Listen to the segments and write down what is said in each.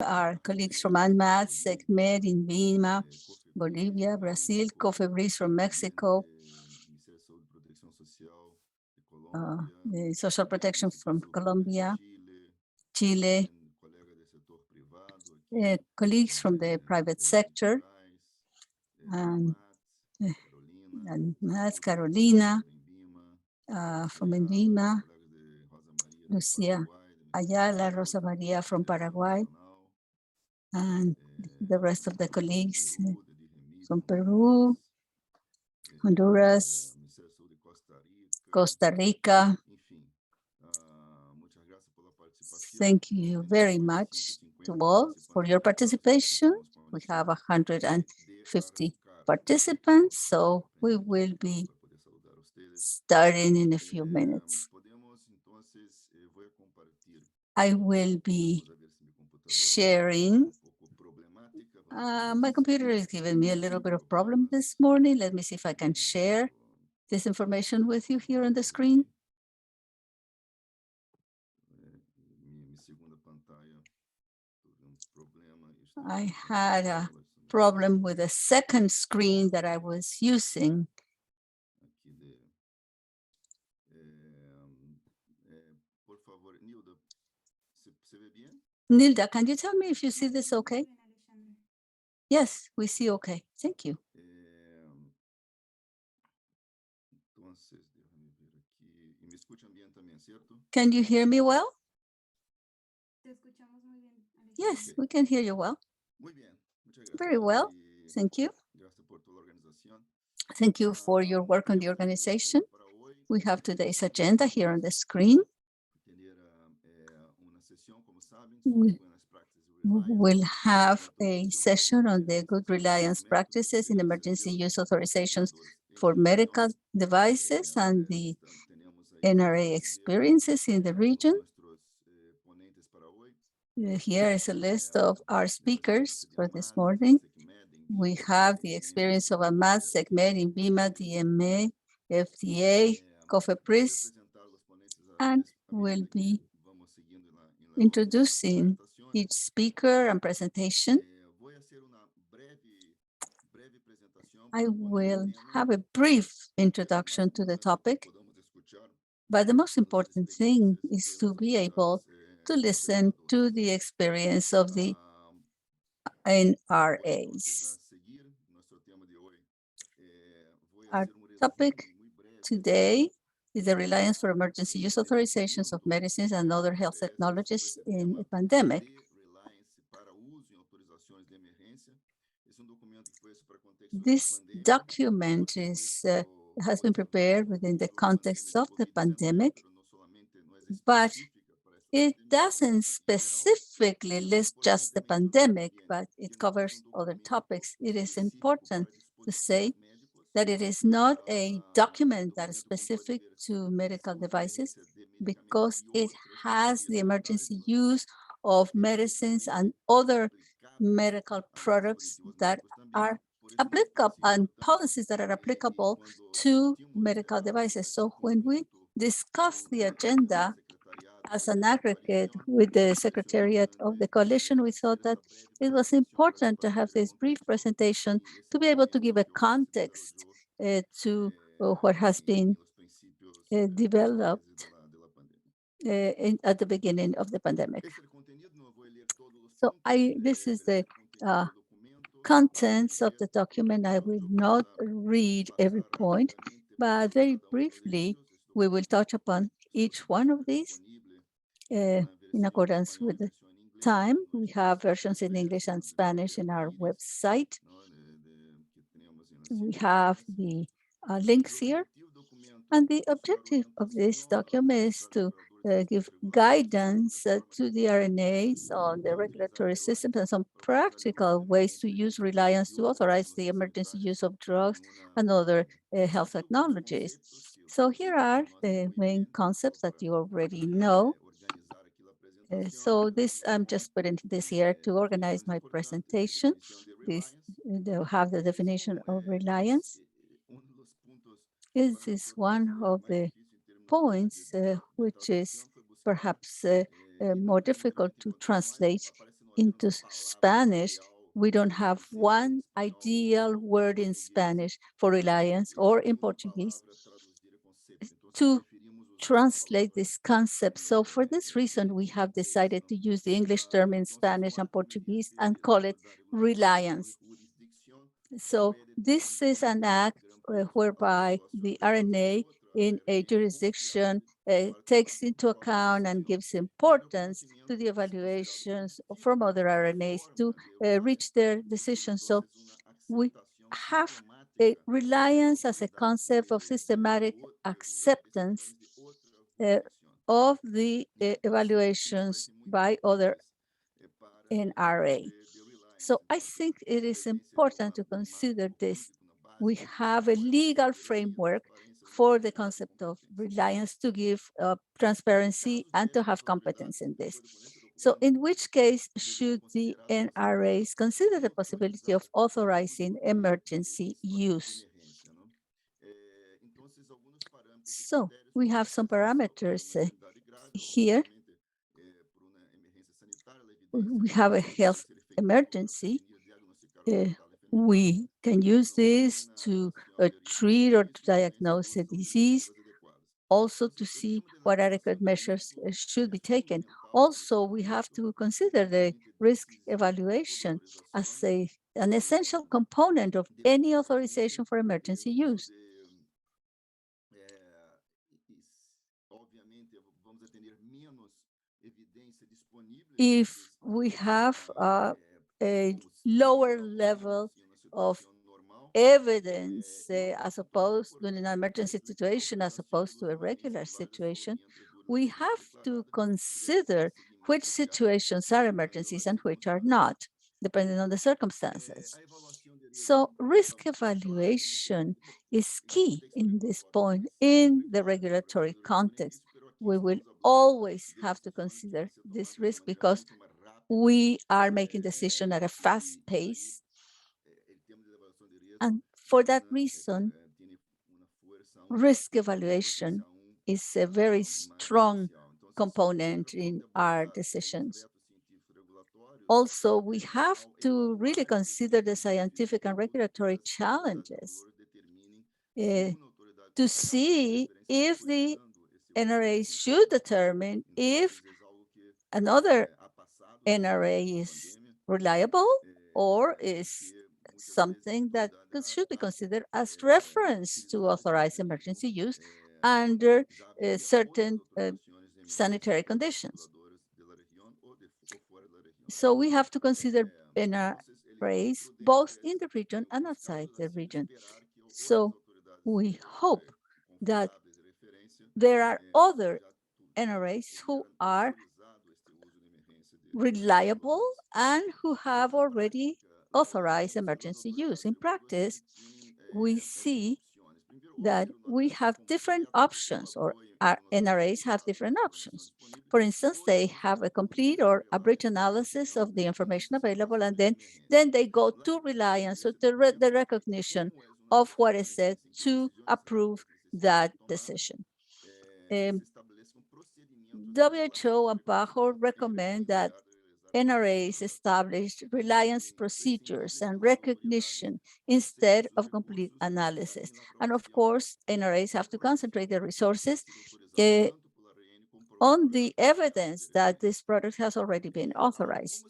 Our colleagues from UNMAD, SECMED in Lima, Bolivia, Brazil, COFEBRIS from Mexico, the social protection from Colombia, Chile, colleagues from the private sector, and Carolina from Lima, Lucia, Ayala, Rosa Maria from Paraguay, and the rest of the colleagues from Peru, Honduras, Costa Rica. Thank you very much to all for your participation. We have 150 participants, so we will be starting in a few minutes. I will be sharing. My computer is giving me a little bit of problem this morning. Let me see if I can share this information with you here on the screen. I had a problem with the second screen that I was using. Nilda, can you tell me if you see this okay? Yes, we see okay. Thank you. Can you hear me well? Yes, we can hear you well. Very well. Thank you. Thank you for your work on the organization. We have today's agenda here on the screen. We will have a session on the good reliance practices in emergency use authorizations for medical devices and the NRA experiences in the region. Here is a list of our speakers for this morning. We have the experience of AMAD, SECMED, INVIMA, DMA, FDA, COFEPRIS, and we'll be introducing each speaker and presentation. I will have a brief introduction to the topic, but the most important thing is to be able to listen to the experience of the NRAs. Our topic today is the reliance for emergency use authorizations of medicines and other health technologies in a pandemic. This document has been prepared within the context of the pandemic, but it doesn't specifically list just the pandemic, but it covers other topics. It is important to say that it is not a document that is specific to medical devices because it has the emergency use of medicines and other medical products that are applicable and policies that are applicable to medical devices. So when we discuss the agenda as an aggregate with the Secretariat of the Coalition, we thought that it was important to have this brief presentation to be able to give a context to what has been developed at the beginning of the pandemic. So this is the contents of the document. I will not read every point, but very briefly, we will touch upon each one of these in accordance with the time. We have versions in English and Spanish in our website. We have the links here. And the objective of this document is to give guidance to the RNAs on the regulatory systems and some practical ways to use Reliance to authorize the emergency use of drugs and other health technologies. So here are the main concepts that you already know. So I'm just putting this here to organize my presentation. They'll have the definition of Reliance. This is one of the points which is perhaps more difficult to translate. into Spanish, we don't have one ideal word in Spanish for reliance or in Portuguese to translate this concept. So for this reason, we have decided to use the English term in Spanish and Portuguese and call it reliance. So this is an act whereby the RNA in a jurisdiction takes into account and gives importance to the evaluations from other RNAs to reach their decision. So we have a reliance as a concept of systematic acceptance of the evaluations by other NRA. So I think it is important to consider this. We have a legal framework for the concept of reliance to give transparency and to have competence in this. So in which case should the NRAs consider the possibility of authorizing emergency use? So we have some parameters here. We have a health emergency. We can use this to treat or to diagnose a disease, also to see what adequate measures should be taken. Also, we have to consider the risk evaluation as an essential component of any authorization for emergency use. If we have a lower level of evidence as opposed to an emergency situation as opposed to a regular situation, we have to consider which situations are emergencies and which are not, depending on the circumstances. So risk evaluation is key in this point in the regulatory context. We will always have to consider this risk because we are making decisions at a fast pace. And for that reason, risk evaluation is a very strong component in our decisions. Also, we have to really consider the scientific and regulatory challenges to see if the NRA should determine if another NRA is reliable or is something that should be considered as reference to authorize emergency use under certain sanitary conditions. So we have to consider NRAs both in the region and outside the region. So we hope that there are other NRAs who are reliable and who have already authorized emergency use. In practice, we see that we have different options, or our NRAs have different options. For instance, they have a complete or a bridge analysis of the information available, and then they go to Reliance, so the recognition of what is said to approve that decision. WHO and PAHO recommend that NRAs establish reliance procedures and recognition instead of complete analysis. And of course, NRAs have to concentrate their resources on the evidence that this product has already been authorized.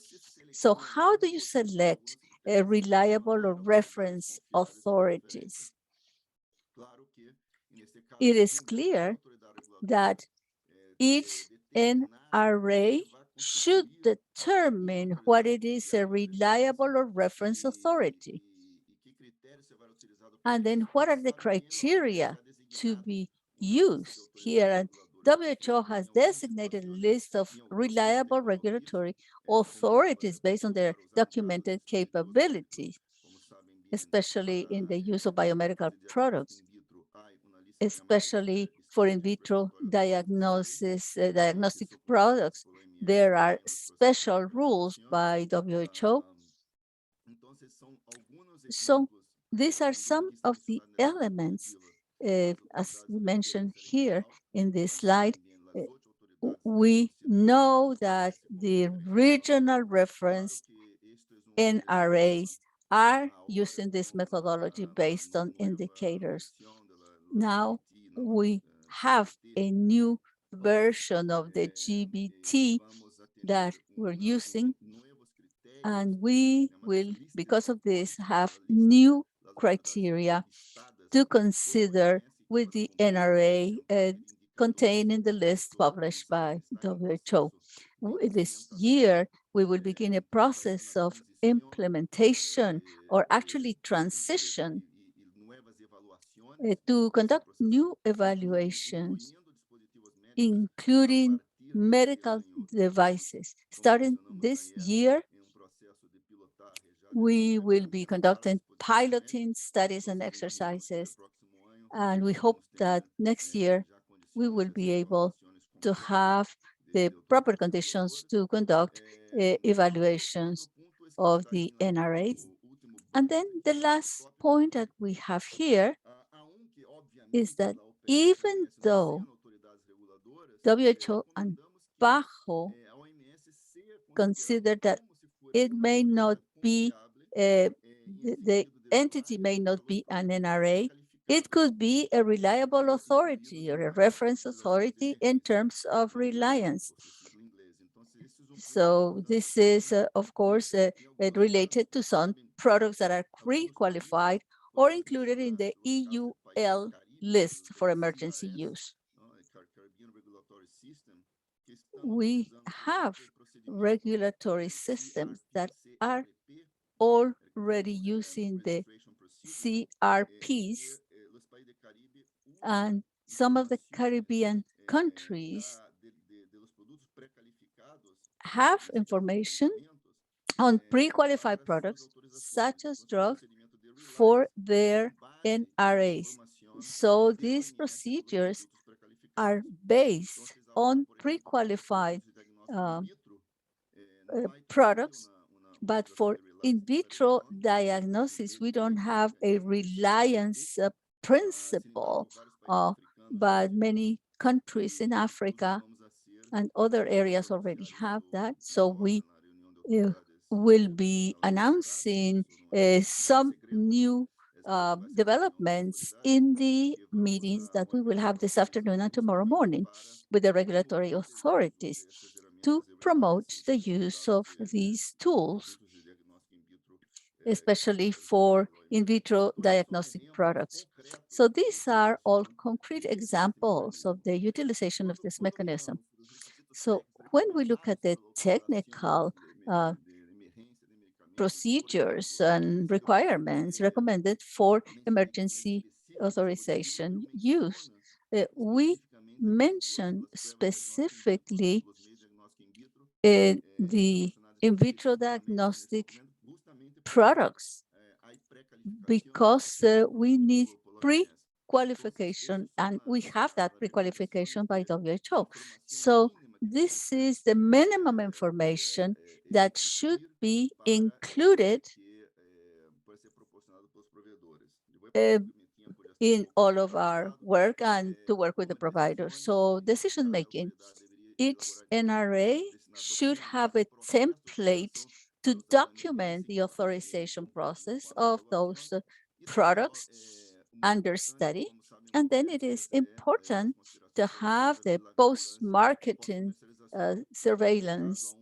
So how do you select a reliable or reference authorities? It is clear that each NRA should determine what it is a reliable or reference authority. And then what are the criteria to be used here? And WHO has designated a list of reliable regulatory authorities based on their documented capability, especially in the use of biomedical products, especially for in vitro diagnostic products. There are special rules by WHO. So these are some of the elements, as we mentioned here in this slide. we know that the regional reference NRAs are using this methodology based on indicators. Now we have a new version of the GBT that we're using, and we will, because of this, have new criteria to consider with the NRA contained in the list published by WHO. This year, we will begin a process of implementation, or actually transition, to conduct new evaluations, including medical devices. Starting this year, we will be conducting piloting studies and exercises, and we hope that next year we will be able to have the proper conditions to conduct evaluations of the NRAs. And then the last point that we have here is that even though WHO and PAHO consider that it may not be, the entity may not be an NRA, it could be a reliable authority or a reference authority in terms of reliance. So this is, of course, related to some products that are pre-qualified or included in the EUL list for emergency use. We have regulatory systems that are already using the CRPs, and some of the Caribbean countries have information on pre-qualified products, such as drugs, for their NRAs. So these procedures are based on pre-qualified products, but for in vitro diagnosis, we don't have a reliance principle, but many countries in Africa and other areas already have that. So we will be announcing some new developments in the meetings that we will have this afternoon and tomorrow morning with the regulatory authorities to promote the use of these tools, especially for in vitro diagnostic products. So these are all concrete examples of the utilization of this mechanism. So when we look at the technical procedures and requirements recommended for emergency authorization use, we mention specifically the in vitro diagnostic products because we need pre-qualification, and we have that pre-qualification by WHO. So this is the minimum information that should be included in all of our work and to work with the providers. So decision making, each NRA should have a template to document the authorization process of those products under study. And then it is important to have the post-marketing surveillance.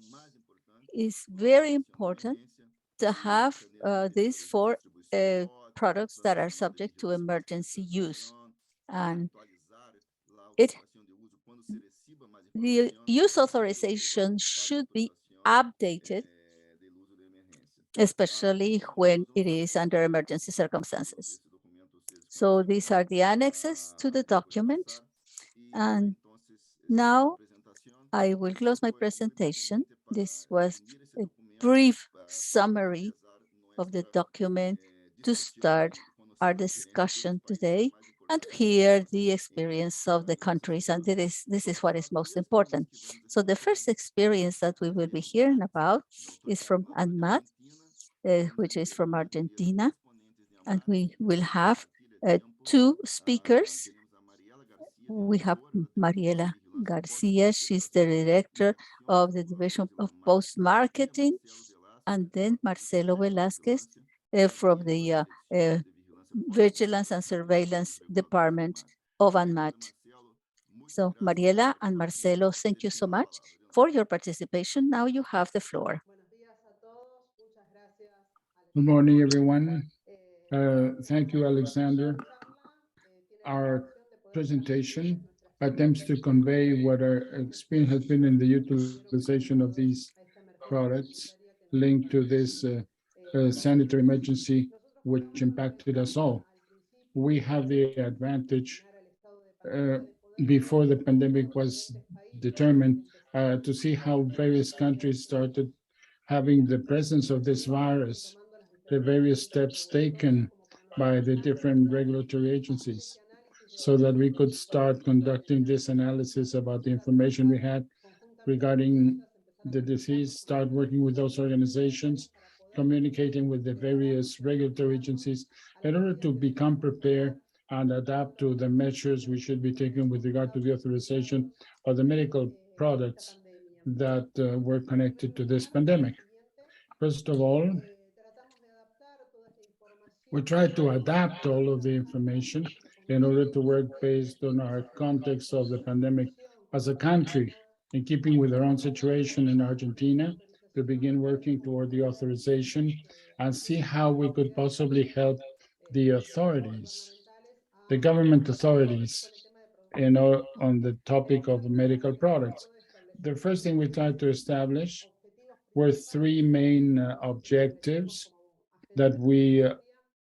It's very important to have this for products that are subject to emergency use. And the use authorization should be updated, especially when it is under emergency circumstances. So these are the annexes to the document. And now I will close my presentation. This was a brief summary of the document to start our discussion today and to hear the experience of the countries. And this is what is most important. So the first experience that we will be hearing about is from ANMAT, which is from Argentina. And we will have two speakers. We have Mariela Garcia. She's the director of the Division of Post-Marketing. And then Marcelo Velázquez from the Vigilance and Surveillance Department of ANMAT. So Mariela and Marcelo, thank you so much for your participation. Now you have the floor. Good morning, everyone. Thank you, Alexander. Our presentation attempts to convey what our experience has been in the utilization of these products linked to this sanitary emergency, which impacted us all. We have the advantage uh, before the pandemic was determined to see how various countries started having the presence of this virus, the various steps taken by the different regulatory agencies, so that we could start conducting this analysis about the information we had regarding the disease, start working with those organizations, communicating with the various regulatory agencies in order to become prepared and adapt to the measures we should be taking with regard to the authorization of the medical products that were connected to this pandemic. First of all, we try to adapt all of the information in order to work based on our context of the pandemic as a country, in keeping with our own situation in Argentina, to begin working toward the authorization and see how we could possibly help the authorities, the government authorities, on the topic of medical products. The first thing we tried to establish were three main objectives that we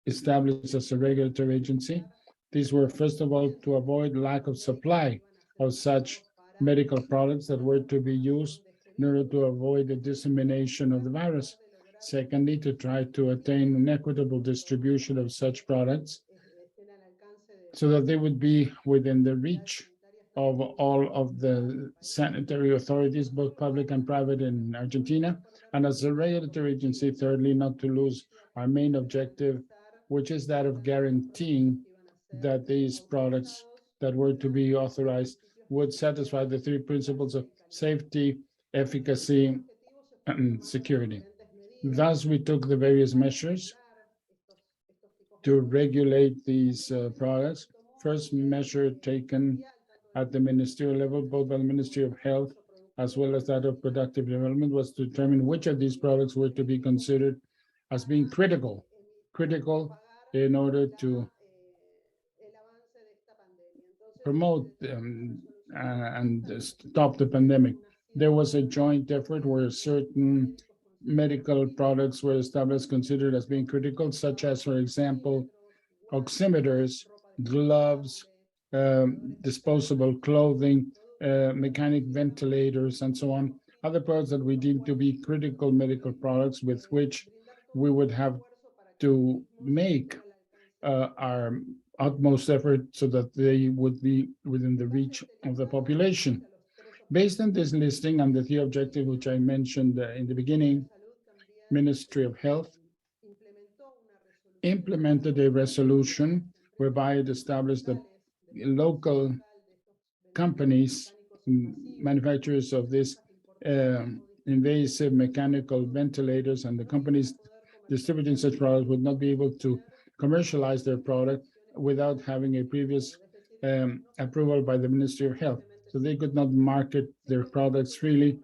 established as a regulatory agency. These were, first of all, to avoid lack of supply of such medical products that were to be used in order to avoid the dissemination of the virus. Secondly, to try to attain an equitable distribution of such products so that they would be within the reach of all of the sanitary authorities, both public and private in Argentina. And as a regulatory agency, thirdly, not to lose our main objective, which is that of guaranteeing that these products that were to be authorized would satisfy the three principles of safety, efficacy, and security. Thus, we took the various measures to regulate these products. First measure taken at the ministerial level, both by the Ministry of Health as well as that of Productive Development, was to determine which of these products were to be considered as being critical in order to promote and stop the pandemic. There was a joint effort where certain medical products were established, considered as being critical, such as, for example, oximeters, gloves, disposable clothing, mechanic ventilators, and so on. Other products that we deem to be critical medical products with which we would have to make our utmost effort so that they would be within the reach of the population. Based on this listing and the three objectives which I mentioned in the beginning, Ministry of Health implemented a resolution whereby it established that local companies, manufacturers of this invasive mechanical ventilators, and the companies distributing such products would not be able to commercialize their product without having a previous approval by the Ministry of Health. So they could not market their products freely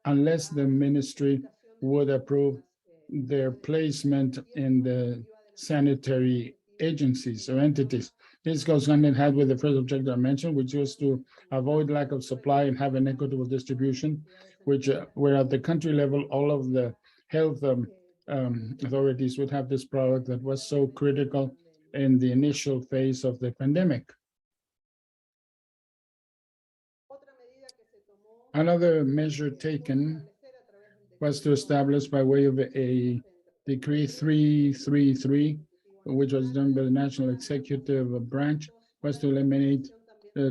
unless the ministry would approve their placement in the sanitary agencies or entities. This goes hand in hand with the first objective I mentioned, which was to avoid lack of supply and have an equitable distribution, which where at the country level, all of the health authorities would have this product that was so critical in the initial phase of the pandemic. Another measure taken was to establish by way of a Decree 333, which was done by the National Executive Branch, was to eliminate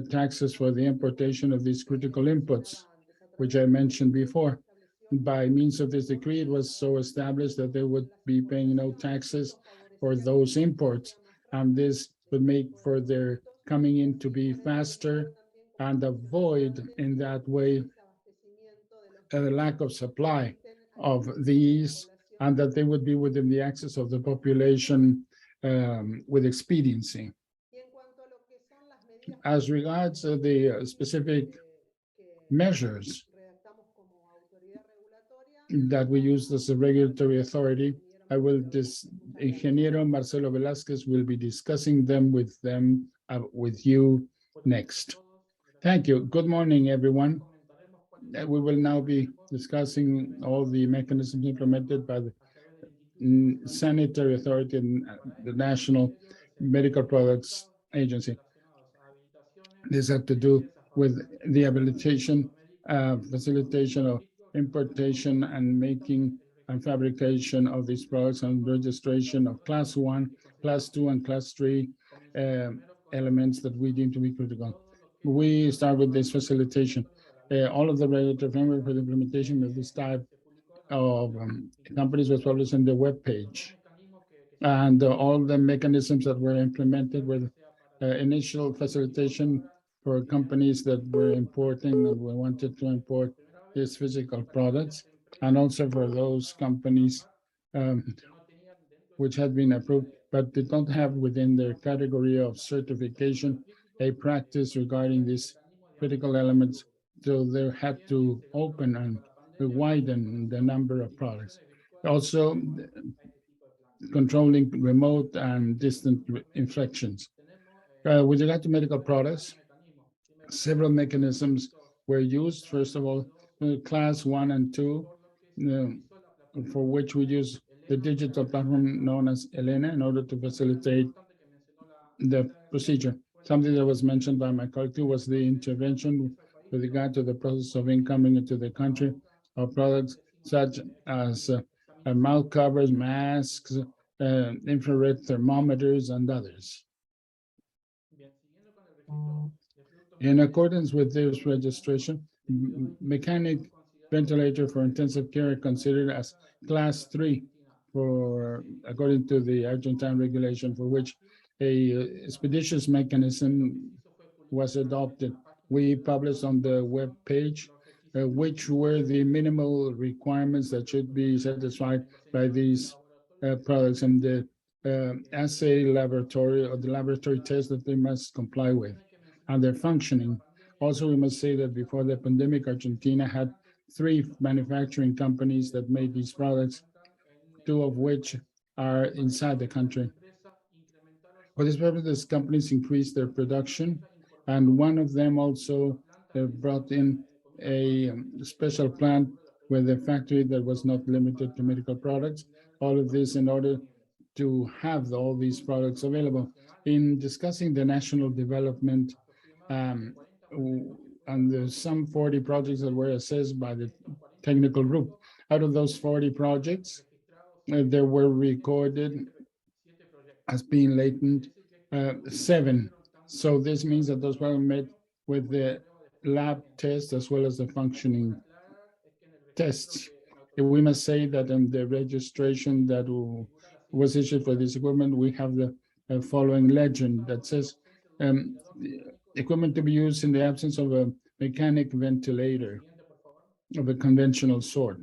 taxes for the importation of these critical inputs, which I mentioned before. By means of this decree, it was so established that they would be paying no taxes for those imports, and this would make for their coming in to be faster and avoid in that way a lack of supply of these, and that they would be within the access of the population with expediency. As regards the specific measures that we use as a regulatory authority, Ingeniero Marcelo Velázquez will be discussing them with you next. Thank you. Good morning, everyone. We will now be discussing all the mechanisms implemented by the sanitary authority and the National Medical Products Agency. This had to do with the habilitation, facilitation of importation and making and fabrication of these products and registration of class 1, class 2, and class 3 elements that we deem to be critical. We start with this facilitation. All of the regulatory framework for the implementation of this type of companies was published on the web page. And all the mechanisms that were implemented were initial facilitation for companies that were importing and we wanted to import these physical products, and also for those companies which had been approved, but they don't have within their category of certification a practice regarding these critical elements. So they had to open and widen the number of products. Also, controlling remote and distant infections. With regard to medical products, several mechanisms were used. First of all, class 1 and 2, for which we use the digital platform known as Elena in order to facilitate the procedure. Something that was mentioned by my colleague too was the intervention with regard to the process of incoming into the country of products such as mouth covers, masks, infrared thermometers, and others. In accordance with this registration, mechanic ventilator for intensive care considered as class 3 for according to the Argentine regulation, for which a expeditious mechanism was adopted. We published on the web page which were the minimal requirements that should be satisfied by these products and the assay laboratory or the laboratory test that they must comply with and their functioning. Also, we must say that before the pandemic, Argentina had 3 manufacturing companies that made these products, 2 of which are inside the country. For this purpose, these companies increased their production, and one of them also brought in a special plant with a factory that was not limited to medical products. All of this in order to have all these products available. In discussing the national development, and there's some 40 projects that were assessed by the technical group. Out of those 40 projects, there were recorded as being latent 7. So this means that those were met with the lab test as well as the functioning tests. We must say that in the registration that was issued for this equipment, we have the following legend that says equipment to be used in the absence of a mechanic ventilator of a conventional sort.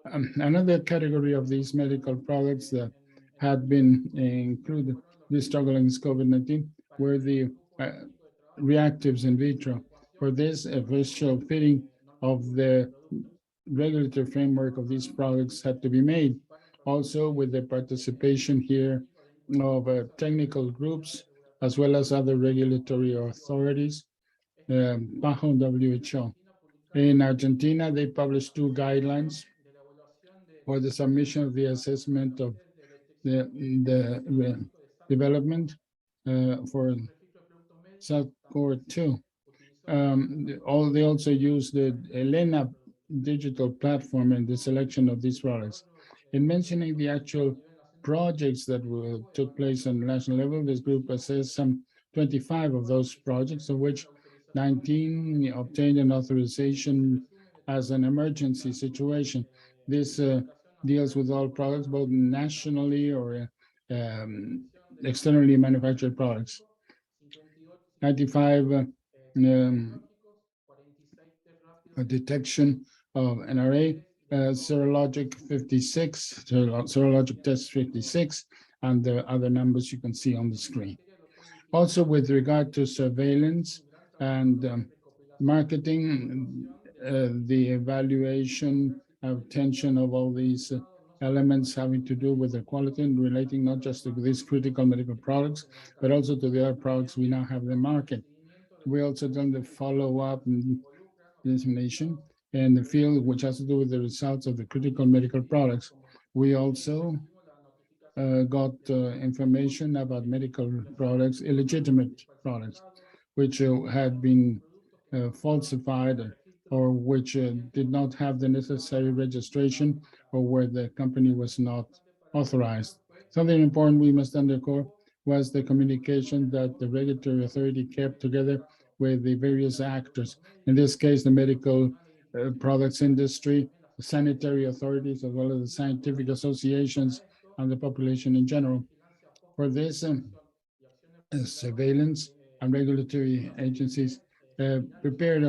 Another category of these medical products that had been included this struggle against COVID-19 were the reactives in vitro. For this, official fitting of the regulatory framework of these products had to be made. Also, with the participation here of technical groups, as well as other regulatory authorities, PAHO and WHO. In Argentina, they published 2 guidelines for the submission of the assessment of the development for SATCOR2. They also use the Elena digital platform in the selection of these products. In mentioning the actual projects that took place on the national level, this group assessed some 25 of those projects, of which 19 obtained an authorization as an emergency situation. This deals with all products, both nationally or externally manufactured products. 95 detection of NRA, serologic 56, serologic test 56, and the other numbers you can see on the screen. Also, with regard to surveillance and marketing, the evaluation of attention of all these elements having to do with the quality and relating not just to these critical medical products, but also to the other products we now have in the market. We also done the follow-up dissemination in the field, which has to do with the results of the critical medical products. We also got information about medical products, illegitimate products, which had been falsified or which did not have the necessary registration or where the company was not authorized. Something important we must underscore was the communication that the regulatory authority kept together with the various actors. In this case, the medical products industry, the sanitary authorities, as well as the scientific associations and the population in general. For this, surveillance and regulatory agencies prepared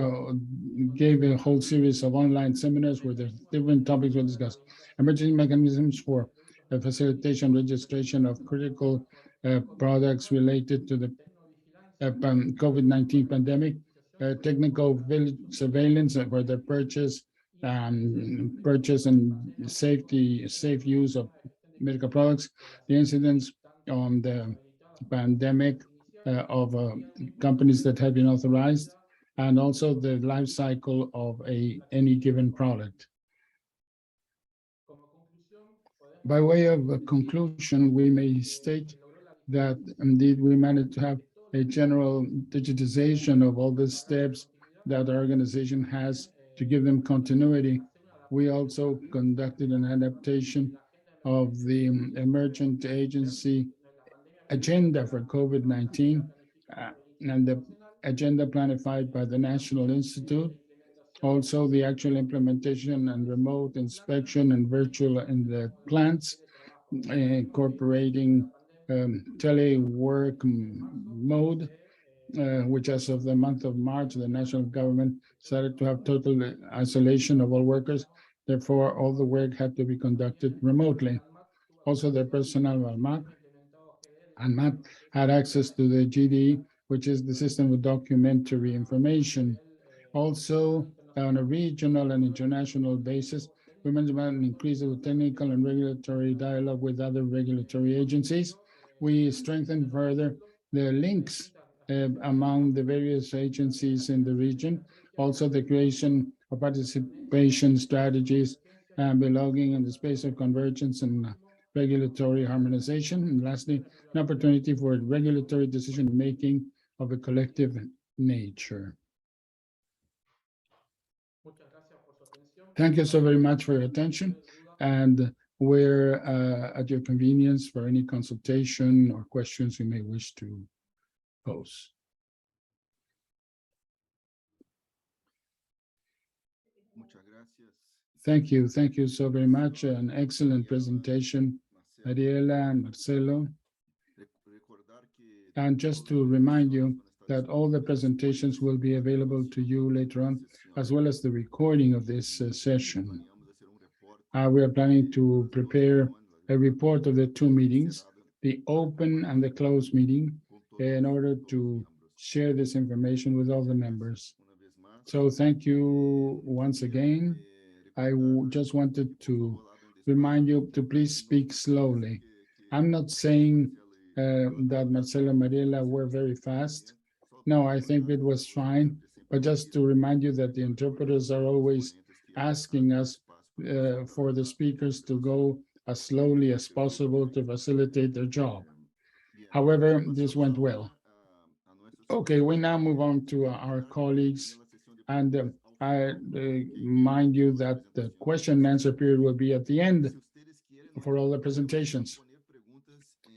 gave a whole series of online seminars where the different topics were discussed. Emergency mechanisms for facilitation, registration of critical products related to the COVID-19 pandemic, technical surveillance for the purchase and safe use of medical products, the incidents on the pandemic of companies that have been authorized, and also the life cycle of any given product. By way of a conclusion, we may state that indeed we managed to have a general digitization of all the steps that our organization has to give them continuity. We also conducted an adaptation of the emergent agency agenda for COVID-19 and the agenda planified by the National Institute. Also, the actual implementation and remote inspection and virtual in the plants, incorporating telework mode, which as of the month of March, the national government started to have total isolation of all workers. Therefore, all the work had to be conducted remotely. Also, the personnel of ANMAT had access to the GDE, which is the system of documentary information. Also, on a regional and international basis, we mentioned an increase of technical and regulatory dialogue with other regulatory agencies. We strengthened further the links among the various agencies in the region. Also, the creation of participation strategies and belonging in the space of convergence and regulatory harmonization. And lastly, an opportunity for regulatory decision-making of a collective nature. Thank you so very much for your attention, and we're at your convenience for any consultation or questions you may wish to pose. Thank you so very much. An excellent presentation, Ayala and Marcelo. And just to remind you that all the presentations will be available to you later on, as well as the recording of this session. We are planning to prepare a report of the two meetings, the open and the closed meeting, in order to share this information with all the members. So thank you once again. I just wanted to remind you to please speak slowly. I'm not saying that Marcelo and Mariela were very fast. No, I think it was fine. But just to remind you that the interpreters are always asking us for the speakers to go as slowly as possible to facilitate their job. However, this went well. Okay, we now move on to our colleagues. And I remind you that the question and answer period will be at the end for all the presentations.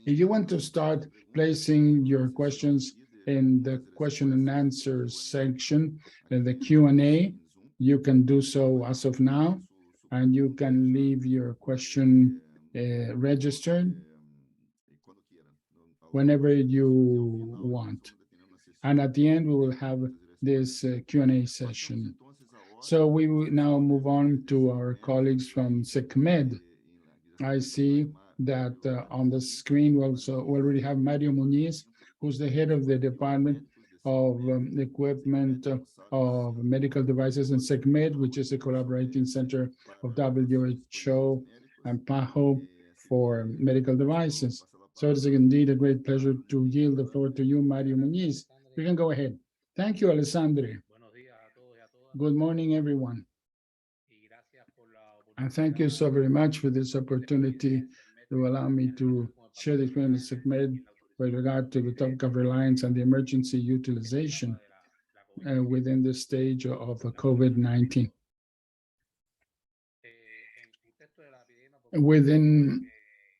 If you want to start placing your questions in the question and answer section, in the Q&A, you can do so as of now, and you can leave your question registered whenever you want. And at the end, we will have this Q&A session. So we will now move on to our colleagues from SECMED. I see that on the screen we also already have Mario Muniz, who's the head of the Department of Equipment of Medical Devices in SECMED, which is a collaborating center of WHO and PAHO for medical devices. So it is indeed a great pleasure to yield the floor to you, Mario Muniz. You can go ahead. Thank you, Alessandre. Good morning, everyone. And thank you so very much for this opportunity to allow me to share the experience of SECMED with regard to the topic of reliance and the emergency utilization within the stage of COVID-19. Within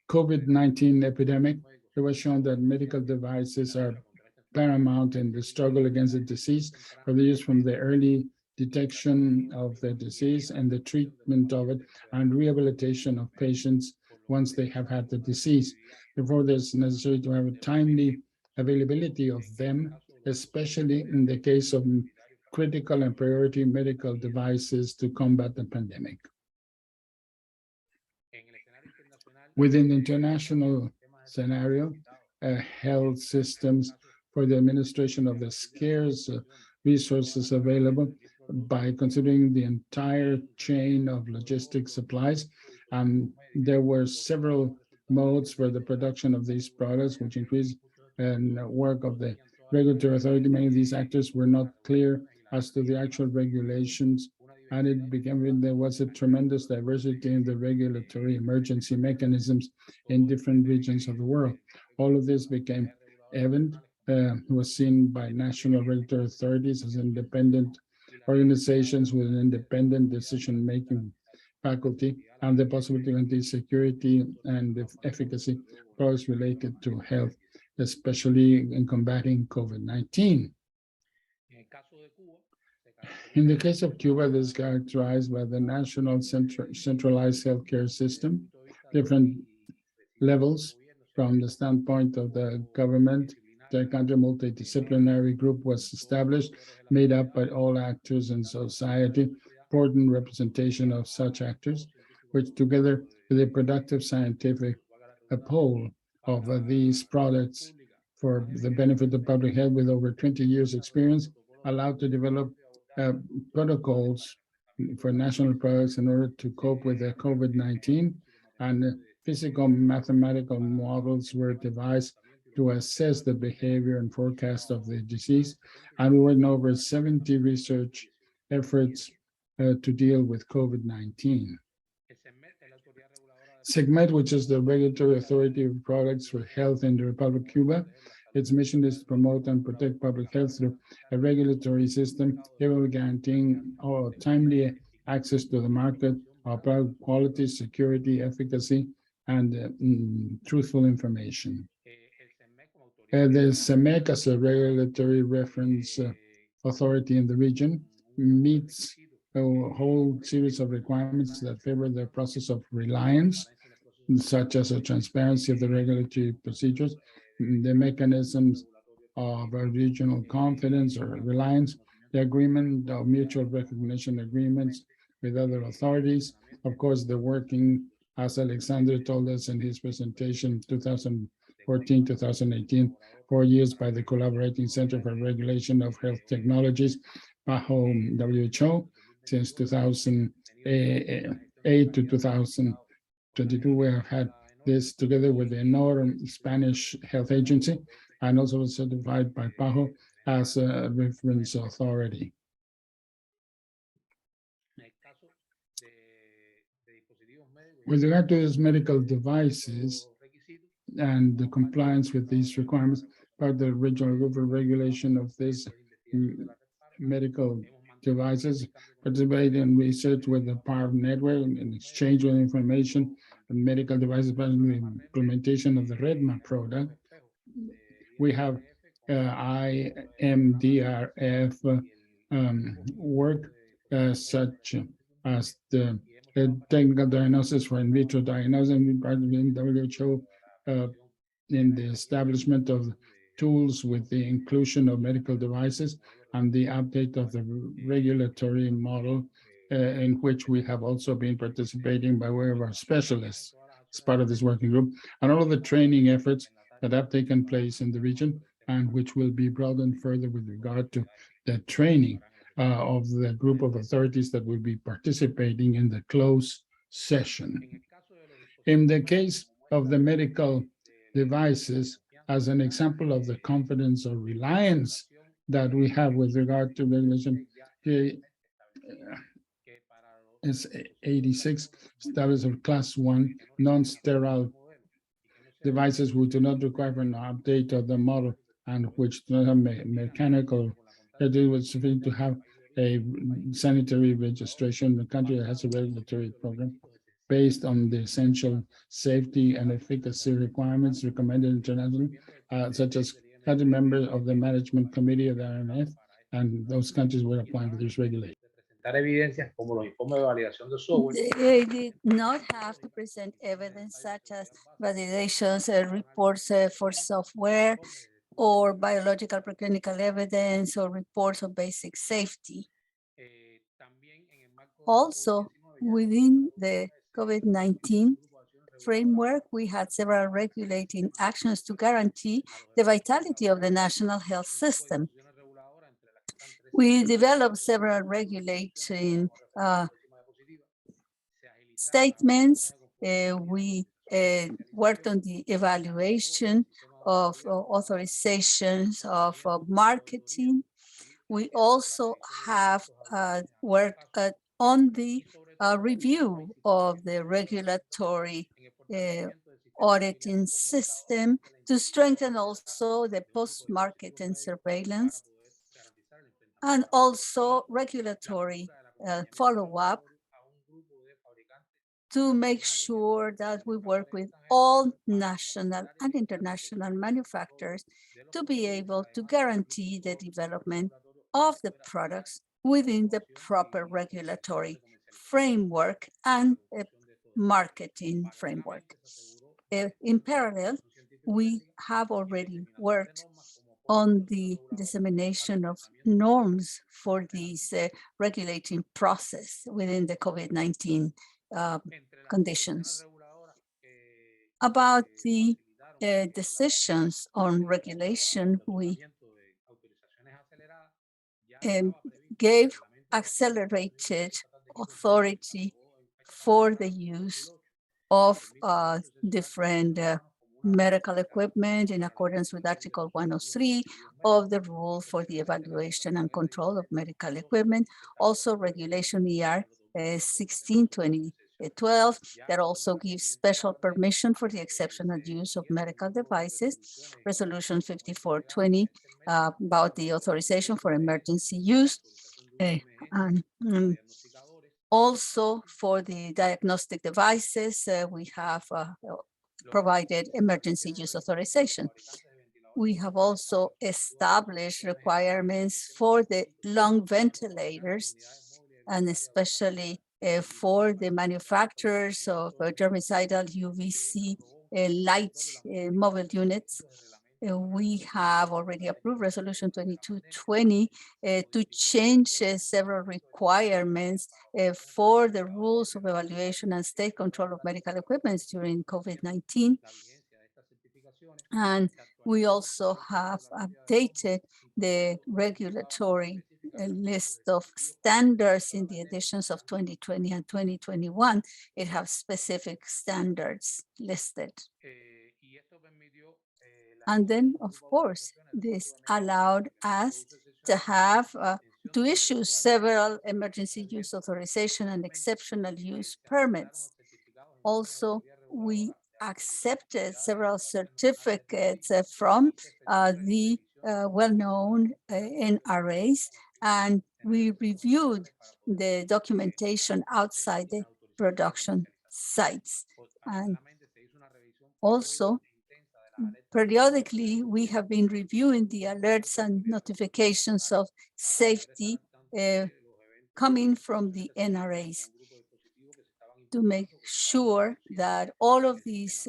COVID-19 epidemic, it was shown that medical devices are paramount in the struggle against the disease, for the use from the early detection of the disease and the treatment of it and rehabilitation of patients once they have had the disease. Therefore, it's necessary to have a timely availability of them, especially in the case of critical and priority medical devices to combat the pandemic. Within the international scenario, health systems for the administration of the scarce resources available by considering the entire chain of logistics supplies. There were several modes for the production of these products, which increased and work of the regulatory authority. Many of these actors were not clear as to the actual regulations, and it became there was a tremendous diversity in the regulatory emergency mechanisms in different regions of the world. All of this became evident, was seen by national regulatory authorities as independent organizations with an independent decision-making faculty and the possibility of anti-security and the efficacy of products related to health, especially in combating COVID-19. In the case of Cuba, this is characterized by the national centralized healthcare system, different levels from the standpoint of the government. The country multidisciplinary group was established, made up by all actors in society, important representation of such actors, which together with a productive scientific poll of these products for the benefit of public health with over 20 years experience, allowed to develop protocols for national products in order to cope with the COVID-19, and physical mathematical models were devised to assess the behavior and forecast of the disease. And we were in over 70 research efforts to deal with COVID-19. SECMED, which is the regulatory authority of products for health in the Republic of Cuba, its mission is to promote and protect public health through a regulatory system capable of guaranteeing timely access to the market of product quality, security, efficacy, and truthful information. The SEMEC, as a regulatory reference authority in the region, meets a whole series of requirements that favor the process of reliance, such as the transparency of the regulatory procedures, the mechanisms of regional confidence or reliance, the agreement of mutual recognition agreements with other authorities, of course, the working, as Alexander told us in his presentation, 2014-2018, 4 years by the Collaborating Center for Regulation of Health Technologies, PAHO WHO, since 2008 to 2022, we have had this together with the Northern Spanish Health Agency, and also was certified by PAHO as a reference authority. With regard to these medical devices and the compliance with these requirements, part of the regional group of regulation of these medical devices, participate in research with the PARV network and exchange of information and medical devices, but in the implementation of the REDMA product. We have IMDRF work such as the technical diagnosis for in vitro diagnosis, and part of the WHO in the establishment of tools with the inclusion of medical devices and the update of the regulatory model in which we have also been participating by way of our specialists as part of this working group, and all of the training efforts that have taken place in the region and which will be broadened further with regard to the training of the group of authorities that will be participating in the closed session. In the case of the medical devices, as an example of the confidence or reliance that we have with regard to regulation, is 86 established of class 1 non-sterile devices which do not require an update of the model and which do not have mechanical, that it was sufficient to have a sanitary registration. The country that has a regulatory program based on the essential safety and efficacy requirements recommended internationally, such as country members of the management committee of the IMF, and those countries were applying to these regulations. They did not have to present evidence such as validations, reports for software, or biological preclinical evidence, or reports of basic safety. Also, within the COVID-19 framework, we had several regulating actions to guarantee the vitality of the national health system. We developed several regulating statements. We worked on the evaluation of authorizations of marketing. We also have worked on the review of the regulatory auditing system to strengthen also the post-market and surveillance, and also regulatory follow-up to make sure that we work with all national and international manufacturers to be able to guarantee the development of the products within the proper regulatory framework and marketing framework. In parallel, we have already worked on the dissemination of norms for this regulating process within the COVID-19 conditions. About the decisions on regulation, we gave accelerated authority for the use of different medical equipment in accordance with Article 103 of the rule for the evaluation and control of medical equipment. Also Regulation ER 16/2012 that also gives special permission for the exceptional use of medical devices. Resolution 5420 about the authorization for emergency use. Also for the diagnostic devices, we have provided emergency use authorization. We have also established requirements for the lung ventilators, and especially for the manufacturers of germicidal UVC light mobile units. We have already approved Resolution 2220 to change several requirements for the rules of evaluation and state control of medical equipment during COVID-19. And we also have updated the regulatory list of standards in the editions of 2020 and 2021. It has specific standards listed. And then, of course, this allowed us to have to issue several emergency use authorization and exceptional use permits. Also, we accepted several certificates from the well-known NRAs, and we reviewed the documentation outside the production sites. And also, periodically, we have been reviewing the alerts and notifications of safety coming from the NRAs to make sure that all of these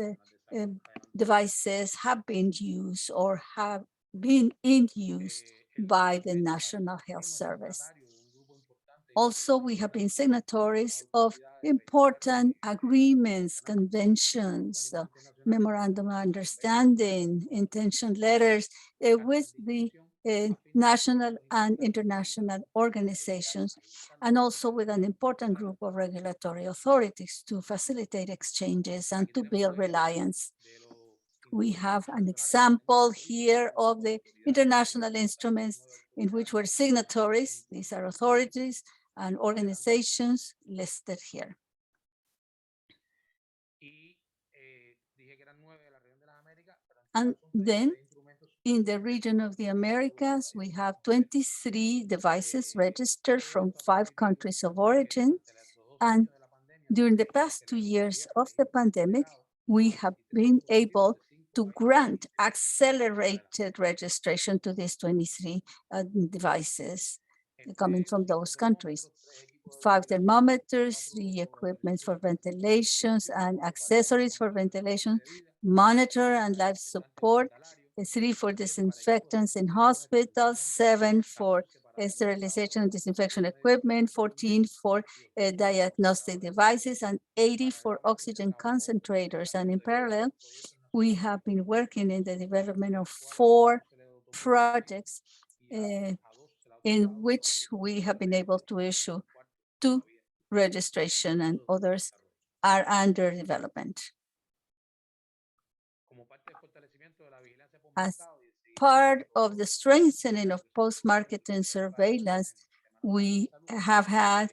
devices have been used or have being in use by the National Health Service. Also, we have been signatories of important agreements, conventions, memorandum of understanding, intention letters with the national and international organizations, and also with an important group of regulatory authorities to facilitate exchanges and to build reliance. We have an example here of the international instruments in which we're signatories. These are authorities and organizations listed here. And then in the region of the Americas, we have 23 devices registered from 5 countries of origin. And during the past 2 years of the pandemic, we have been able to grant accelerated registration to these 23 devices coming from those countries. 5 thermometers, 3 equipments for ventilations and accessories for ventilation, monitor and life support, 3 for disinfectants in hospitals, 7 for sterilization and disinfection equipment, 14 for diagnostic devices, and 80 for oxygen concentrators. And in parallel, we have been working in the development of 4 projects in which we have been able to issue 2 registration, and others are under development. As part of the strengthening of post-marketing surveillance, we have had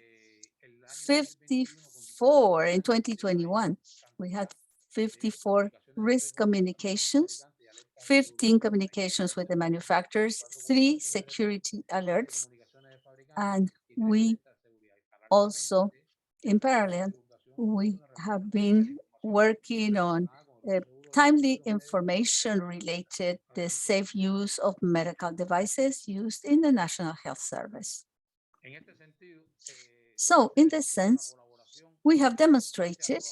54 in 2021. We had 54 risk communications, 15 communications with the manufacturers, 3 security alerts, and we also, in parallel, we have been working on timely information related to the safe use of medical devices used in the National Health Service. So in this sense, we have demonstrated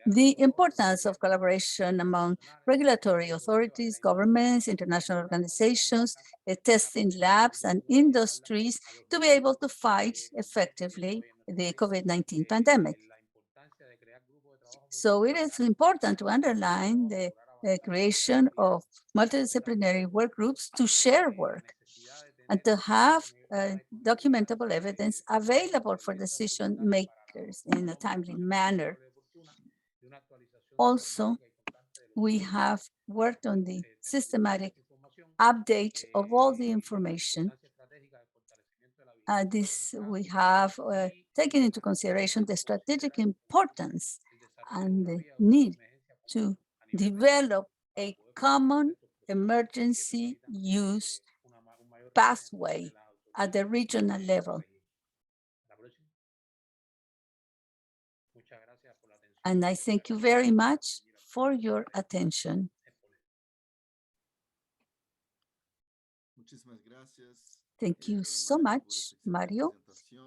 the importance of collaboration among regulatory authorities, governments, international organizations, testing labs, and industries to be able to fight effectively the COVID-19 pandemic. So it is important to underline the creation of multidisciplinary work groups to share work and to have documentable evidence available for decision makers in a timely manner. Also, we have worked on the systematic update of all the information. We have taken into consideration the strategic importance and the need to develop a common emergency use pathway at the regional level. And I thank you very much for your attention. Thank you so much, Mario,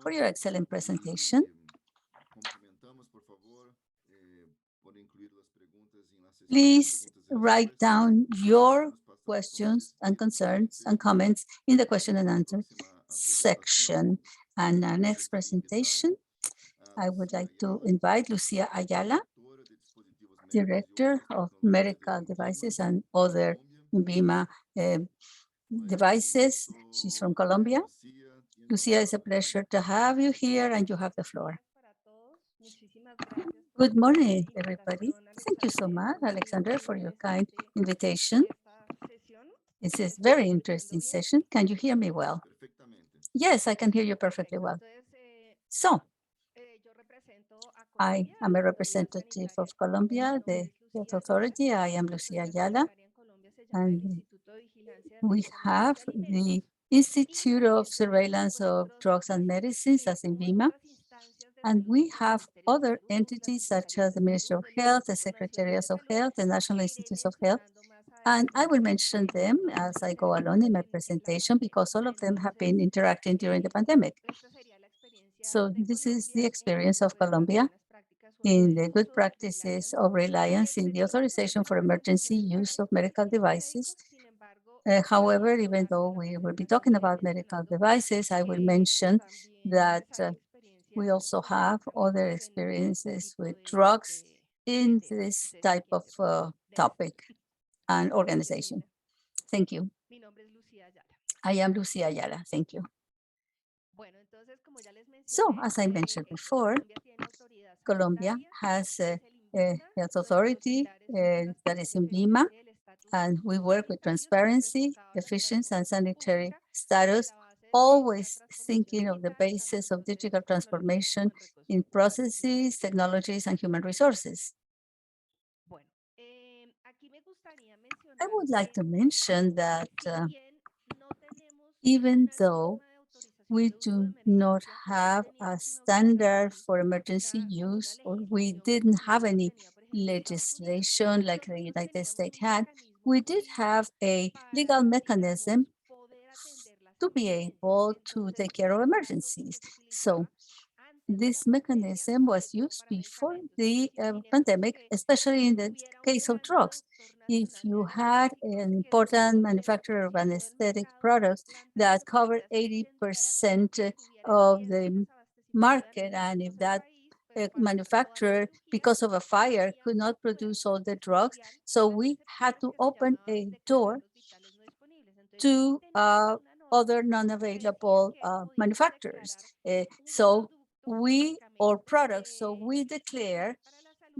for your excellent presentation. Please write down your questions and concerns and comments in the question and answer section. And our next presentation, I would like to invite Lucia Ayala, Director of Medical Devices and other BIMA devices. She's from Colombia. Lucia, it's a pleasure to have you here, and you have the floor. Good morning, everybody. Thank you so much, Alexander, for your kind invitation. This is a very interesting session. Can you hear me well? Yes, I can hear you perfectly well. So, I am a representative of Colombia, the health authority. I am Lucia Ayala, and we have the Institute of Surveillance of Drugs and Medicines, as in BIMA, and we have other entities such as the Ministry of Health, the Secretariats of Health, the National Institutes of Health, and I will mention them as I go along in my presentation because all of them have been interacting during the pandemic. So this is the experience of Colombia in the good practices of Reliance in the authorization for emergency use of medical devices. However, even though we will be talking about medical devices, I will mention that we also have other experiences with drugs in this type of topic and organization. Thank you. I am Lucia Ayala. Thank you. So, as I mentioned before, Colombia has a health authority that is in Lima, and we work with transparency, efficiency, and sanitary status, always thinking of the basis of digital transformation in processes, technologies, and human resources. I would like to mention that even though we do not have a standard for emergency use, or we didn't have any legislation like the United States had, we did have a legal mechanism to be able to take care of emergencies. So this mechanism was used before the pandemic, especially in the case of drugs. If you had an important manufacturer of anesthetic products that covered 80% of the market, and if that manufacturer, because of a fire, could not produce all the drugs, so we had to open a door to other non-available manufacturers. So we declare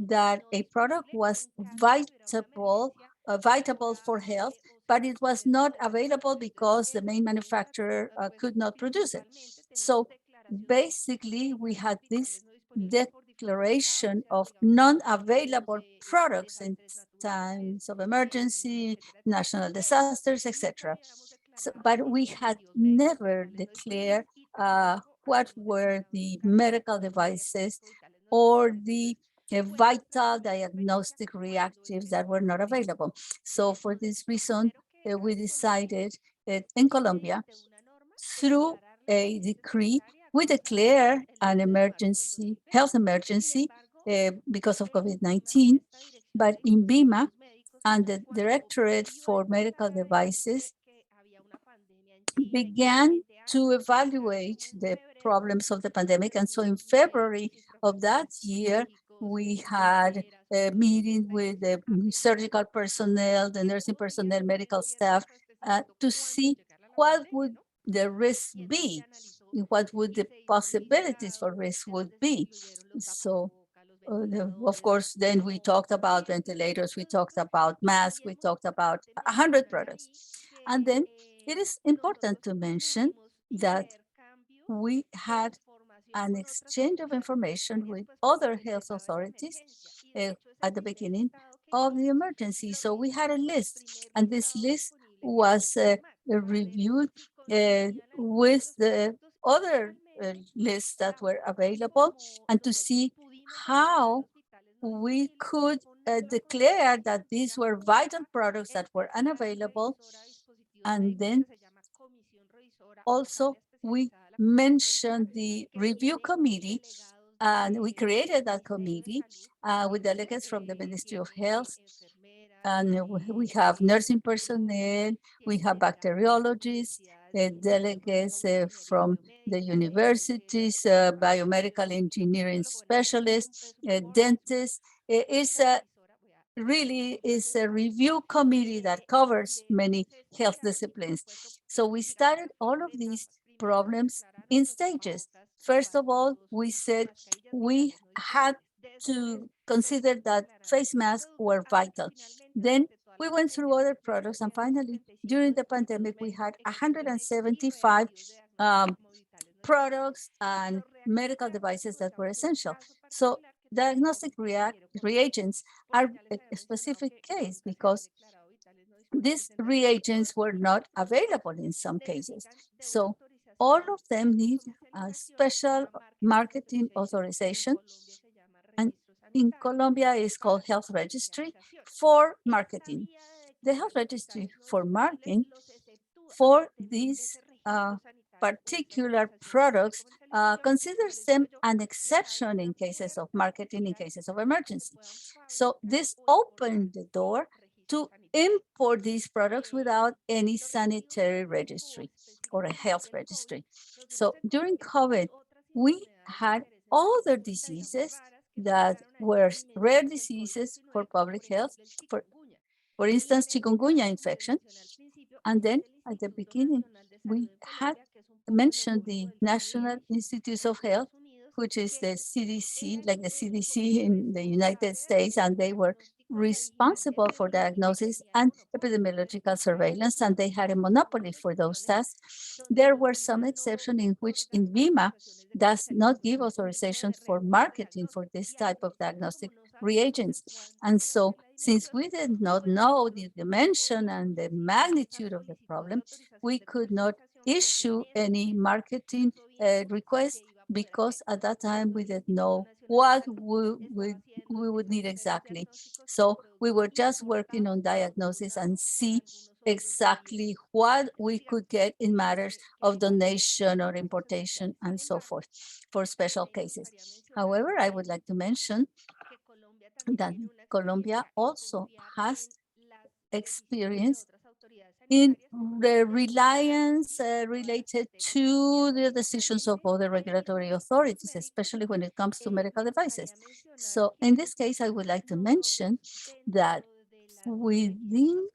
that a product was viable for health, but it was not available because the main manufacturer could not produce it. So basically, we had this declaration of non-available products in times of emergency, national disasters, etc. So, but we had never declared what were the medical devices or the vital diagnostic reactives that were not available. So for this reason, we decided in Colombia, through a decree, we declare an emergency, health emergency because of COVID-19, but in BIMA and the Directorate for Medical Devices began to evaluate the problems of the pandemic. And so in February of that year, we had a meeting with the surgical personnel, the nursing personnel, medical staff, to see what would the risk be, what would the possibilities for risk would be. So of course, then we talked about ventilators, we talked about masks, we talked about 100 products. And then it is important to mention that we had an exchange of information with other health authorities at the beginning of the emergency. So we had a list, and this list was reviewed with the other lists that were available, and to see how we could declare that these were vital products that were unavailable. And then also we mentioned the review committee, and we created that committee with delegates from the Ministry of Health. And we have nursing personnel, we have bacteriologists, delegates from the universities, biomedical engineering specialists, dentists. It's really is a review committee that covers many health disciplines. So we started all of these problems in stages. First of all, we said we had to consider that face masks were vital. Then we went through other products, and finally, during the pandemic, we had 175 products and medical devices that were essential. So diagnostic reagents are a specific case because these reagents were not available in some cases. So all of them need a special marketing authorization. And in Colombia, it's called Health Registry for marketing. The Health Registry for marketing for these particular products considers them an exception in cases of marketing, in cases of emergency. So this opened the door to import these products without any sanitary registry or a health registry. So during COVID, we had other diseases that were rare diseases for public health, for instance, chikungunya infection. And then at the beginning, we had mentioned the National Institutes of Health, which is the CDC, like the CDC in the United States, and they were responsible for diagnosis and epidemiological surveillance, and they had a monopoly for those tasks. There were some exceptions in which INVIMA does not give authorization for marketing for this type of diagnostic reagents. And so since we did not know the dimension and the magnitude of the problem, we could not issue any marketing request because at that time we didn't know what we would need exactly. So we were just working on diagnosis and see exactly what we could get in matters of donation or importation and so forth for special cases. However, I would like to mention that Colombia also has experience in the reliance related to the decisions of other regulatory authorities, especially when it comes to medical devices. So in this case, I would like to mention that within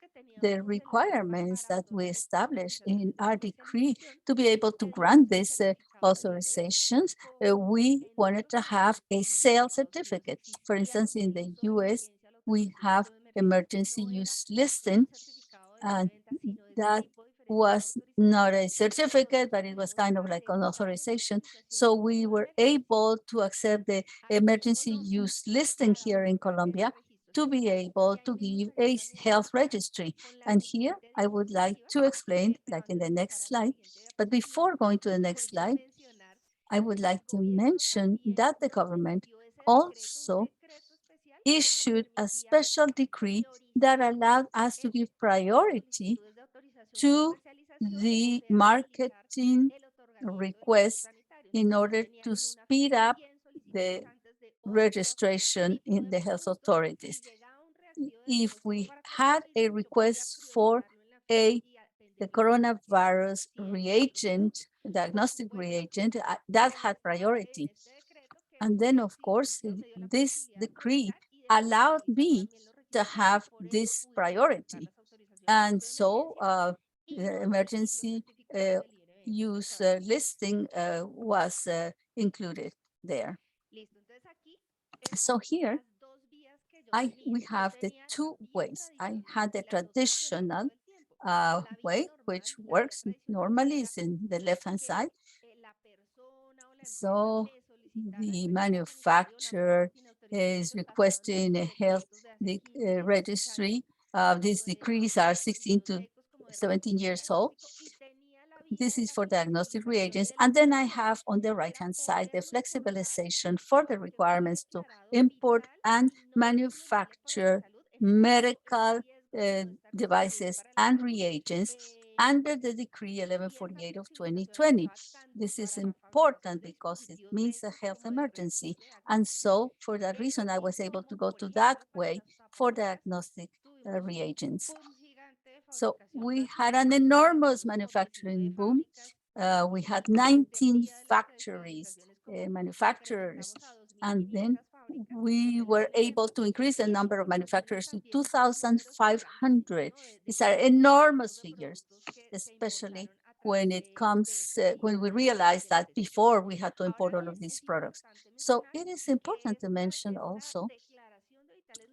the requirements that we established in our decree to be able to grant these authorizations, we wanted to have a sales certificate. For instance, in the US, we have emergency use listing, and that was not a certificate, but it was kind of like an authorization. So we were able to accept the emergency use listing here in Colombia to be able to give a health registry. And here I would like to explain, like in the next slide, but before going to the next slide, I would like to mention that the government also issued a special decree that allowed us to give priority to the marketing requests in order to speed up the registration in the health authorities. If we had a request for the coronavirus reagent, diagnostic reagent, that had priority. And then, of course, this decree allowed me to have this priority. And so the emergency use listing was included there. So here, we have the two ways. I had the traditional way, which works normally, is in the left-hand side. So the manufacturer is requesting a health registry. These decrees are 16 to 17 years old. This is for diagnostic reagents. And then I have on the right-hand side, the flexibilization for the requirements to import and manufacture medical devices and reagents under the Decree 1148 of 2020. This is important because it means a health emergency. And so for that reason, I was able to go to that way for diagnostic reagents. So we had an enormous manufacturing boom. We had 19 factories, manufacturers, and then we were able to increase the number of manufacturers to 2,500. These are enormous figures, especially when it comes, when we realize that before we had to import all of these products. So it is important to mention also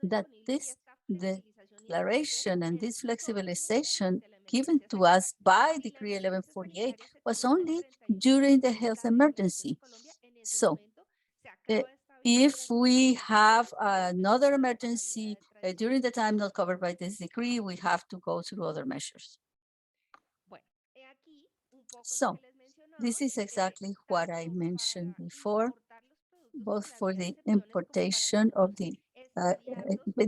that this declaration and this flexibilization given to us by Decree 1148 was only during the health emergency. So if we have another emergency during the time not covered by this decree, we have to go through other measures. So this is exactly what I mentioned before, both for the importation of the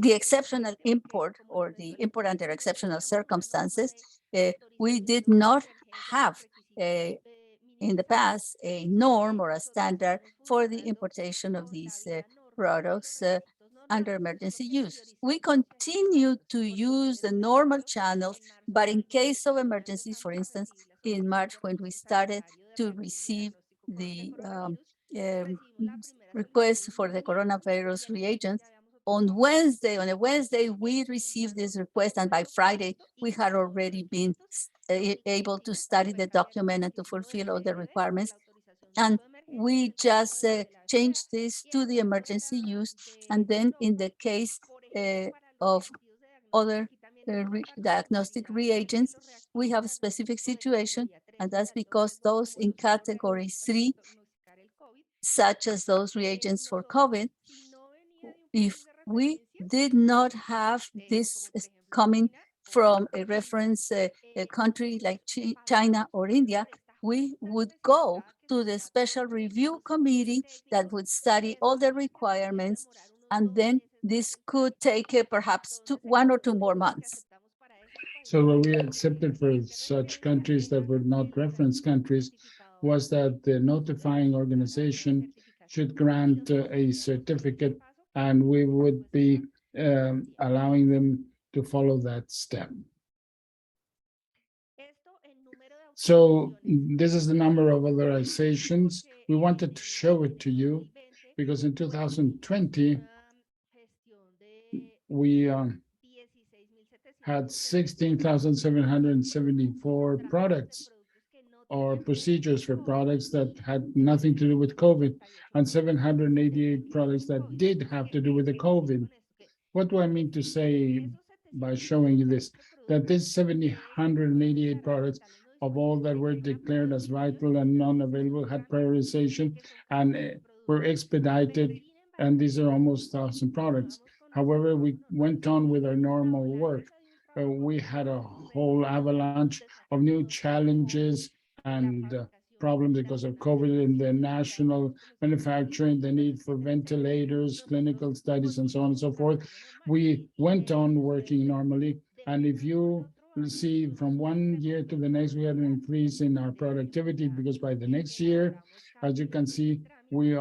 exceptional import or the import under exceptional circumstances. We did not have in the past a norm or a standard for the importation of these products. under emergency use. We continue to use the normal channels, but in case of emergencies, for instance, in March, when we started to receive the request for the coronavirus reagents, on a Wednesday, we received this request, and by Friday, we had already been able to study the document and to fulfill all the requirements. And we just changed this to the emergency use. And then in the case of other diagnostic reagents, we have a specific situation, and that's because those in category 3, such as those reagents for COVID, if we did not have this coming from a reference a country like China or India, we would go to the special review committee that would study all the requirements, and then this could take perhaps 1 or 2 more months. So what we accepted for such countries that were not reference countries was that the notifying organization should grant a certificate, and we would be allowing them to follow that step. So this is the number of authorizations. We wanted to show it to you because in 2020, we had 16,774 products or procedures for products that had nothing to do with COVID, and 788 products that did have to do with the COVID. What do I mean to say by showing you this? That this 788 products of all that were declared as vital and non-available had prioritization and were expedited, and these are almost 1,000 products. However, we went on with our normal work. We had a whole avalanche of new challenges and problems because of COVID in the national manufacturing, the need for ventilators, clinical studies, and so on and so forth. We went on working normally. And if you see from one year to the next, we had an increase in our productivity because by the next year, as you can see, we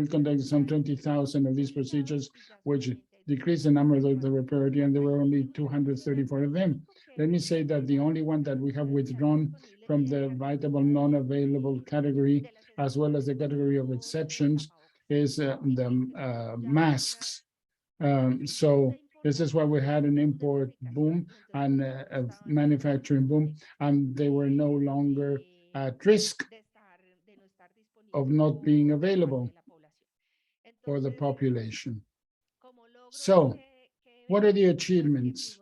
conducted some 20,000 of these procedures, which decreased the number of the priority, and there were only 234 of them. Let me say that the only one that we have withdrawn from the vital non-available category, as well as the category of exceptions, is the masks. So this is why we had an import boom and a manufacturing boom, and they were no longer at risk of not being available for the population. So what are the achievements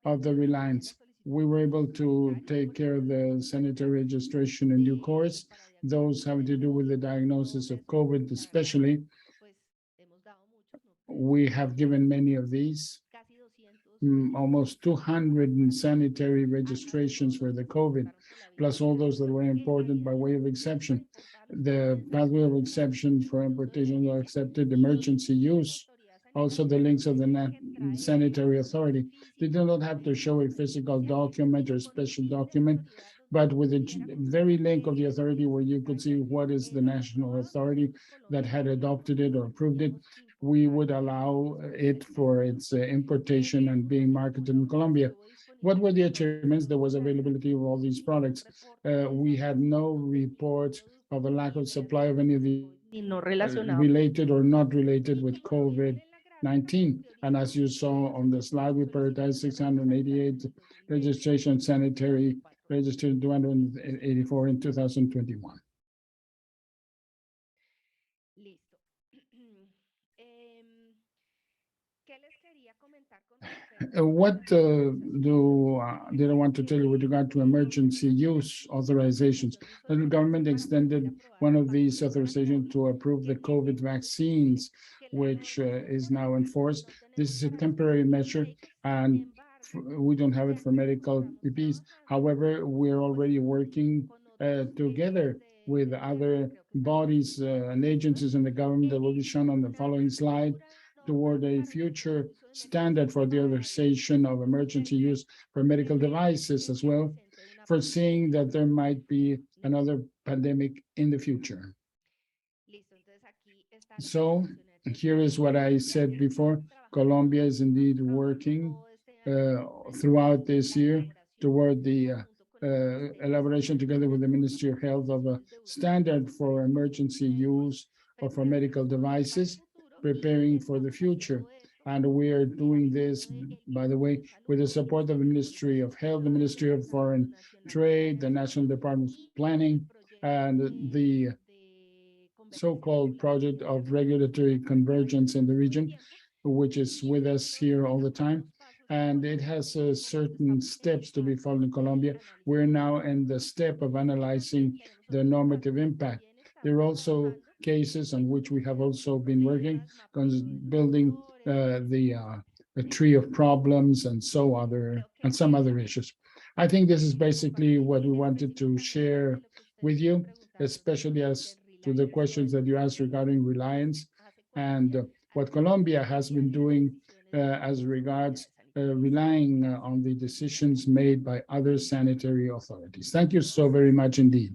of the Reliance? We were able to take care of the sanitary registration in due course, those having to do with the diagnosis of COVID especially. We have given many of these, almost 200 sanitary registrations for the COVID, plus all those that were important by way of exception. The pathway of exception for importation are accepted, emergency use, also the links of the sanitary authority. They do not have to show a physical document or special document, but with a very link of the authority where you could see what is the national authority that had adopted it or approved it, we would allow it for its importation and being marketed in Colombia. What were the achievements? There was availability of all these products. We had no reports of a lack of supply of any of the related or not related with COVID-19. And as you saw on the slide, we prioritized 688 registration sanitary registered 284 in 2021. What did I want to tell you with regard to emergency use authorizations? The government extended one of these authorizations to approve the COVID vaccines, which is now enforced. This is a temporary measure, and we don't have it for medical PPs. However, we're already working together with other bodies and agencies in the government that will be shown on the following slide toward a future standard for the authorization of emergency use for medical devices as well, foreseeing that there might be another pandemic in the future. So here is what I said before. Colombia is indeed working throughout this year toward the elaboration together with the Ministry of Health of a standard for emergency use or for medical devices, preparing for the future. And we are doing this, by the way, with the support of the Ministry of Health, the Ministry of Foreign Trade, the National Department of Planning, and the so-called project of regulatory convergence in the region, which is with us here all the time. And it has certain steps to be followed in Colombia. We're now in the step of analyzing the normative impact. There are also cases on which we have also been working on building the tree of problems and some other issues. I think this is basically what we wanted to share with you, especially as to the questions that you asked regarding Reliance and what Colombia has been doing as regards relying on the decisions made by other sanitary authorities. Thank you so very much indeed.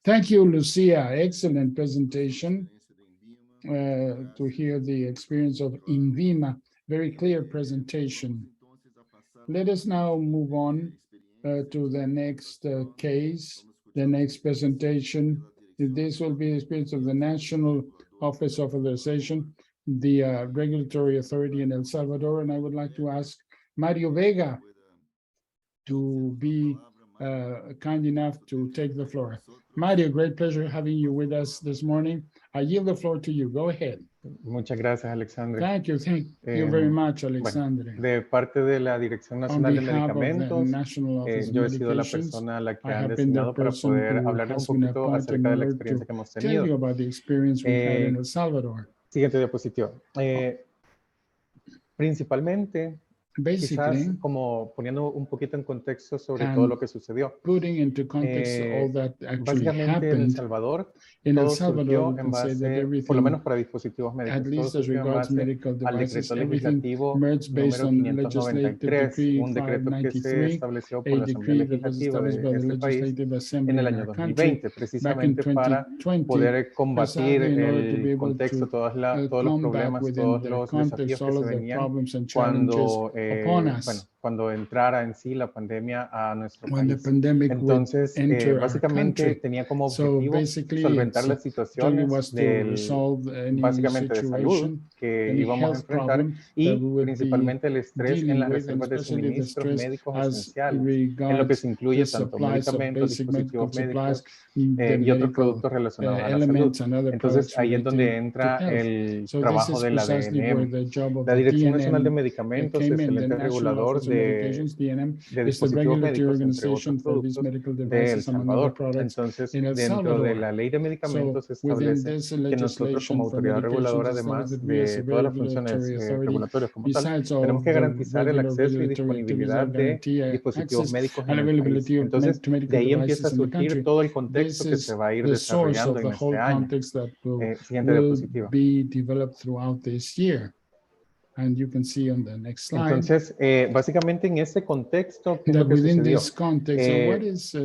Thank you, Lucia. Excellent presentation to hear the experience of INVIMA. Very clear presentation. Let us now move on to the next case, the next presentation. This will be the experience of the National Office of Authorization, the regulatory authority in El Salvador. And I would like to ask Mario Vega to be kind enough to take the floor. Mario, great pleasure having you with us this morning. I yield the floor to you. Go ahead. Muchas gracias, Alexandre. Thank you very much, Alexandre. Bueno, de parte de la Dirección Nacional de Medicamentos, yo he sido la persona a la que han designado para poder hablarles un poquito acerca de la experiencia que hemos tenido. Siguiente diapositiva. Principalmente, quizás como poniendo un poquito en contexto sobre todo lo que sucedió. Básicamente en El Salvador, todo surgió en base, por lo menos para dispositivos médicos, todo surgió en base al decreto legislativo número 593, un decreto que se estableció por la Asamblea Legislativa de este país en el año 2020, precisamente para poder combatir el contexto, todos los problemas, todos los desafíos que se venían cuando entrara en sí la pandemia a nuestro país. Entonces, básicamente tenía como objetivo solventar las situaciones básicamente de salud que íbamos a enfrentar y principalmente el estrés en las reservas de suministros médicos esenciales, en lo que se incluye tanto medicamentos, dispositivos médicos y otros productos relacionados a la salud. Entonces, ahí es donde entra el trabajo de la DNM. La Dirección Nacional de Medicamentos es el ente regulador de dispositivos médicos, entre otros productos, de El Salvador. Entonces, dentro de la ley de medicamentos se establece que nosotros como autoridad reguladora, además de todas las funciones regulatorias como tal, tenemos que garantizar el acceso y disponibilidad de dispositivos médicos en el país. Entonces, de ahí empieza a surgir todo el contexto que se va a ir desarrollando en este año. Siguiente diapositiva. And you can see on the next slide. Entonces, básicamente en ese contexto, ¿qué es lo que sucedió?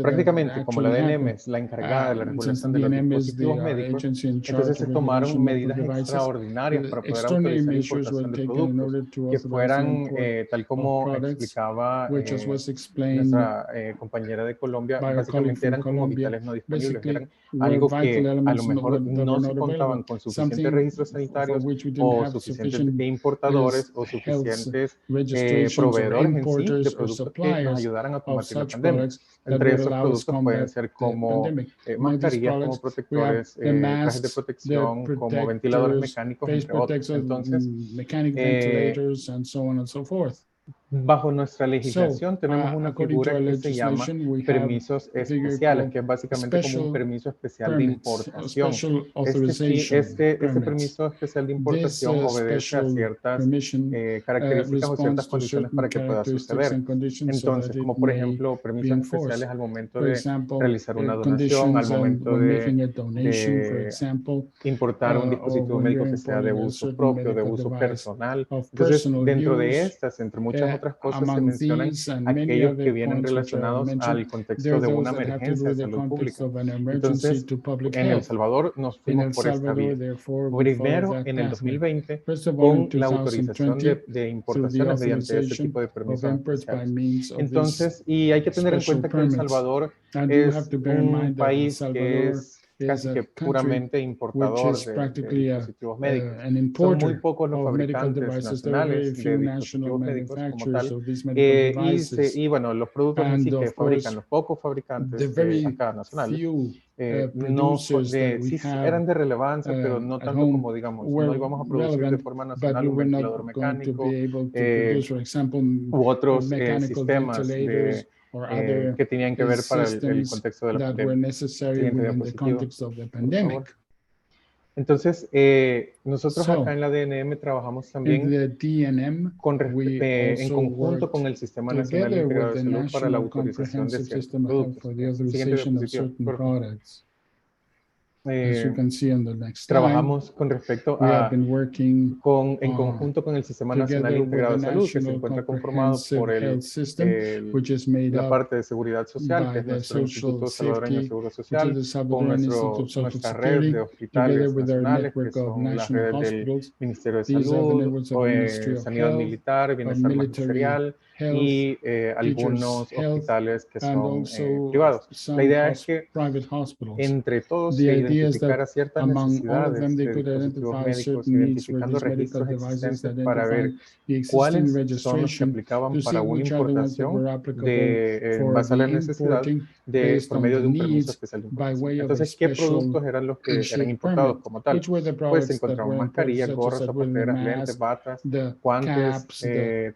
Prácticamente, como la DNM es la encargada de la regulación de los dispositivos médicos, entonces se tomaron medidas extraordinarias para poder autorizar la importación de productos que fueran, tal como explicaba nuestra compañera de Colombia, básicamente eran como vitales no disponibles, eran algo que a lo mejor no se contaban con suficientes registros sanitarios o suficientes importadores o suficientes proveedores en sí de productos que nos ayudaran a combatir la pandemia. Entre esos productos pueden ser como mascarillas, como protectores, trajes de protección, como ventiladores mecánicos, entre otros. Entonces, bajo nuestra legislación tenemos una figura que se llama permisos especiales, que es básicamente como un permiso especial de importación. Este permiso especial de importación obedece a ciertas características o ciertas condiciones para que pueda suceder. Entonces, como por ejemplo, permisos especiales al momento de realizar una donación, al momento de importar un dispositivo médico que sea de uso propio, de uso personal. Entonces, dentro de estas, entre muchas otras otras cosas se mencionan aquellos que vienen relacionados al contexto de una emergencia de salud pública. Entonces, en El Salvador nos fuimos por esta vía. Primero, en el 2020, con la autorización de importaciones mediante ese tipo de permisos especiales. Entonces, y hay que tener en cuenta que El Salvador es un país que es casi que puramente importador de dispositivos médicos. Son muy pocos los fabricantes nacionales de dispositivos médicos como tal. Y bueno, los productos en sí que fabrican los pocos fabricantes acá nacionales, sí eran de relevancia, pero no tanto como, digamos, no íbamos a producir de forma nacional un ventilador mecánico u otros sistemas que tenían que ver para el contexto de la pandemia. Siguiente diapositiva, por favor. Entonces, nosotros acá en la DNM trabajamos también en conjunto con el Sistema Nacional Integrado de Salud para la autorización de ciertos productos. Siguiente diapositiva, por favor. Trabajamos con respecto en conjunto con el Sistema Nacional Integrado de Salud, que se encuentra conformado por la parte de seguridad social, que es nuestro Instituto Salvadoreño de Seguro Social, con nuestra red de hospitales nacionales, que son las redes del Ministerio de Salud, Sanidad Militar, Bienestar Magisterial y algunos hospitales que son privados. La idea es que entre todos se identificara ciertas necesidades de dispositivos médicos, identificando registros existentes para ver cuáles son los que aplicaban para una importación en base a la necesidad por medio de un permiso especial de importación. Entonces, ¿qué productos eran los que eran importados como tal? Pues encontramos mascarillas, gorras, zapateras, lentes, batas, guantes,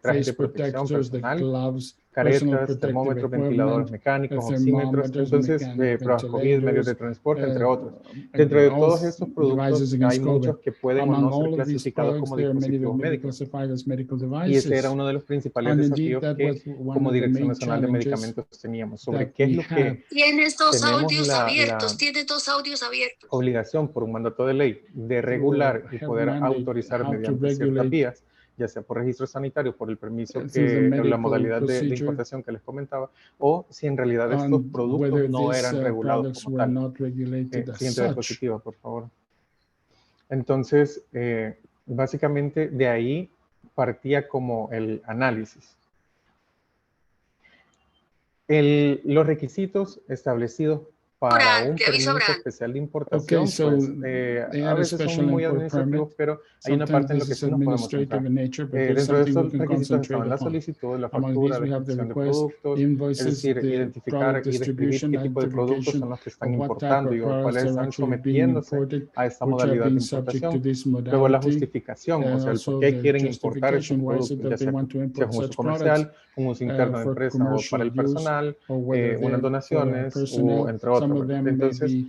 trajes de protección personal, caretas, termómetros, ventiladores mecánicos, oxímetros, entonces pruebas COVID, medios de transporte, entre otros. Dentro de todos estos productos hay muchos que pueden o no ser clasificados como dispositivos médicos. Y ese era uno de los principales desafíos que como Dirección Nacional de Medicamentos teníamos sobre qué es lo que Tienes dos audios abiertos, obligación por un mandato de ley de regular y poder autorizar mediante ciertas vías, ya sea por registro sanitario, por el permiso la modalidad de importación que les comentaba, o si en realidad estos productos no eran regulados como tal. Siguiente diapositiva, por favor. Entonces, básicamente de ahí partía como el análisis. Los requisitos establecidos para un permiso especial de importación, a veces son muy administrativos, pero hay una parte en la que sí nos podemos centrar. Dentro de esos requisitos estaban la solicitud, la factura, descripción de productos, es decir, identificar y describir qué tipo de productos son los que están importando y cuáles están sometiéndose a esta modalidad de importación. Luego la justificación, o sea, el por qué quieren importar esos productos, ya sea un uso comercial, un uso interno de empresa o para el personal, unas donaciones, o entre otros. Entonces,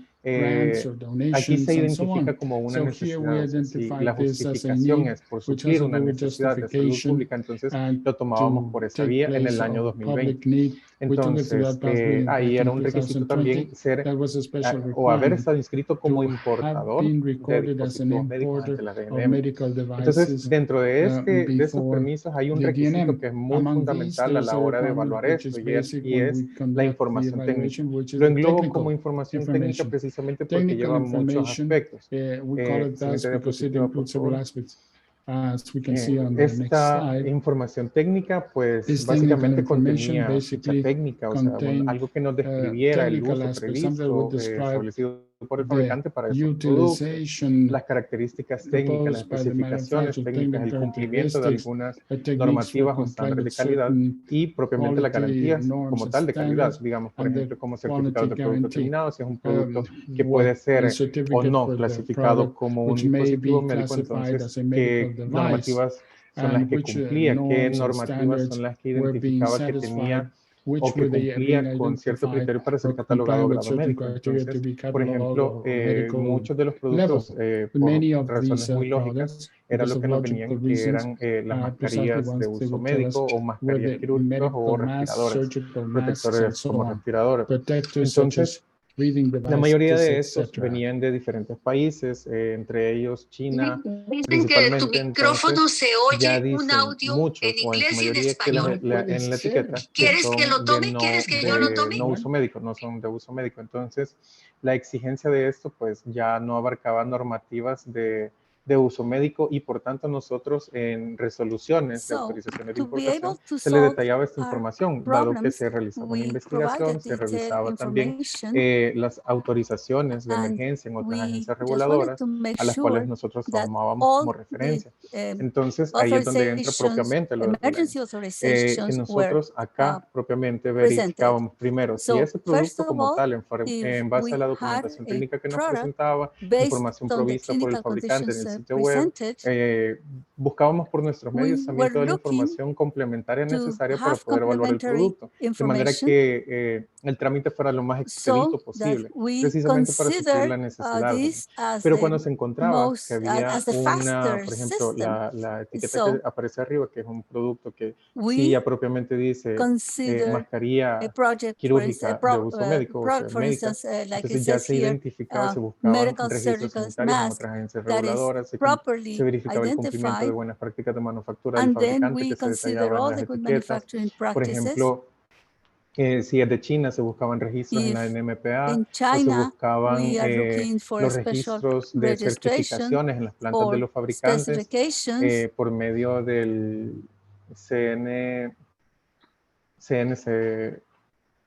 aquí se identifica como una necesidad. Si la justificación es por suplir una necesidad de salud pública, entonces lo tomábamos por esa vía en el año 2020. Entonces, ahí era un requisito también ser o haber estado inscrito como importador de dispositivos médicos ante la DNM. Entonces, dentro de esos permisos hay un requisito que es muy fundamental a la hora de evaluar esto y es la información técnica. Lo englobo como información técnica precisamente porque lleva muchos aspectos. Siguiente diapositiva, por favor. Esta información técnica, pues básicamente contenía ficha técnica, o sea, algo que nos describiera el uso previsto, establecido por el fabricante para esos productos, las características técnicas, las especificaciones técnicas, el cumplimiento de algunas normativas o estándares de calidad y propiamente las garantías como tal de calidad, digamos, por ejemplo, como certificado de producto terminado, si es un producto que puede ser o no clasificado como un dispositivo médico, entonces, ¿qué normativas son las que cumplía? ¿Qué normativas son las que identificaba que tenía o que cumplía con cierto criterio para ser catalogado grado médico? Entonces, por ejemplo, muchos de los productos, por razones muy lógicas, era lo que nos venían, que eran las mascarillas de uso médico o mascarillas quirúrgicas o respiradores, protectores como respiradores. Entonces, breathing La mayoría devices, de estos etc. venían de diferentes países, entre ellos China, Dicen que de tu principalmente. micrófono Entonces, se ya oye un dicen audio muchos, en o en su inglés y en mayoría, que español. en la etiqueta que ¿Quieres que lo son de tome? ¿Quieres que yo lo tome? no uso médico, no son de uso médico. Entonces, la exigencia de esto, pues ya no abarcaba normativas de uso médico, y por tanto nosotros en resoluciones de So, autorizaciones de to be able importación to se le solve detallaba esta our información, dado que problems, se realizaba una we investigación, provided se detailed revisaba también information, las autorizaciones de and emergencia en otras we agencias just wanted reguladoras to make a las cuales sure nosotros that tomábamos all como the referencia. Entonces, ahí es donde entra authorizations, propiamente lo de Reliance, emergency que authorizations were nosotros acá propiamente presented. verificábamos primero si So, ese first producto of como all, tal, if en base we a la had documentación a técnica que nos product presentaba, based información on the provista por el clinical fabricante en conditions el sitio web, presented, buscábamos por nuestros we medios también were toda la looking información complementaria to necesaria para have poder evaluar el complementary producto, de manera information que el trámite fuera lo más so expedito that posible, we precisamente para suplir consider la necesidad, ¿verdad? this as Pero the cuando se encontraba que most, había as the una, faster por ejemplo, system. la etiqueta que So aparece arriba, que es un producto que sí we ya propiamente dice consider a mascarilla project, for instance, quirúrgica de uso médico, o sea, for médica, instance, like it entonces ya says se here, identificaba, se buscaban medical registros surgical sanitarios en mask otras agencias that is reguladoras, se properly verificaba el cumplimiento de identified, buenas prácticas de manufactura del and then fabricante, we que se consider detallaba en all las the good etiquetas. manufacturing Por practices. ejemplo, si es de China, se buscaban registros en la If NMPA, in o se China buscaban we are looking for a los special registros de registration certificaciones en las plantas de or los fabricantes specifications, por medio del CNC,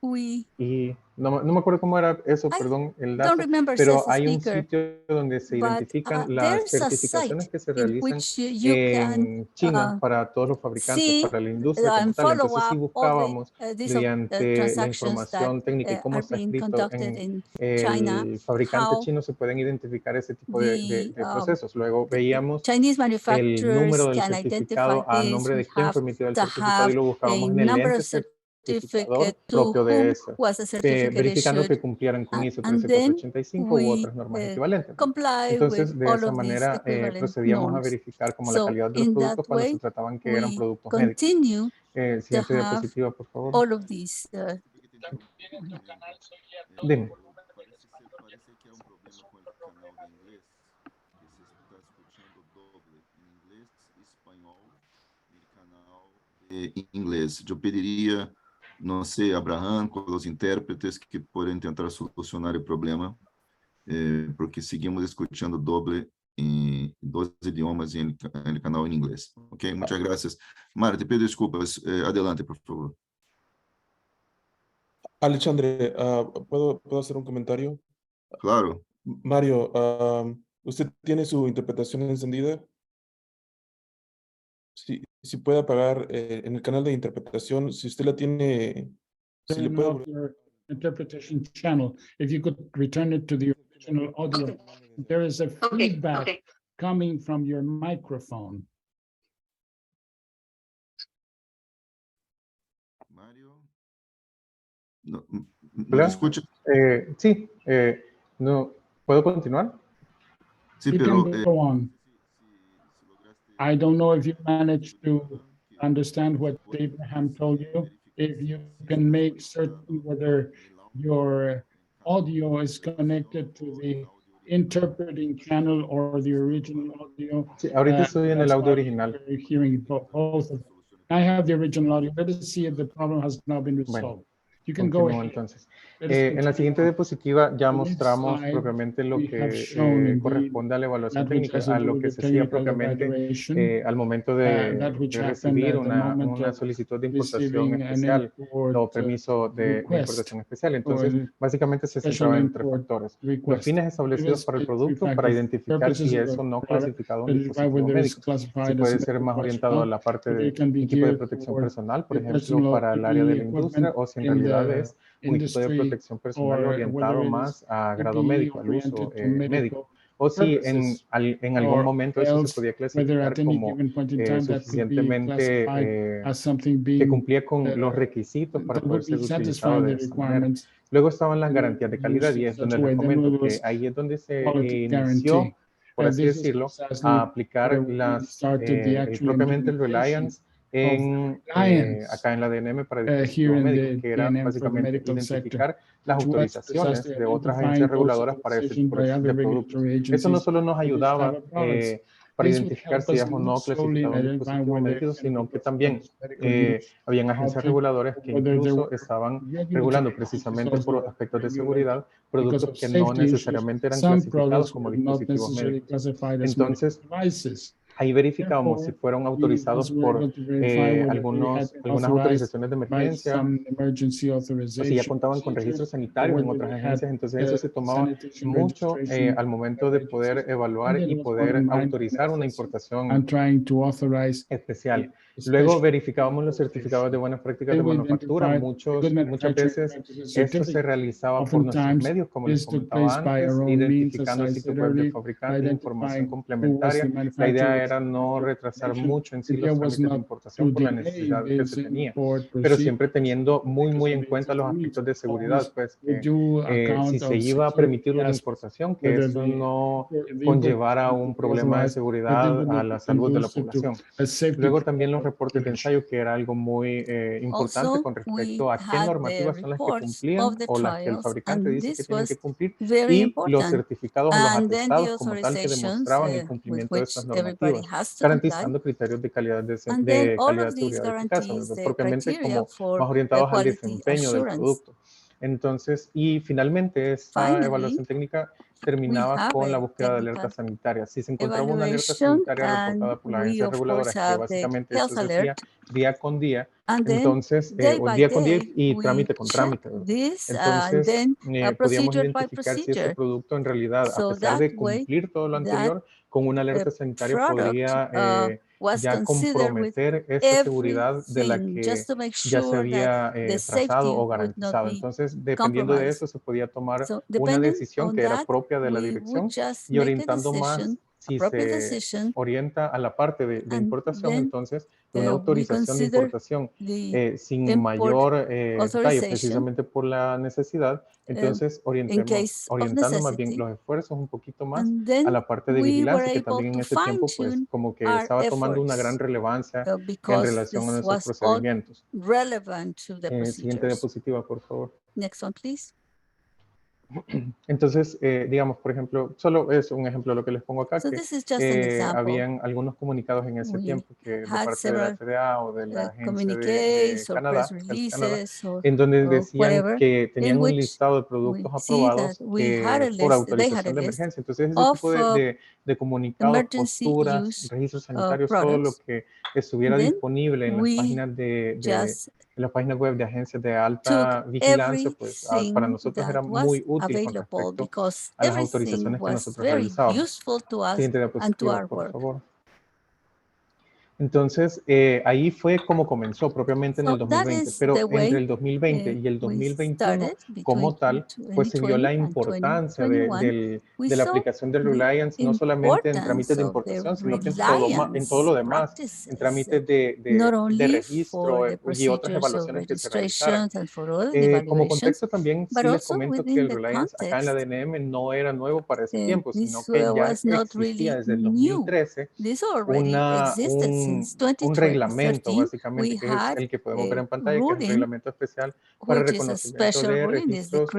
we, y no me acuerdo cómo era eso, I perdón, el don't dato, remember, says pero the hay un speaker, sitio donde se but identifican las there's a certificaciones site que se in realizan which you can en China para todos los fabricantes, see para la industria como and tal. follow Entonces sí up all the buscábamos these mediante la transactions that información técnica y cómo are está being escrito conducted en in China, el fabricante how chino, se pueden identificar ese tipo the de procesos. Luego veíamos Chinese el manufacturers número del can identify certificado, a this. nombre We de quién have fue emitido el to certificado, y have lo a buscábamos en el number ente of certificador certificate to propio de whom eso, was the certificate verificando issued, que cumplieran con ISO and then 13485 u we otras normas equivalentes, ¿no? comply with Entonces, de all esa of these manera equivalent procedíamos a norms. verificar como la So calidad de los in that productos cuando se way, trataban que eran we productos médicos. continue to Siguiente have diapositiva, por favor. all of these. Dime. Parece que há problema com o canal de inglês, que se está escuchando doble em inglês e espanhol no canal de inglês. Eu pediria, não sei, Abraham, com os intérpretes que podem tentar solucionar o problema, porque seguimos escutando doble em dois idiomas no canal em inglês. Ok? Muchas gracias. Mara, te pido desculpas. Adelante, por favor. Alexandre, ¿puedo hacer un comentario? Claro. Mario, ¿usted tiene su interpretación encendida? Si puede apagar en el canal de interpretación, si usted la tiene, si le Turn puede... off your interpretation channel. If you could return it to the original audio. There is a feedback coming from your microphone. Mario. No, ¿me Hola. escucha? Sí, no, ¿puedo continuar? Sí, You pero can go on. I don't know if you managed to understand what Abraham told you. If you can make certain whether your audio is connected to the interpreting channel or the original audio. Sí, ahorita estoy en el That's audio why original. we're hearing both of them. I have the original audio. Let us see if the problem has now been Bueno, resolved. You can go continúo ahead. entonces. Let us En la siguiente continue. diapositiva ya On the next mostramos slide, propiamente lo we have que shown indeed corresponde a la evaluación that which técnica, has to a do lo with que the se hacía technical propiamente evaluation, al momento that which de happened recibir at the moment una of solicitud de importación receiving an especial import o permiso de request importación especial. or Entonces, básicamente se special centraba en tres import factores: los request. fines It establecidos was para el three producto, para factors: identificar purposes si of es o the no product, clasificado un identify dispositivo whether it's médico, si classified as puede a ser medical más orientado a personnel, la parte whether de it can be equipo de geared protección for personal, por the ejemplo, personal para el área de PPE la industria, equipment o si en in realidad the es un equipo de industry, protección personal or whether orientado it is más a grado PPE médico, al uso oriented to médico, medical o si purposes, en algún or momento eso se else podía whether clasificar at any como given point in time that could be classified suficientemente as something que being cumplía con los requisitos para that poder would be ser utilizado satisfying the de esa manera. requirements Luego estaban las and garantías de calidad, used y in es such donde a les way. Then comento it que was ahí es donde se quality inició, guarantee. por así This is decirlo, precisely a where aplicar we started the actual propiamente el implementation Reliance acá en la DNM para dispositivos médicos, que era básicamente identificar las autorizaciones de otras agencias reguladoras para ese tipo de productos. Eso no solo nos ayudaba para identificar si es o no clasificado un dispositivo médico, sino que también habían agencias reguladoras que incluso estaban regulando precisamente por aspectos de seguridad productos que no necesariamente eran clasificados como dispositivos médicos. Entonces, ahí verificamos si fueron autorizados por algunas autorizaciones de emergencia o si ya contaban con registros sanitarios en otras agencias. Entonces eso se tomaba mucho al momento de poder evaluar y poder autorizar una importación especial. Luego verificábamos los certificados de buenas prácticas de manufactura. Muchas veces esto se realizaba por nuestros medios, como les comentaba antes, identificando el sitio web del fabricante, información complementaria. La idea era no retrasar mucho en sí los trámites de importación por la necesidad que se tenía, pero siempre teniendo muy en cuenta los aspectos de seguridad, pues que si se iba a permitir una importación, que eso no conllevara un problema de seguridad a la salud de la población. Luego también los reportes de ensayo, que era algo muy importante con respecto a qué normativas son las que cumplían o las que el fabricante dice que tienen que cumplir, y los certificados o los atestados como tal que demostraban el cumplimiento de estas normativas, garantizando criterios de calidad de seguridad y eficacia, propiamente como más orientados al desempeño del producto. Entonces, y finalmente esta evaluación técnica terminaba con la búsqueda de alerta sanitaria. Si se encontraba una alerta sanitaria reportada por las agencias reguladoras, que básicamente eso se hacía día con día, entonces, o día con día y trámite con trámite. Entonces, podíamos identificar si ese producto en realidad, a pesar de cumplir todo lo anterior, con una alerta sanitaria podría ya comprometer esa seguridad de la que ya se había trazado o garantizado. Entonces, dependiendo de eso, se podía tomar una decisión que era propia de la dirección, y orientando más, si se orienta a la parte de importación, entonces una autorización de importación sin mayor detalle, precisamente por la necesidad, entonces orientando más bien los esfuerzos un poquito más a la parte de vigilancia, que también en ese tiempo pues como que estaba tomando una gran relevancia en relación a nuestros procedimientos. Siguiente diapositiva, por favor. Next one, please. Entonces, digamos, por ejemplo, solo es un ejemplo de lo que les pongo acá, que habían algunos comunicados en ese tiempo que de parte de la FDA o de la agencia de Canadá, en donde decían que tenían un listado de productos aprobados por autorización de emergencia. Entonces, ese tipo de comunicados, posturas, registros sanitarios, todo lo que estuviera disponible en las páginas en las páginas web de agencias de alta vigilancia, pues para nosotros era muy útil con respecto a las autorizaciones que nosotros realizábamos. Siguiente diapositiva, por favor. Entonces, ahí fue como comenzó propiamente en el 2020, pero entre el 2020 y el 2021 como tal, pues se vio la importancia de la aplicación de Reliance, no solamente en trámites de importación, sino que en todo lo demás, en trámites de registro y otras evaluaciones que se realizaron. Como contexto también, sí les comento que el Reliance acá en la DNM no era nuevo para ese tiempo, sino que ya existía desde el 2013 un reglamento, básicamente, que es el que podemos ver en pantalla, que es el reglamento especial para reconocimiento de registros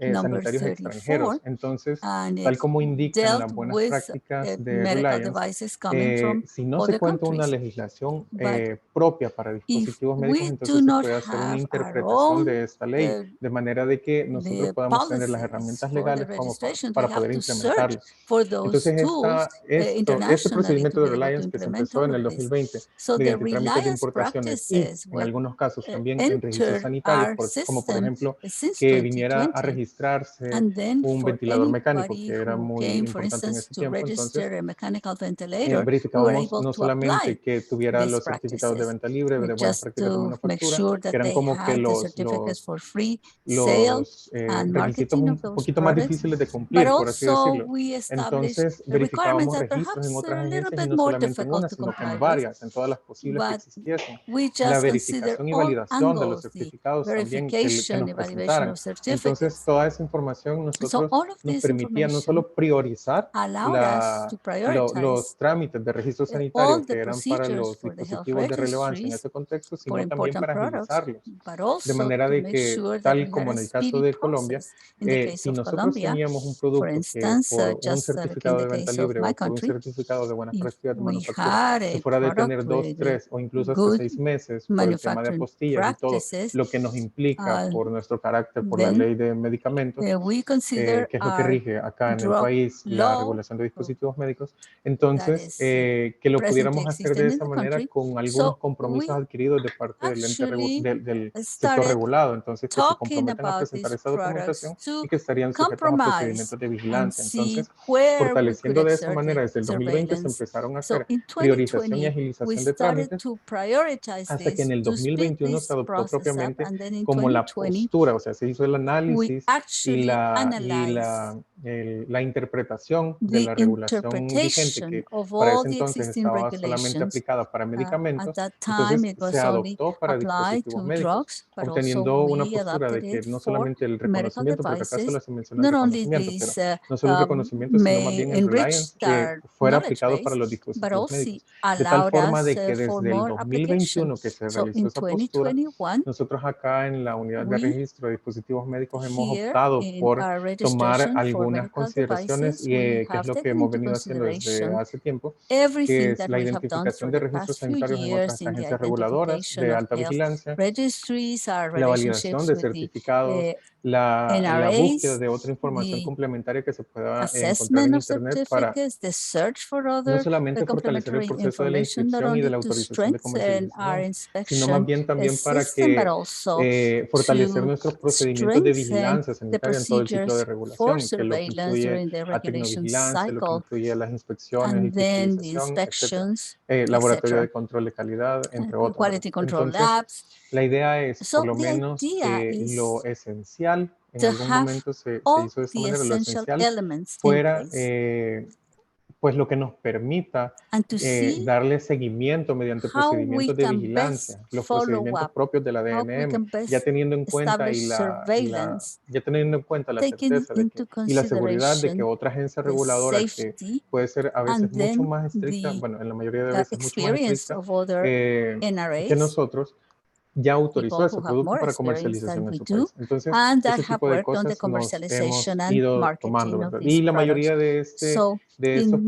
sanitarios extranjeros. Entonces, tal como indican las buenas prácticas de Reliance, si no se cuenta una legislación propia para dispositivos médicos, entonces se puede hacer una interpretación de esta ley, de manera de que nosotros podamos tener las herramientas legales como para poder implementarlos. Entonces, este procedimiento de Reliance que se empezó en el 2020 mediante trámites de importaciones y en algunos casos también en registros sanitarios, como por ejemplo que viniera a registrarse un ventilador mecánico, que era muy importante en ese tiempo. Entonces, verificábamos no solamente que tuviera los certificados de venta libre, de buenas prácticas de manufactura, que eran como que los requisitos un poquito más difíciles de cumplir, por así decirlo. Entonces, verificábamos registros en otras agencias y no solamente en una, sino que en varias, en todas las posibles que existiesen. La verificación y validación de los certificados también que nos presentaran. Entonces, todas toda esa información nosotros nos permitía no solo priorizar los trámites de registro sanitario que eran para los dispositivos de relevancia en ese contexto, sino también para agilizarlos. De manera de que, tal como en el caso de Colombia, si nosotros teníamos un producto que por un certificado de venta libre o por un certificado de buenas prácticas de manufactura se fuera de tener 2, 3 o incluso hasta 6 meses por el tema de apostillas y todo lo que nos implica por nuestro carácter, por la ley de medicamentos, que es lo que rige acá en el país la regulación de dispositivos médicos, entonces que lo pudiéramos hacer de esa manera con algunos compromisos adquiridos de parte del ente del sector regulado, entonces que se comprometan a presentar esa documentación y que estarían sujetos a procedimientos de vigilancia. Entonces, fortaleciendo de esa manera, desde el 2020 se empezaron a hacer priorización y agilización de trámites, hasta que en el 2021 se adoptó propiamente como la postura, o sea, se hizo el análisis y la interpretación de la regulación vigente, que para ese entonces estaba solamente aplicada para medicamentos, entonces se adoptó para dispositivos médicos, obteniendo una postura de que no solamente el reconocimiento, porque acá solo se menciona el reconocimiento, pero no solo el reconocimiento, sino más bien el Reliance fuera aplicado para los dispositivos médicos, de tal forma de que desde el 2021 que se realizó esa postura, nosotros acá en la unidad de registro de dispositivos médicos hemos optado por tomar algunas consideraciones y que es lo que hemos venido haciendo desde hace tiempo, que es la identificación de registros sanitarios en otras agencias reguladoras de alta vigilancia, la validación de certificados, la búsqueda de otra información complementaria que se pueda encontrar en Internet para no solamente fortalecer el proceso de la inscripción y de la autorización de comercialización, sino más bien también para que fortalecer nuestros procedimientos de vigilancia sanitaria en todo el ciclo de regulación, que lo que incluye a tecnovigilancia, lo que incluye las inspecciones y fiscalización, etcétera, laboratorio de control de calidad, entre otros. Entonces, la idea es, por lo menos, que lo esencial, en algún momento se hizo de esta manera, lo esencial fuera pues lo que nos permita darle seguimiento mediante procedimientos de vigilancia, los procedimientos propios de la DNM, ya teniendo en cuenta ya teniendo en cuenta la certeza de que, y la seguridad de que otra agencia reguladora que puede ser a veces mucho más estricta, bueno, en la mayoría de veces mucho más estricta que nosotros, ya autorizó ese producto para comercialización en su país. Entonces, ese tipo de cosas nos hemos ido tomando, ¿verdad? Y la mayoría de estos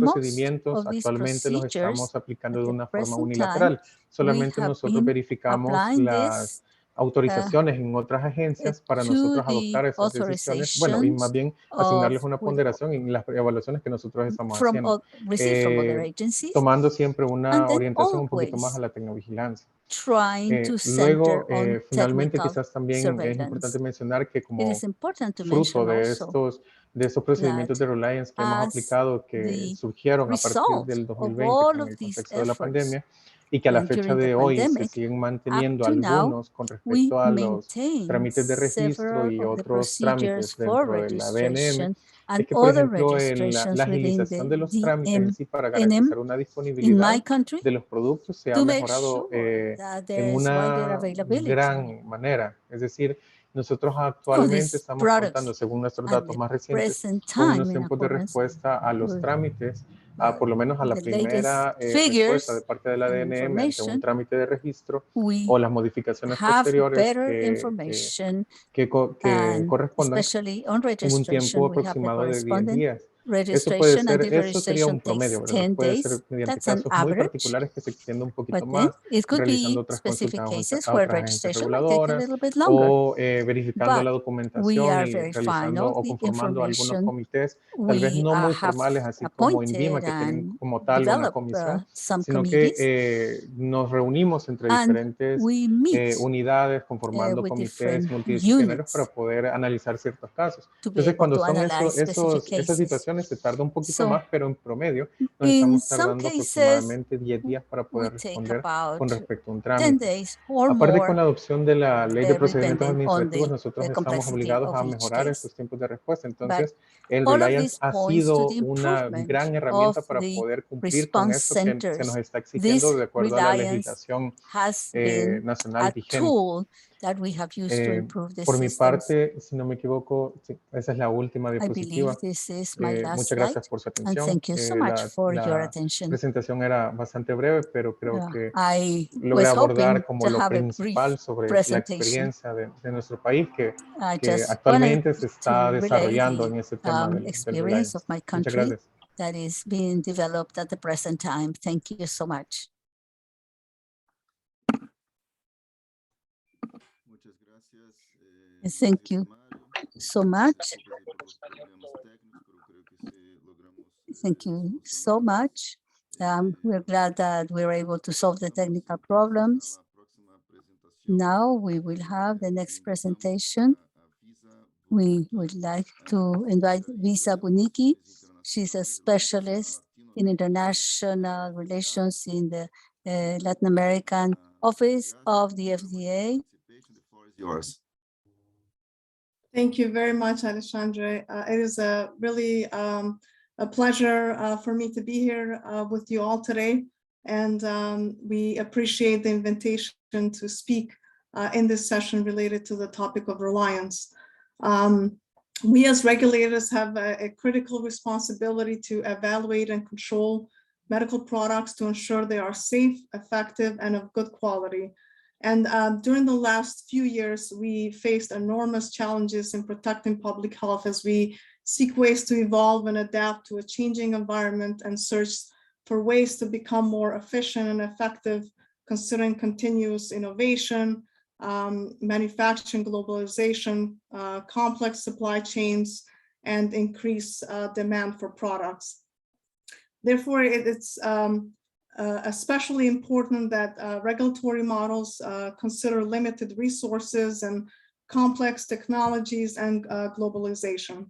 procedimientos actualmente los estamos aplicando de una forma unilateral. Solamente nosotros verificamos las autorizaciones en otras agencias para nosotros adoptar esas decisiones, bueno, y más bien asignarles una ponderación en las evaluaciones que nosotros estamos haciendo, tomando siempre una orientación un poquito más a la tecnovigilancia. Luego, finalmente, quizás también es importante mencionar que como fruto de estos procedimientos de Reliance que hemos aplicado, que surgieron a partir del 2020 en el contexto de la pandemia, y que a la fecha de hoy se siguen manteniendo algunos con respecto a los trámites de registro y otros trámites dentro de la DNM, es que, por ejemplo, la agilización de los trámites en sí para garantizar una disponibilidad de los productos se ha mejorado en una gran manera. Es decir, nosotros actualmente estamos contando, según nuestros datos más recientes, con unos tiempos de respuesta a los trámites, por lo menos a la primera respuesta de parte de la DNM ante un trámite de registro o las modificaciones posteriores que correspondan en un tiempo aproximado de 10 días. Eso sería un promedio, ¿verdad? Puede ser mediante casos muy particulares que se extienda un poquito más, realizando otras consultas a otras agencias reguladoras o verificando la documentación y realizando o conformando algunos comités, tal vez no muy formales, así como INVIMA, que tienen como tal una comisión, sino que nos reunimos entre diferentes unidades conformando comités multidisciplinarios para poder analizar ciertos casos. Entonces, cuando son esas situaciones, se tarda un poquito más, pero en promedio nos estamos tardando aproximadamente 10 días para poder responder con respecto a un trámite. Aparte, con la adopción de la Ley de Procedimientos Administrativos, nosotros estamos obligados a mejorar estos tiempos de respuesta. Entonces, el Reliance ha sido una gran herramienta para poder cumplir con esto que se nos está exigiendo de acuerdo a la legislación nacional vigente. that we have used to improve the Por mi systems. parte, si no me equivoco, sí, esa es la última I diapositiva. believe this is my last Muchas slide, gracias por su and atención. thank you so much for your La attention. presentación era bastante breve, pero creo que I logré was hoping abordar como to lo have a brief principal sobre la presentation. experiencia de nuestro país que I just wanted actualmente se to está relay desarrollando en the ese tema del experience Reliance. of my Muchas country gracias. that is being developed at the present time. Thank you so much. Thank you so much. Thank you so much. We're glad that we're able to solve the technical problems. Now we will have the next presentation. We would like to invite Visa Buniki. She's a specialist in international relations in the Latin American office of the FDA. Yours. Thank you very much, Alexandre. It is a really a pleasure for me to be here with you all today. And we appreciate the invitation to speak in this session related to the topic of reliance. We as regulators have a critical responsibility to evaluate and control medical products to ensure they are safe, effective, and of good quality. And during the last few years, we faced enormous challenges in protecting public health as we seek ways to evolve and adapt to a changing environment and search for ways to become more efficient and effective, considering continuous innovation, manufacturing globalization, complex supply chains, and increased demand for products. Therefore, it's especially important that regulatory models consider limited resources and complex technologies and globalization.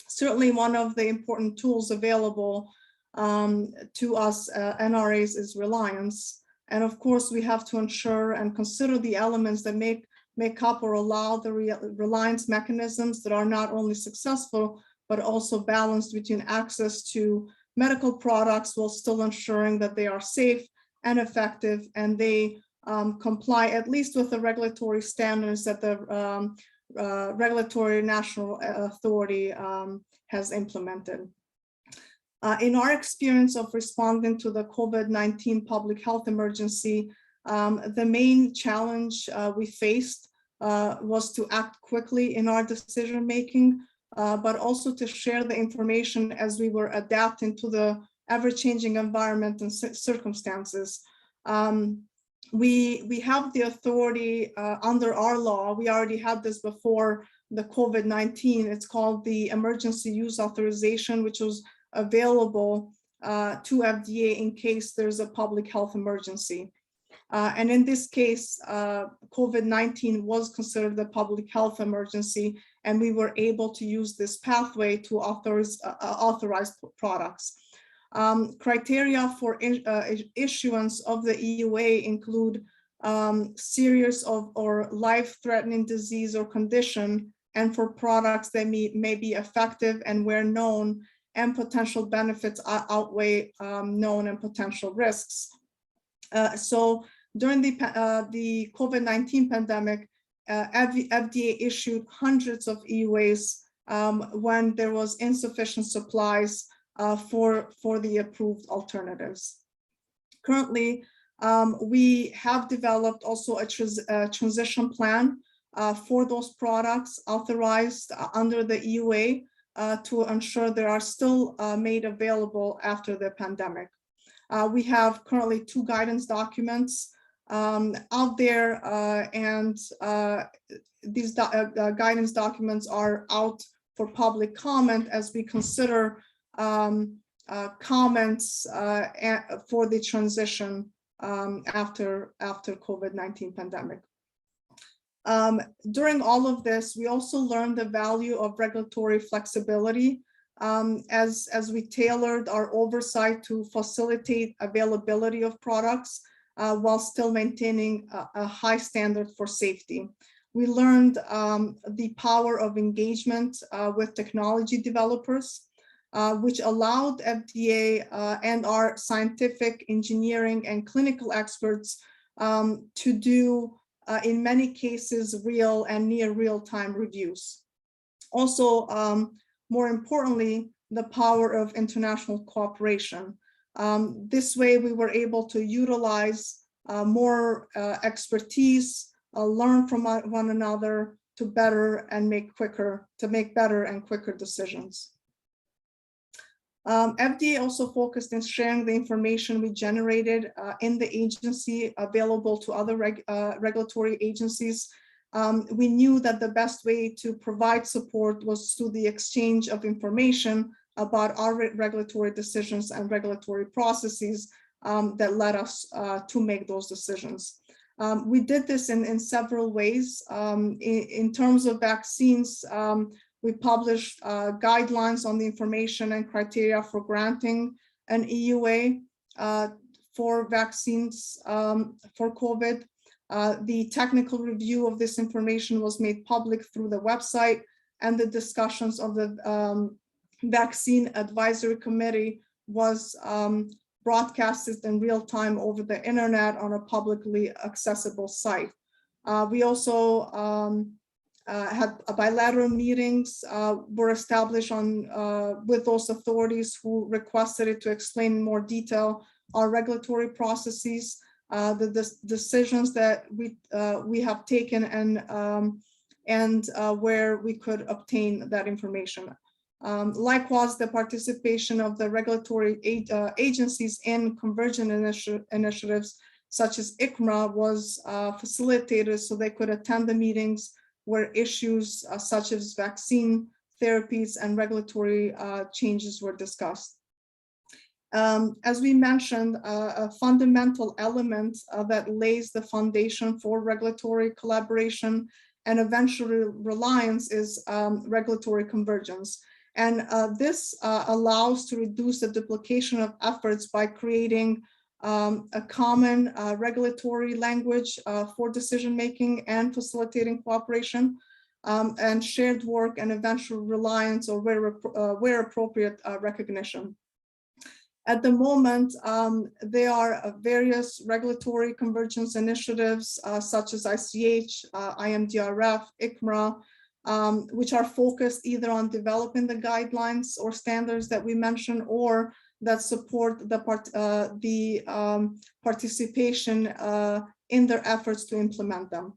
Certainly one of the important tools available to us NRAs is Reliance. And of course, we have to ensure and consider the elements that make up or allow the reliance mechanisms that are not only successful, but also balanced between access to medical products while still ensuring that they are safe and effective and they comply at least with the regulatory standards that the regulatory national authority has implemented. In our experience of responding to the COVID-19 public health emergency, the main challenge we faced was to act quickly in our decision making, but also to share the information as we were adapting to the ever-changing environment and circumstances. We have the authority under our law. We already had this before the COVID-19. It's called the Emergency Use Authorization, which was available to FDA in case there's a public health emergency. And in this case, COVID-19 was considered a public health emergency, and we were able to use this pathway to authorize products. Criteria for issuance of the EUA include serious or life-threatening disease or condition, and for products that may be effective and where known and potential benefits outweigh known and potential risks. So during the COVID-19 pandemic, FDA issued hundreds of EUAs when there was insufficient supplies for the approved alternatives. Currently, we have developed also a transition plan for those products authorized under the EUA to ensure they are still made available after the pandemic. We have currently 2 guidance documents out there, and these guidance documents are out for public comment as we consider comments for the transition after COVID-19 pandemic. During all of this, we also learned the value of regulatory flexibility as we tailored our oversight to facilitate availability of products while still maintaining a high standard for safety. We learned the power of engagement with technology developers, which allowed FDA and our scientific, engineering, and clinical experts to do in many cases, real and near real-time reviews. Also, more importantly, the power of international cooperation. This way, we were able to utilize more expertise, learn from one another to make better and quicker decisions. FDA also focused in sharing the information we generated in the agency available to other regulatory agencies. We knew that the best way to provide support was through the exchange of information about our regulatory decisions and regulatory processes that led us to make those decisions. We did this in several ways. In terms of vaccines, we published guidelines on the information and criteria for granting an EUA for vaccines for COVID. The technical review of this information was made public through the website, and the discussions of the Vaccine Advisory Committee was broadcasted in real time over the internet on a publicly accessible site. We also had bilateral meetings were established with those authorities who requested it to explain in more detail our regulatory processes, the decisions that we have taken, and where we could obtain that information. Likewise, the participation of the regulatory agencies in convergence initiatives such as ICMRA was facilitated so they could attend the meetings where issues such as vaccine therapies and regulatory changes were discussed. As we mentioned, a fundamental element that lays the foundation for regulatory collaboration and eventually reliance is regulatory convergence. And this allows to reduce the duplication of efforts by creating a common regulatory language for decision-making and facilitating cooperation, and shared work and eventual reliance, or where appropriate, recognition. At the moment, there are various regulatory convergence initiatives such as ICH, IMDRF, ICMRA, which are focused either on developing the guidelines or standards that we mentioned, or that support the participation in their efforts to implement them.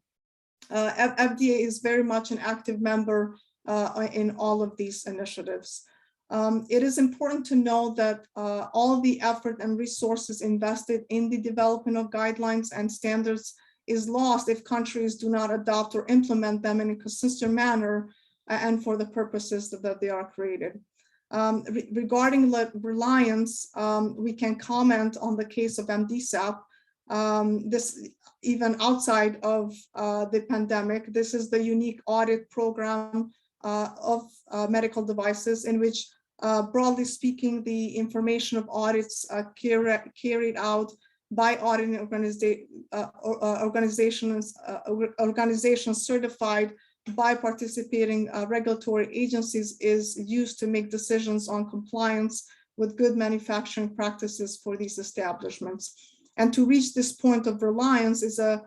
FDA is very much an active member in all of these initiatives. It is important to know that all the effort and resources invested in the development of guidelines and standards is lost if countries do not adopt or implement them in a consistent manner and for the purposes that they are created. Regarding reliance, we can comment on the case of MDSAP. This, even outside of the pandemic, this is the unique audit program of medical devices in which, broadly speaking, the information of audits carried out by auditing organizations certified by participating regulatory agencies is used to make decisions on compliance with good manufacturing practices for these establishments. And to reach this point of reliance is a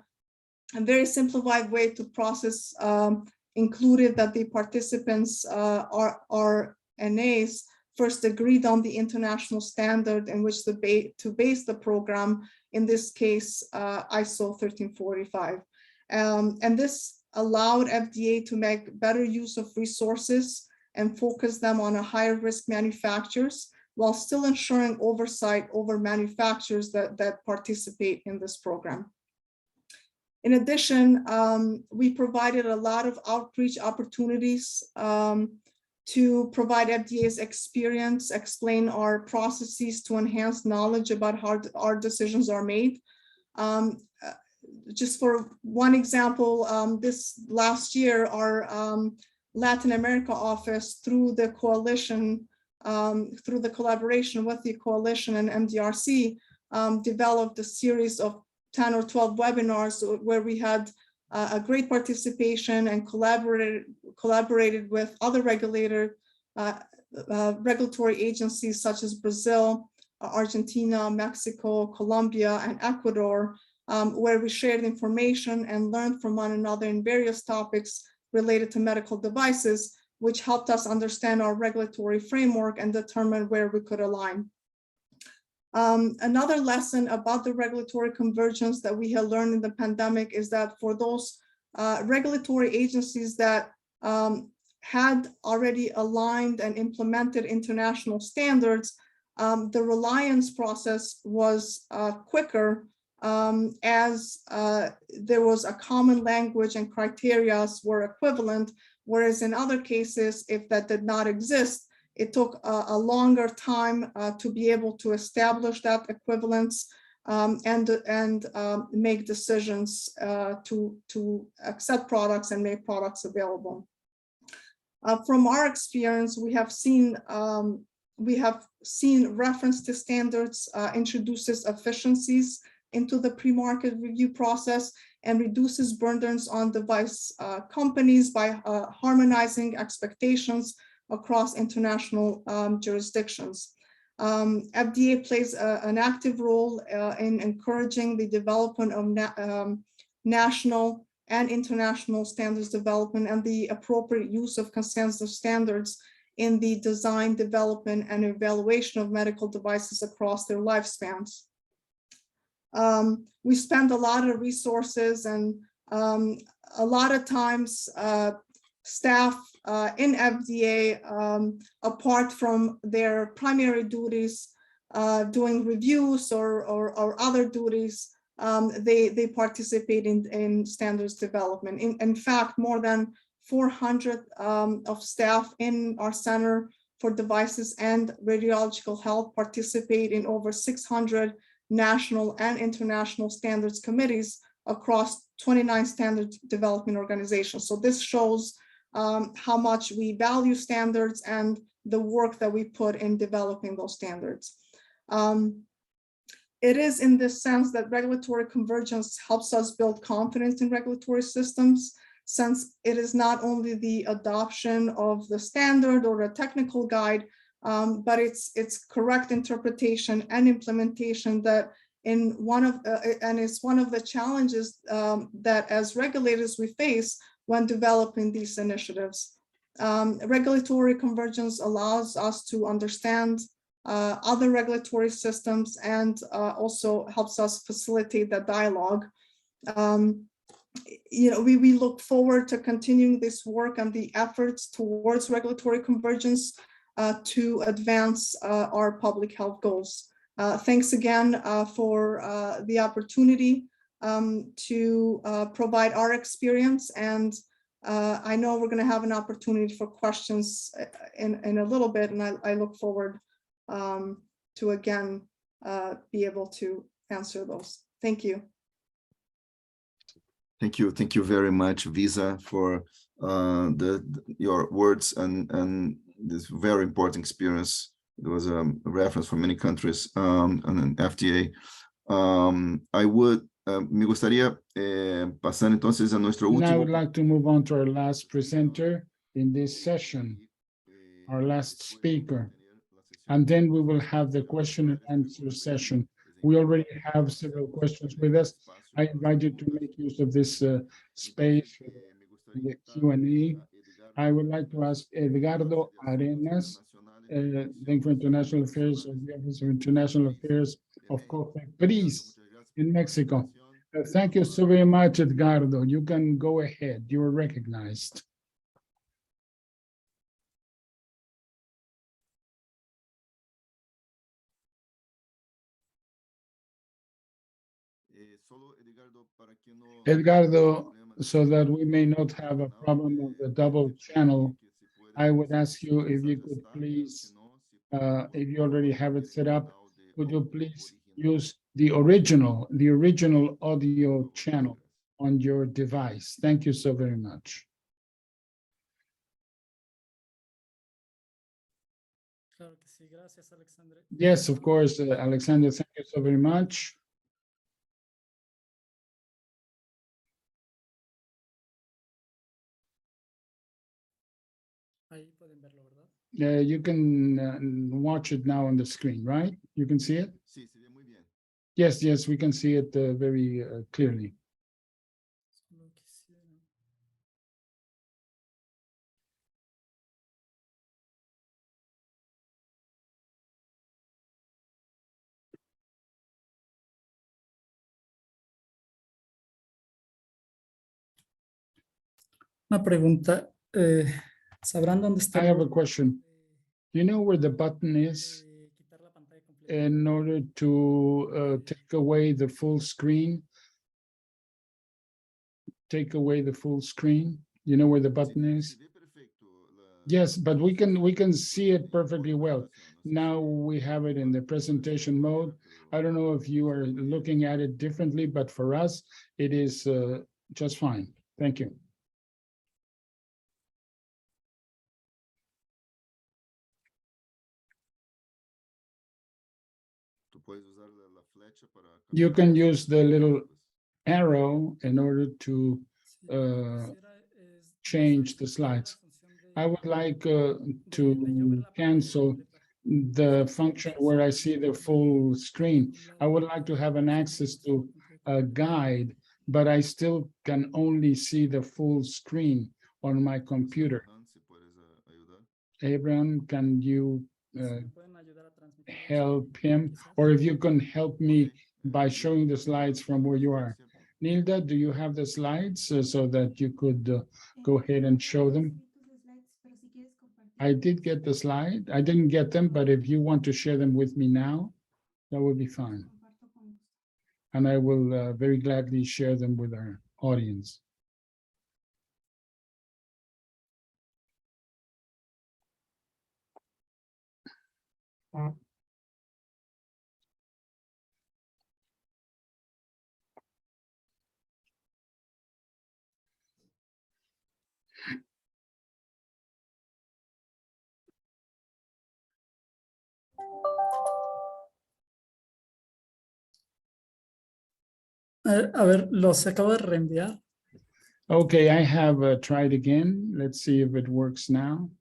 very simplified way to process included that the participants are NAs first agreed on the international standard in which to base the program, in this case, ISO 13485. And this allowed FDA to make better use of resources and focus them on a higher risk manufacturers, while still ensuring oversight over manufacturers that participate in this program. In addition, we provided a lot of outreach opportunities to provide FDA's experience, explain our processes to enhance knowledge about how our decisions are made. Just for one example, this last year, our Latin America office, through the coalition, through the collaboration with the coalition and MDRC, developed a series of 10 or 12 webinars where we had a great participation and collaborated with other regulatory agencies such as Brazil, Argentina, Mexico, Colombia, and Ecuador where we shared information and learned from one another in various topics related to medical devices, which helped us understand our regulatory framework and determine where we could align. Another lesson about the regulatory convergence that we have learned in the pandemic is that for those regulatory agencies that had already aligned and implemented international standards, the Reliance process was quicker as there was a common language and criteria were equivalent, whereas in other cases, if that did not exist, it took a longer time to be able to establish that equivalence and make decisions to accept products and make products available. From our experience, we have seen reference to standards introduces efficiencies into the pre-market review process and reduces burdens on device companies by harmonizing expectations across international jurisdictions. FDA plays an active role in encouraging the development of national and international standards development and the appropriate use of consensus standards in the design, development, and evaluation of medical devices across their lifespans. We spend a lot of resources and a lot of times staff in FDA, apart from their primary duties, doing reviews or other duties, they participate in standards development. In fact, more than 400 of staff in our Center for Devices and Radiological Health participate in over 600 national and international standards committees across 29 standards development organizations. So this shows how much we value standards and the work that we put in developing those standards. It is in this sense that regulatory convergence helps us build confidence in regulatory systems, since it is not only the adoption of the standard or a technical guide, but it's correct interpretation and implementation that and it's one of the challenges that as regulators we face when developing these initiatives. Regulatory convergence allows us to understand other regulatory systems and also helps us facilitate that dialogue. We look forward to continuing this work and the efforts towards regulatory convergence to advance our public health goals. Thanks again for the opportunity to provide our experience, and I know we're going to have an opportunity for questions in a little bit, and I look forward to again be able to answer those. Thank you. Thank you very much, Visa, for your words and this very important experience. It was a reference for many countries and an FDA. Me gustaría pasar entonces a nuestro último. Now I would like to move on to our last presenter in this session, our last speaker, and then we will have the question and answer session. We already have several questions with us. I invite you to make use of this space for the Q&A. I would like to ask Edgardo Arenas, Thank for International Affairs of the Office of International Affairs of COFEPRIS in Mexico. Thank you so very much, Edgardo. You can go ahead. You are recognized. Edgardo, so that we may not have a problem of the double channel, I would ask you if you could please, if you already have it set up, could you please use the original audio channel on your device? Thank you so very much. Yes, of course, Alexander, thank you so very much. You can watch it now on the screen, right? You can see it? Yes, yes, we can see it very clearly. Una pregunta, ¿sabrán dónde está? I have a question. Do you know where the button is in order to take away the full screen? Take away the full screen. You know where the button is? Yes, but we can see it perfectly well. Now we have it in the presentation mode. I don't know if you are looking at it differently, but for us, it is just fine. Thank you. You can use the little arrow in order to change the slides. I would like to cancel the function where I see the full screen. I would like to have an access to a guide, but I still can only see the full screen on my computer. Abraham, can you help him? Or if you can help me by showing the slides from where you are. Nilda, do you have the slides so that you could go ahead and show them? I did get the slide. I didn't get them, but if you want to share them with me now, that would be fine. And I will very gladly share them with our audience. A ver, los acabo de reenviar. Okay, I have tried again. Let's see if it works now.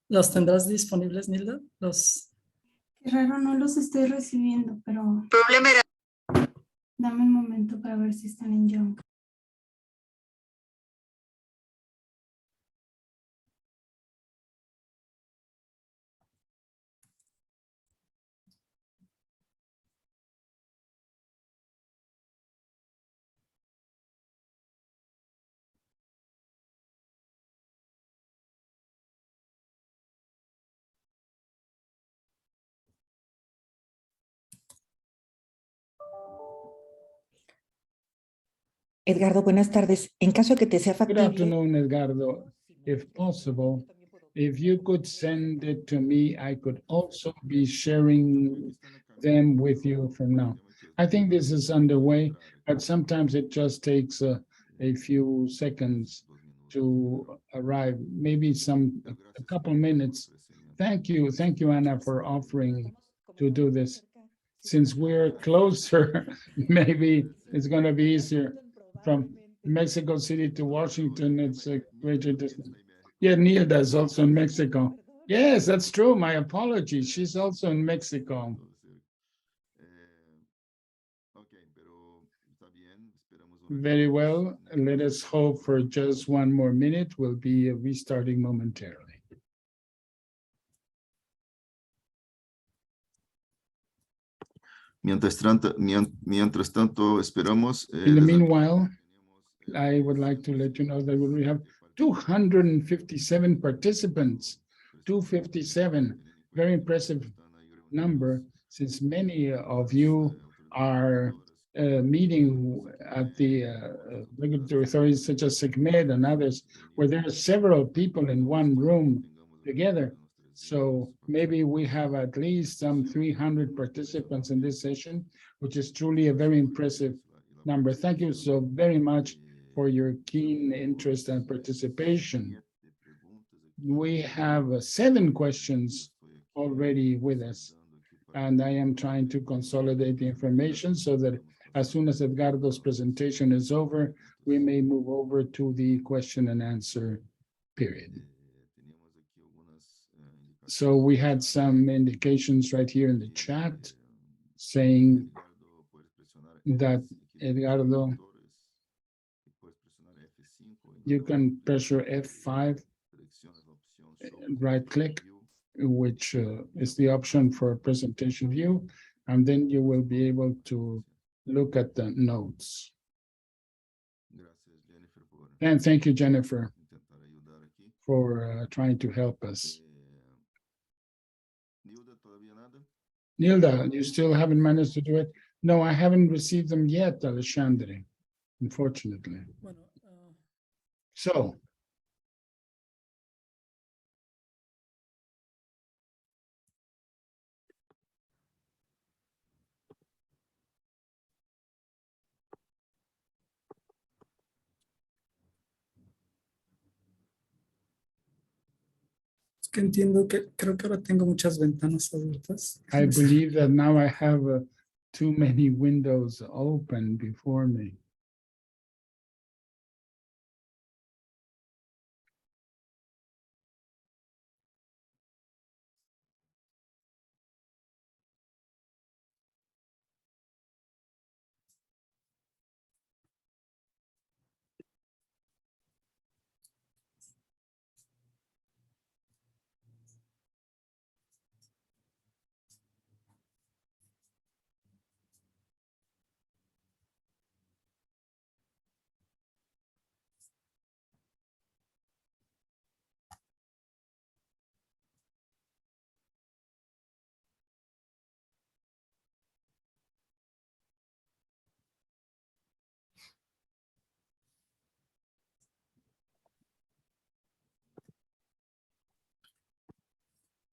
¿Los tendrás disponibles, Nilda? Qué raro, no los estoy recibiendo, pero Problema era. dame un momento para ver si están en junk. Edgardo, buenas tardes. En caso que te sea Good factible. afternoon, Edgardo. If possible, if you could send it to me, I could also be sharing them with you from now. I think this is underway, but sometimes it just takes a few seconds to arrive, maybe a couple minutes. Thank you, Anna, for offering to do this. Since we're closer, maybe it's going to be easier. From Mexico City to Washington, it's a greater distance. Yeah, Nilda is also in Mexico. Yes, that's true. My apologies. She's also in Mexico. Very well. Let us hope for just one more minute. We'll be restarting momentarily. Mientras tanto, esperamos. In the meanwhile, I would like to let you know that we have 257 participants, 257, very impressive number, since many of you are meeting at the regulatory authorities such as SECMED and others, where there are several people in one room together. So maybe we have at least some 300 participants in this session, which is truly a very impressive number. Thank you so very much for your keen interest and participation. We have 7 questions already with us, and I am trying to consolidate the information so that as soon as Edgardo's presentation is over, we may move over to the question and answer period. So we had some indications right here in the chat saying that, Edgardo, you can pressure F5, right click, which is the option for presentation view, and then you will be able to look at the notes. And thank you, Jennifer, for trying to help us. Nilda, you still haven't managed to do it? No, I haven't received them yet, Alexandre, unfortunately. So, que entiendo que creo que ahora tengo muchas ventanas abiertas. I believe that now I have too many windows open before me.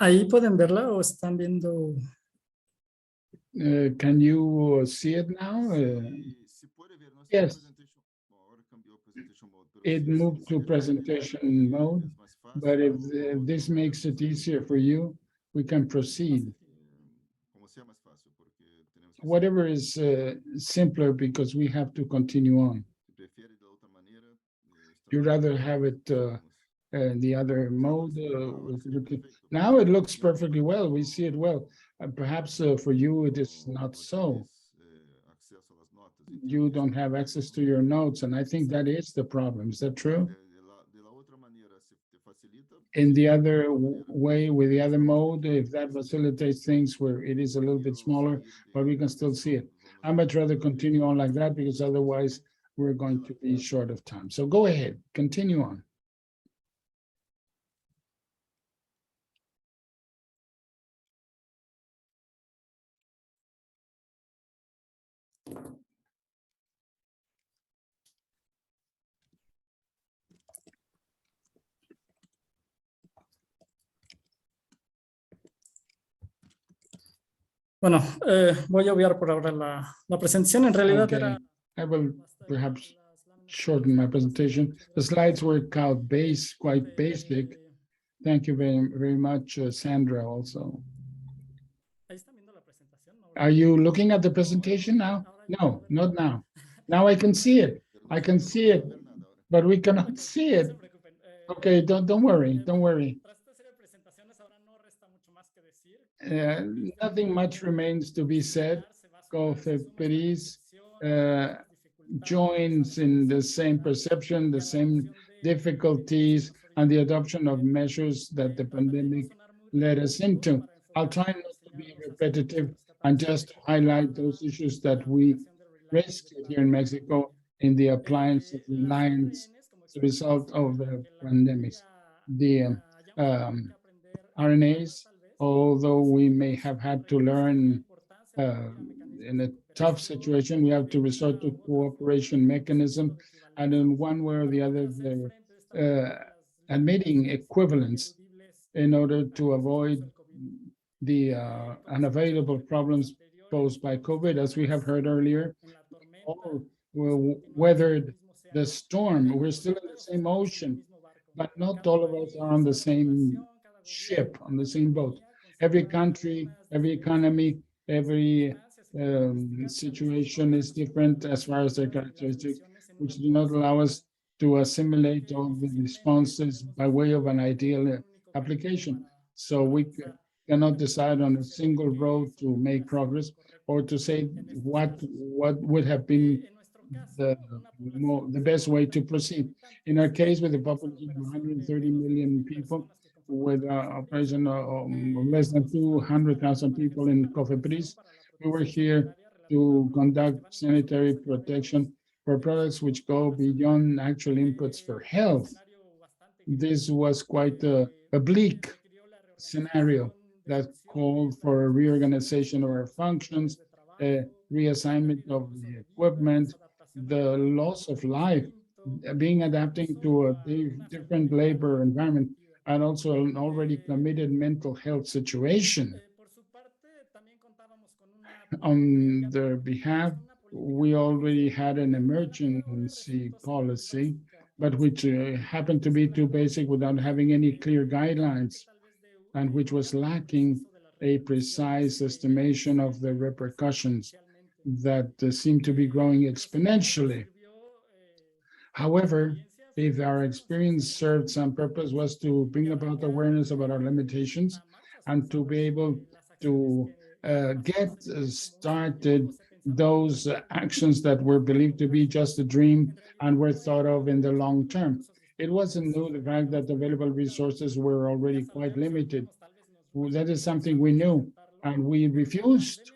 ¿Ahí pueden verla o están viendo? Can you see it now? Yes. It moved to presentation mode, but if this makes it easier for you, we can proceed. Whatever is simpler, because we have to continue on. You'd rather have it the other mode. Now it looks perfectly well. We see it well. Perhaps for you it is not so. You don't have access to your notes, and I think that is the problem. Is that true? In the other way, with the other mode, if that facilitates things where it is a little bit smaller, but we can still see it. I much rather continue on like that, because otherwise we're going to be short of time. So go ahead, continue on. Bueno, voy a obviar por ahora la presentación. En realidad Okay. I will perhaps shorten my presentation. The slides were quite basic. Thank you very much, Sandra, also. Are you looking at the presentation now? No, not now. Now I can see it. I can see it, but we cannot see it. Okay, don't worry, don't worry. Nothing much remains to be said. COFEPRIS joins in the same perception, the same difficulties, and the adoption of measures that the pandemic led us into. I'll try not to be repetitive and just highlight those issues that we risked here in Mexico in the appliance of Reliance as a result of the pandemic. The RNAs, although we may have had to learn in a tough situation, we have to resort to cooperation mechanism, and in one way or the other, they're admitting equivalence in order to avoid the unavoidable problems posed by COVID. As we have heard earlier, all weathered the storm. We're still in the same ocean, but not all of us are on the same ship, on the same boat. Every country, every economy, every situation is different as far as their characteristics, which do not allow us to assimilate all the responses by way of an ideal application. So we cannot decide on a single road to make progress or to say what would have been the best way to proceed. In our case, with a population of 130 million people, with operation of less than 200,000 people in COFEPRIS, we were here to conduct sanitary protection for products which go beyond actual inputs for health. This was quite a bleak scenario that called for a reorganization of our functions, a reassignment of the equipment, the loss of life, being adapting to a different labor environment, and also an already committed mental health situation. On their behalf, we already had an emergency policy, but which happened to be too basic without having any clear guidelines, and which was lacking a precise estimation of the repercussions that seem to be growing exponentially. However, if our experience served some purpose, was to bring about awareness about our limitations and to be able to get started those actions that were believed to be just a dream and were thought of in the long term. It wasn't new, the fact that available resources were already quite limited. Well, that is something we knew, and we refused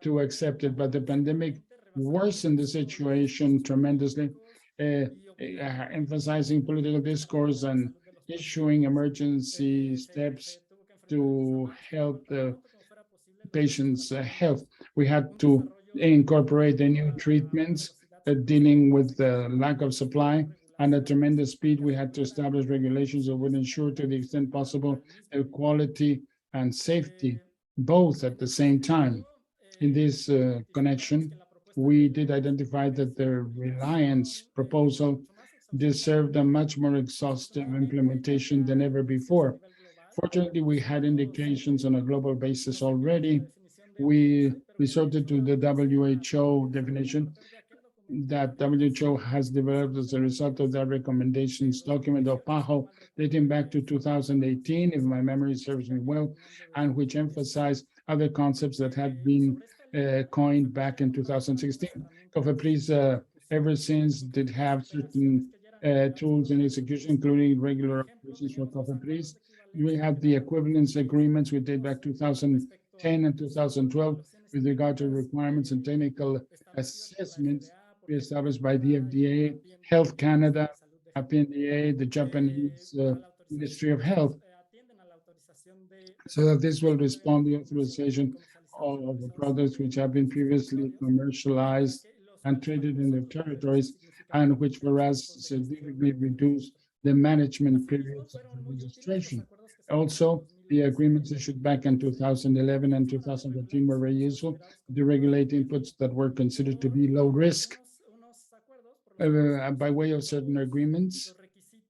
to accept it, but the pandemic worsened the situation tremendously, emphasizing political discourse and issuing emergency steps to help the patient's health. We had to incorporate the new treatments dealing with the lack of supply, and at tremendous speed, we had to establish regulations that would ensure to the extent possible quality and safety, both at the same time. In this connection, we did identify that the Reliance proposal deserved a much more exhaustive implementation than ever before. Fortunately, we had indications on a global basis already. We resorted to the WHO definition that WHO has developed as a result of that recommendations document of PAHO dating back to 2018, if my memory serves me well, and which emphasized other concepts that had been coined back in 2016. COFEPRIS ever since did have certain tools in execution, including regular operations for COFEPRIS. We had the equivalence agreements we did back 2010 and 2012 with regard to requirements and technical assessments established by the FDA, Health Canada, PNDA, the Japanese Ministry of Health, so that this will respond to the authorization of the products which have been previously commercialized and traded in their territories, and which for us significantly reduce the management periods of the registration. Also, the agreements issued back in 2011 and 2013 were very useful to regulate inputs that were considered to be low risk by way of certain agreements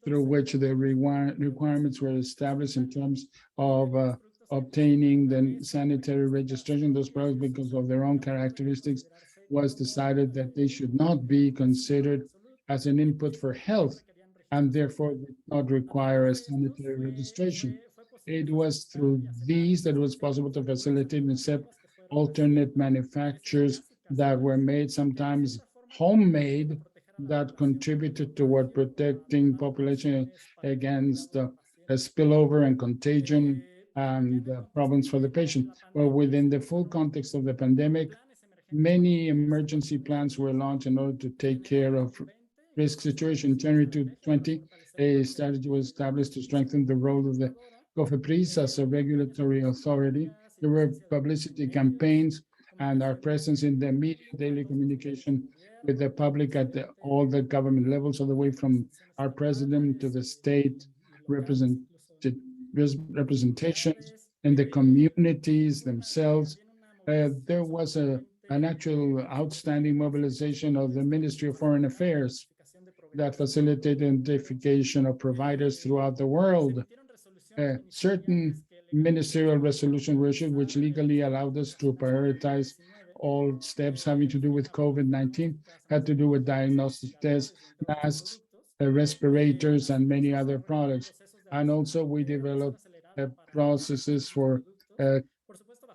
through which the requirements were established in terms of obtaining the sanitary registration. Those products, because of their own characteristics, was decided that they should not be considered as an input for health, and therefore did not require a sanitary registration. It was through these that it was possible to facilitate and accept alternate manufacturers that were made, sometimes homemade, that contributed toward protecting population against a spillover and contagion and problems for the patient. Well, within the full context of the pandemic, many emergency plans were launched in order to take care of risk situation. In January 2020, a strategy was established to strengthen the role of the COFEPRIS as a regulatory authority. There were publicity campaigns and our presence in the media, daily communication with the public at all the government levels, all the way from our president to the state representations in the communities themselves. There was an actual outstanding mobilization of the Ministry of Foreign Affairs that facilitated identification of providers throughout the world. Certain ministerial resolutions were issued which legally allowed us to prioritize all steps having to do with COVID-19, had to do with diagnostic tests, masks, respirators, and many other products. And also we developed processes for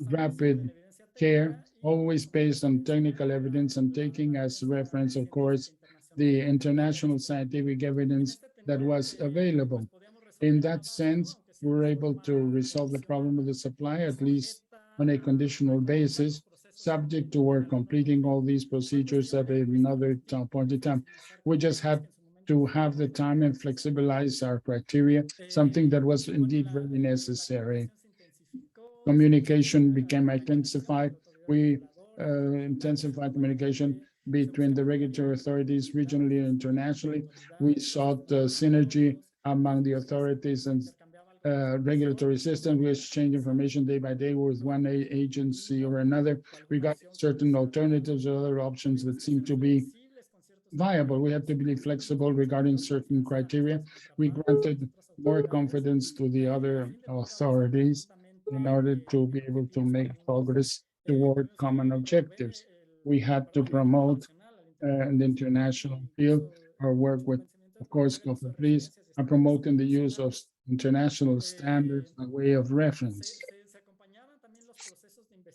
rapid care, always based on technical evidence and taking as reference, of course, the international scientific evidence that was available. In that sense, we were able to resolve the problem of the supply, at least on a conditional basis, subject to our completing all these procedures at another point in time. We just had to have the time and flexibilize our criteria, something that was indeed very necessary. Communication became intensified. We intensified communication between the regulatory authorities regionally and internationally. We sought synergy among the authorities and regulatory system. We exchange information day by day with one agency or another. We got certain alternatives or other options that seem to be viable. We have to be flexible regarding certain criteria. We granted more confidence to the other authorities in order to be able to make progress toward common objectives. We had to promote in the international field our work with, of course, COFEPRIS, and promoting the use of international standards by way of reference.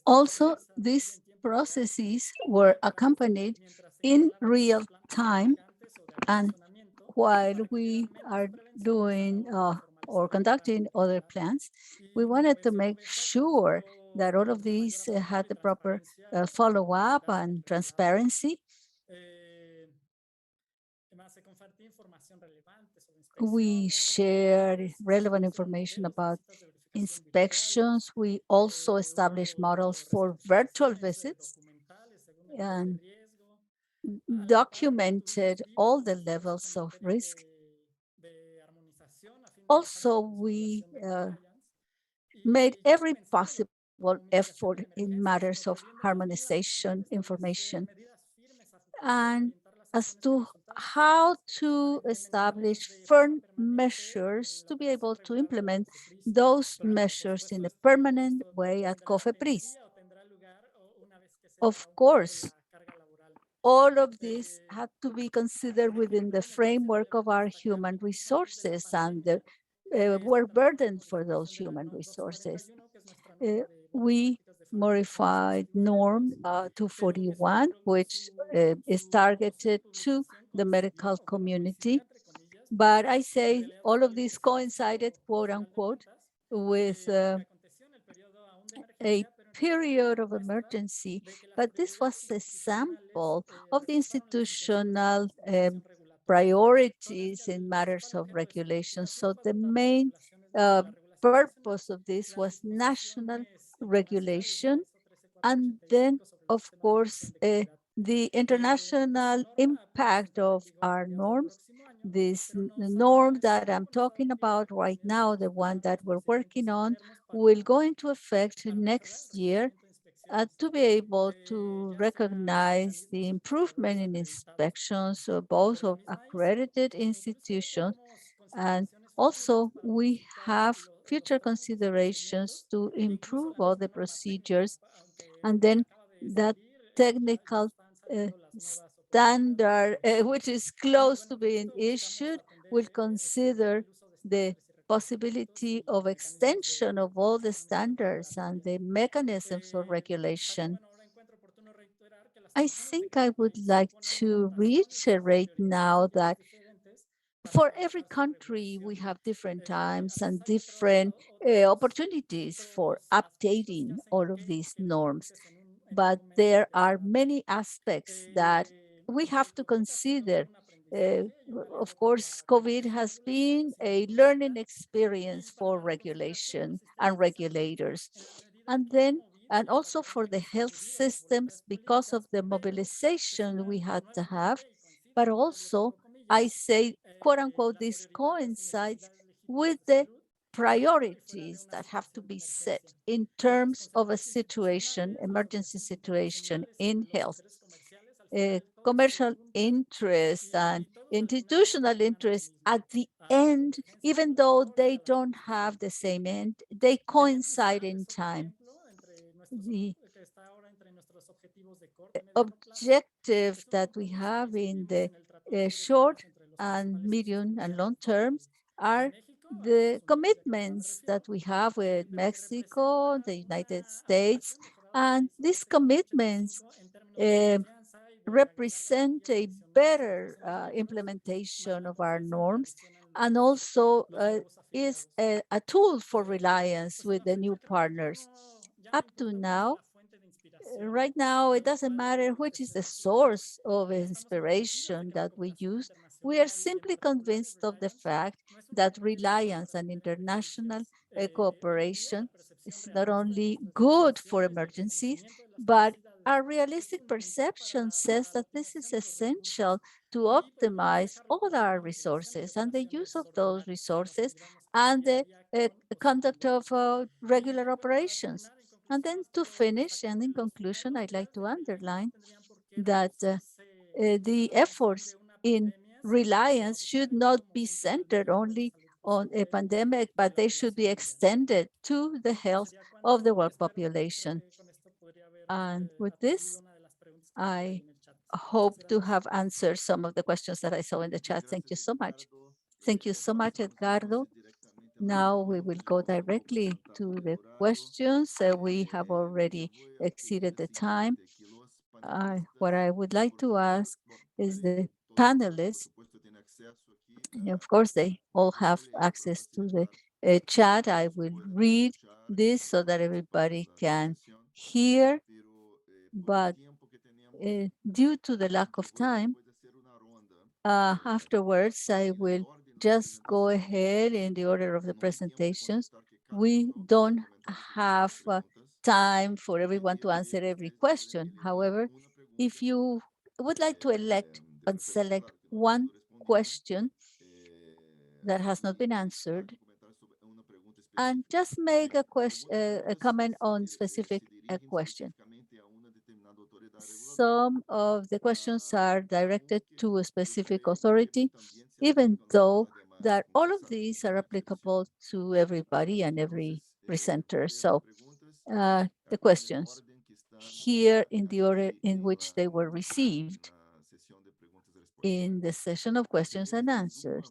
Also, these processes were accompanied in real time, and while we are doing or conducting other plans, we wanted to make sure that all of these had the proper follow-up and transparency. We shared relevant information about inspections. We also established models for virtual visits and documented all the levels of risk. Also, we made every possible effort in matters of harmonization information and as to how to establish firm measures to be able to implement those measures in a permanent way at COFEPRIS. Of course, all of this had to be considered within the framework of our human resources and the work burden for those human resources. We modified norm 241, which is targeted to the medical community. But I say all of this coincided, quote unquote, with a period of emergency, but this was a sample of the institutional priorities in matters of regulation. So the main purpose of this was national regulation, and then, of course, the international impact of our norms. This norm that I'm talking about right now, the one that we're working on, will go into effect next year to be able to recognize the improvement in inspections, both of accredited institutions, and also we have future considerations to improve all the procedures, and then that technical standard, which is close to being issued, will consider the possibility of extension of all the standards and the mechanisms for regulation. I think I would like to reiterate now that for every country, we have different times and different opportunities for updating all of these norms. But there are many aspects that we have to consider. Of course, COVID has been a learning experience for regulation and regulators. And also for the health systems because of the mobilization we had to have, but also I say, quote unquote, this coincides with the priorities that have to be set in terms of a situation, emergency situation in health. Commercial interest and institutional interest at the end, even though they don't have the same end, they coincide in time. The objective that we have in the short and medium and long terms are the commitments that we have with Mexico, the United States, and these commitments represent a better implementation of our norms, and also is a tool for Reliance with the new partners. Up to now, right now, it doesn't matter which is the source of inspiration that we use. We are simply convinced of the fact that reliance on international cooperation is not only good for emergencies, but our realistic perception says that this is essential to optimize all our resources and the use of those resources and the conduct of regular operations. And then to finish, and in conclusion, I'd like to underline that the efforts in Reliance should not be centered only on a pandemic, but they should be extended to the health of the world population. And with this, I hope to have answered some of the questions that I saw in the chat. Thank you so much. Thank you so much, Edgardo. Now we will go directly to the questions. We have already exceeded the time. What I would like to ask is the panelists, and of course, they all have access to the chat. I will read this so that everybody can hear, but due to the lack of time, afterwards, I will just go ahead in the order of the presentations. We don't have time for everyone to answer every question. However, if you would like to elect and select one question that has not been answered, and just make a question, a comment on specific question. Some of the questions are directed to a specific authority, even though that all of these are applicable to everybody and every presenter. So the questions here in the order in which they were received in the session of questions and answers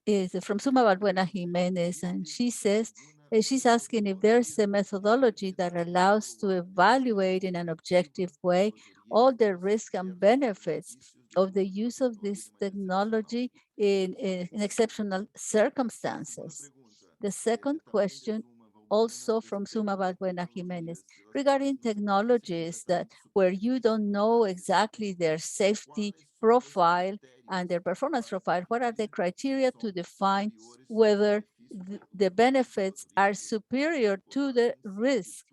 is from Suma Balbuena Jimenez, and she says, she's asking if there's a methodology that allows to evaluate in an objective way all the risks and benefits of the use of this technology in exceptional circumstances. The second question, also from Suma Balbuena Jimenez, regarding technologies that where you don't know exactly their safety profile and their performance profile, what are the criteria to define whether the benefits are superior to the risk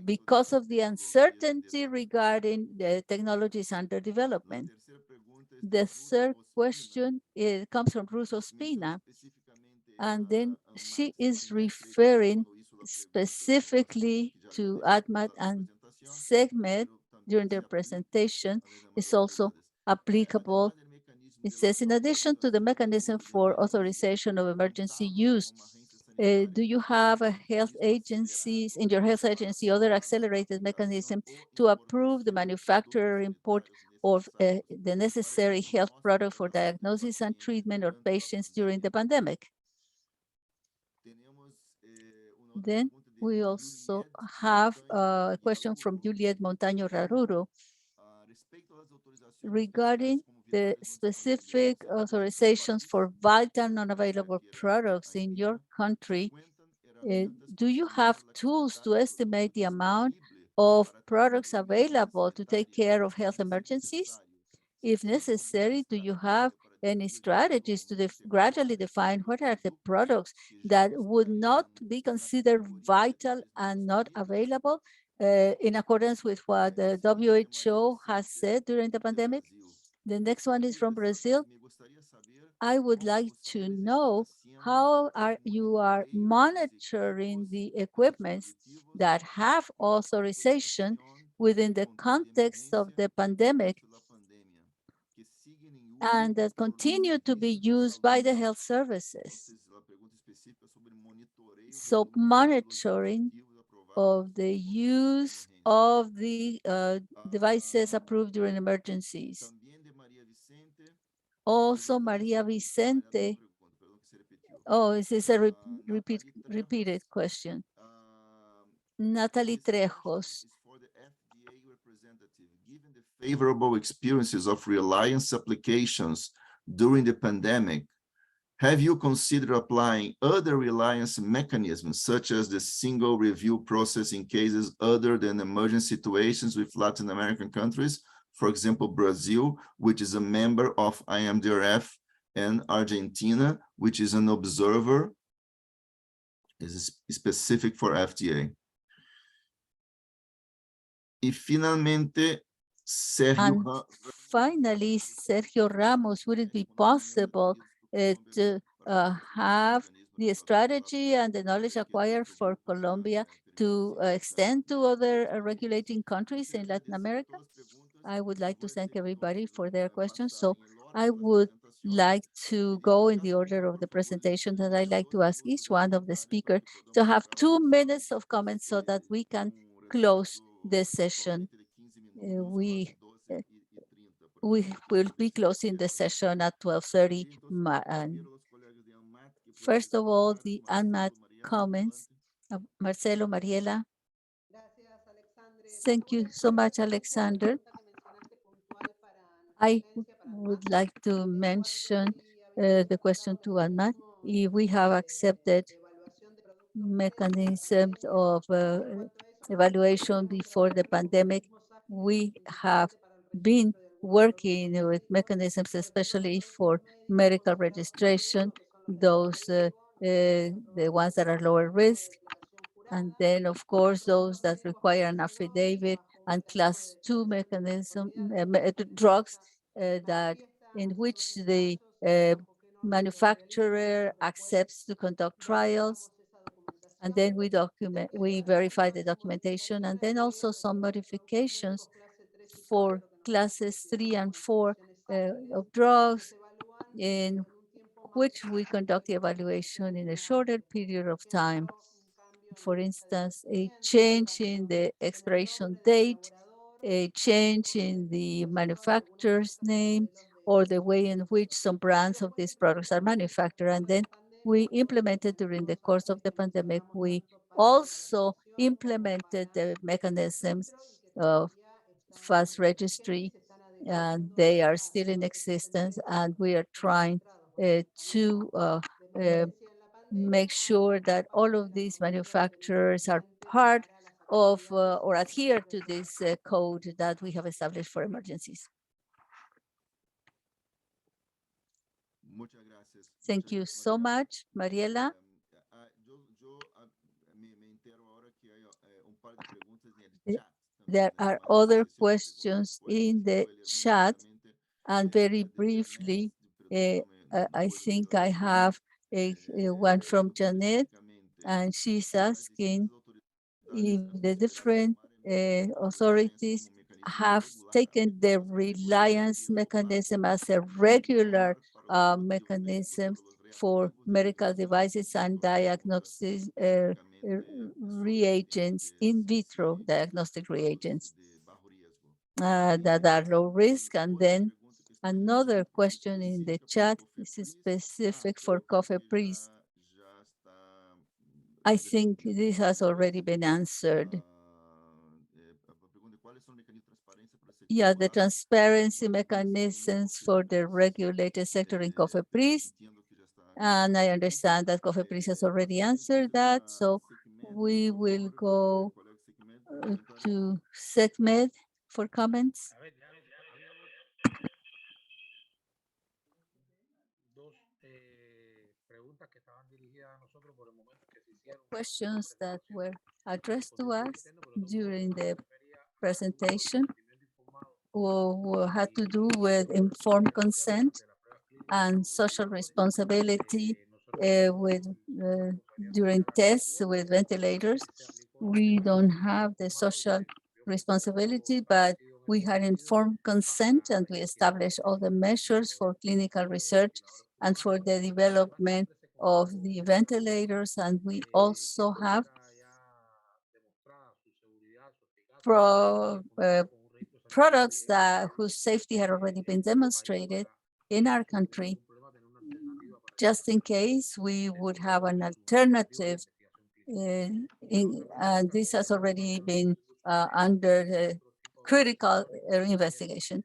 because of the uncertainty regarding the technologies under development? The third question comes from Ruth Ospina, and then she is referring specifically to ADMAT and SEGMED during their presentation. Is also applicable. It says, in addition to the mechanism for authorization of emergency use, do you have a health agencies, in your health agency, other accelerated mechanism to approve the manufacturer import of the necessary health product for diagnosis and treatment of patients during the pandemic? Then we also have a question from Juliet Montaño Raruro regarding the specific authorizations for vital non-available products in your country. Do you have tools to estimate the amount of products available to take care of health emergencies? If necessary, do you have any strategies to gradually define what are the products that would not be considered vital and not available in accordance with what the WHO has said during the pandemic? The next one is from Brazil. I would like to know how you are monitoring the equipments that have authorization within the context of the pandemic and that continue to be used by the health services. So monitoring of the use of the devices approved during emergencies. Also, Maria Vicente. Oh, this is a repeated question. Natalie Trejos. Given the favorable experiences of Reliance applications during the pandemic, have you considered applying other Reliance mechanisms, such as the single review process in cases other than emergency situations with Latin American countries? For example, Brazil, which is a member of IMDRF, and Argentina, which is an observer, is specific for FDA. Y finalmente, Sergio. Finally, Sergio Ramos, would it be possible to have the strategy and the knowledge acquired for Colombia to extend to other regulating countries in Latin America? I would like to thank everybody for their questions. So I would like to go in the order of the presentation, that I'd like to ask each one of the speakers to have 2 minutes of comments so that we can close this session. We will be closing the session at 12:30. First of all, the unmet comments. Marcelo, Mariela. Thank you so much, Alexander. I would like to mention the question to Anmat. If we have accepted mechanisms of evaluation before the pandemic, we have been working with mechanisms, especially for medical registration, those the ones that are lower risk, and then of course those that require an affidavit, and class 2 mechanism drugs that in which the manufacturer accepts to conduct trials. And then we verify the documentation, and then also some modifications for classes 3 and 4 of drugs, in which we conduct the evaluation in a shorter period of time. For instance, a change in the expiration date, a change in the manufacturer's name, or the way in which some brands of these products are manufactured. And then we implemented during the course of the pandemic, we also implemented the mechanisms of fast registry, and they are still in existence, and we are trying to make sure that all of these manufacturers are part of or adhere to this code that we have established for emergencies. Thank you so much, Mariela. There are other questions in the chat, and very briefly, I think I have one from Janet, and she's asking if the different authorities have taken the Reliance mechanism as a regular mechanism for medical devices and diagnostic reagents, in vitro diagnostic reagents that are low risk. And then another question in the chat is specific for COFEPRIS. I think this has already been answered. Yeah, the transparency mechanisms for the regulated sector in COFEPRIS. And I understand that COFEPRIS has already answered that. So we will go to SECMED for comments. Questions that were addressed to us during the presentation or had to do with informed consent and social responsibility during tests with ventilators. We don't have the social responsibility, but we had informed consent, and we established all the measures for clinical research and for the development of the ventilators. And we also have products whose safety had already been demonstrated in our country, just in case we would have an alternative. This has already been under critical investigation.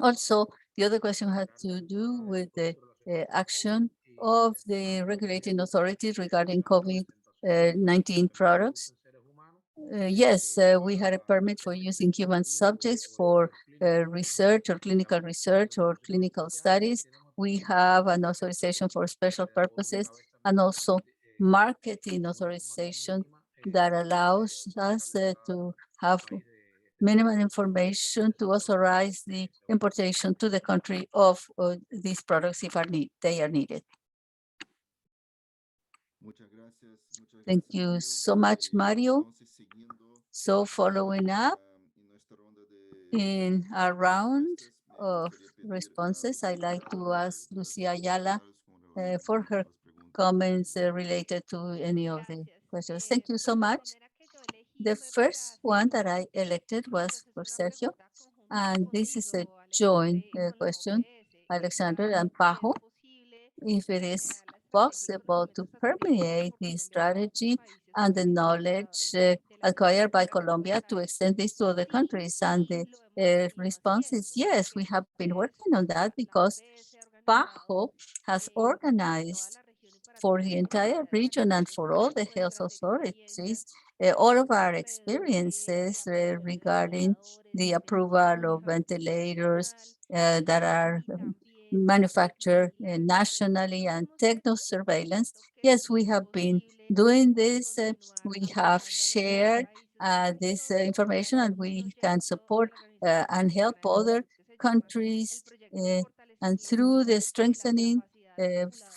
Also, the other question had to do with the action of the regulating authorities regarding COVID-19 products. Yes, we had a permit for using human subjects for research or clinical studies. We have an authorization for special purposes and also marketing authorization that allows us to have minimum information to authorize the importation to the country of these products if they are needed. Thank you so much, Mario. So following up in our round of responses, I'd like to ask Lucia Ayala for her comments related to any of the questions. Thank you so much. The first one that I elected was for Sergio, and this is a joint question, Alexander and Pajo. If it is possible to permeate the strategy and the knowledge acquired by Colombia to extend this to other countries, and the response is yes, we have been working on that because Pajo has organized for the entire region and for all the health authorities, all of our experiences regarding the approval of ventilators that are manufactured nationally and techno surveillance. Yes, we have been doing this. We have shared this information, and we can support and help other countries and through the strengthening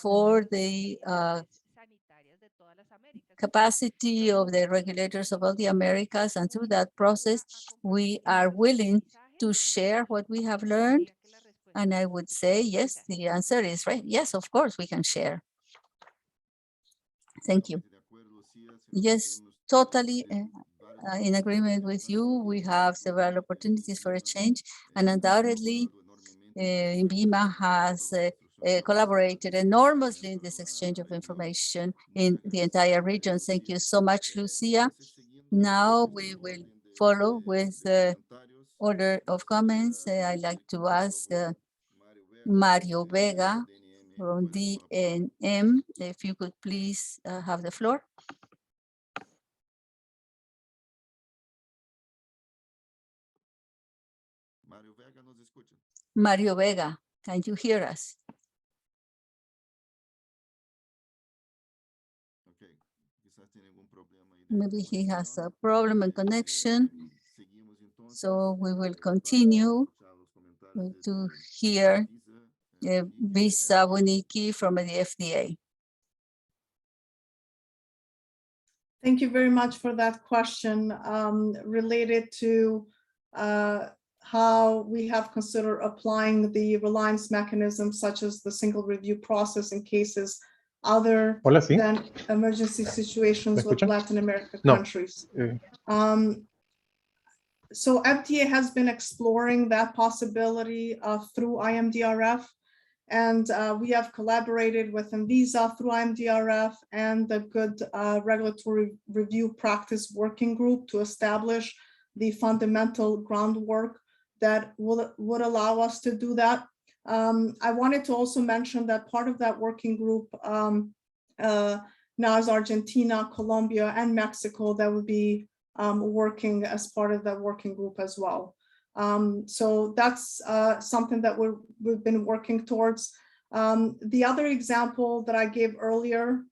for the capacity of the regulators of all the Americas, and through that process, we are willing to share what we have learned. And I would say, yes, the answer is right. Yes, of course, we can share. Thank you. Yes, totally in agreement with you. We have several opportunities for a change, and undoubtedly, INVIMA has collaborated enormously in this exchange of information in the entire region. Thank you so much, Lucia. Now we will follow with the order of comments. I'd like to ask Mario Vega from DNM, if you could please have the floor. Mario Vega, can you hear us? Maybe he has a problem in connection. So we will continue to hear Visa Boniki from the FDA. Thank you very much for that question related to how we have considered applying the reliance mechanism, such as the single review process in cases other than emergency situations with Latin American countries. So FDA has been exploring that possibility through IMDRF, and we have collaborated with Anvisa through IMDRF and the Good Regulatory Review Practice Working Group to establish the fundamental groundwork that would allow us to do that. I wanted to also mention that part of that working group now is Argentina, Colombia, and Mexico that would be working as part of that working group as well. So that's something that we've been working towards. The other example that I gave earlier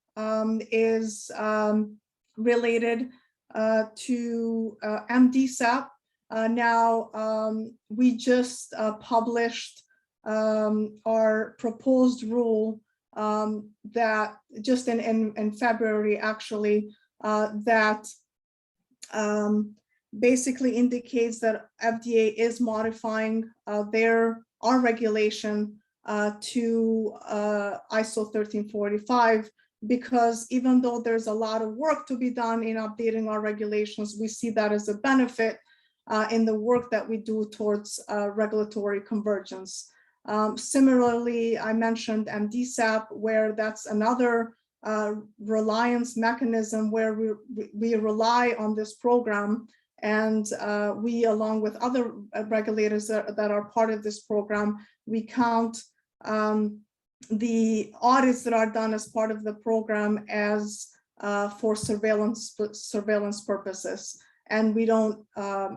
is related to MDSAP. Now, we just published our proposed rule that just in February, actually, that basically indicates that FDA is modifying our regulation to ISO 1345, because even though there's a lot of work to be done in updating our regulations, we see that as a benefit in the work that we do towards regulatory convergence. Similarly, I mentioned MDSAP, where that's another reliance mechanism where we rely on this program, and we, along with other regulators that are part of this program, we count the audits that are done as part of the program as for surveillance purposes. And we don't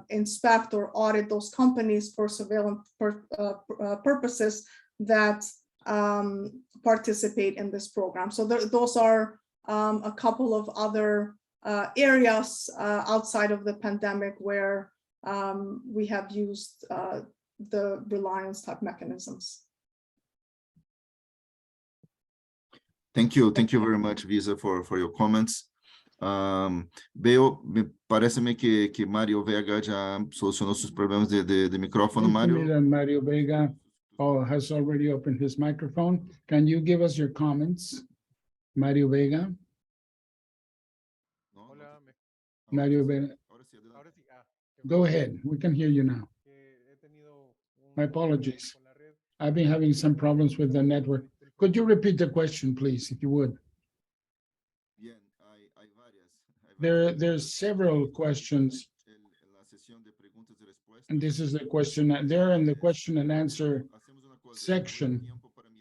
inspect or audit those companies for surveillance purposes that participate in this program. So those are a couple of other areas outside of the pandemic where we have used the reliance type mechanisms. Thank you very much, Visa, for your comments. Beo, parece-me que Mario Vega já solucionou seus problemas de micrófono, Mario. Mario Vega has already opened his microphone. Can you give us your comments, Mario Vega? Mario Vega. Go ahead. We can hear you now. My apologies. I've been having some problems with the network. Could you repeat the question, please, if you would? There's several questions, and this is the question. They're in the question and answer section.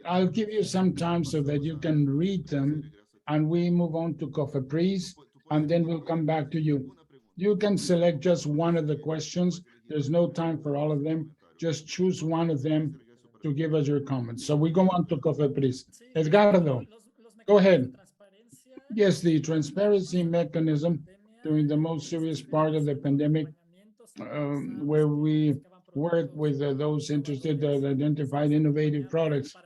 I'll give you some time so that you can read them, and we move on to COFEPRIS, and then we'll come back to you. You can select just one of the questions. There's no time for all of them. Just choose one of them to give us your comments. So we go on to COFEPRIS. Edgardo, go ahead. Yes, the transparency mechanism during the most serious part of the pandemic, where we work with those interested that identified innovative products.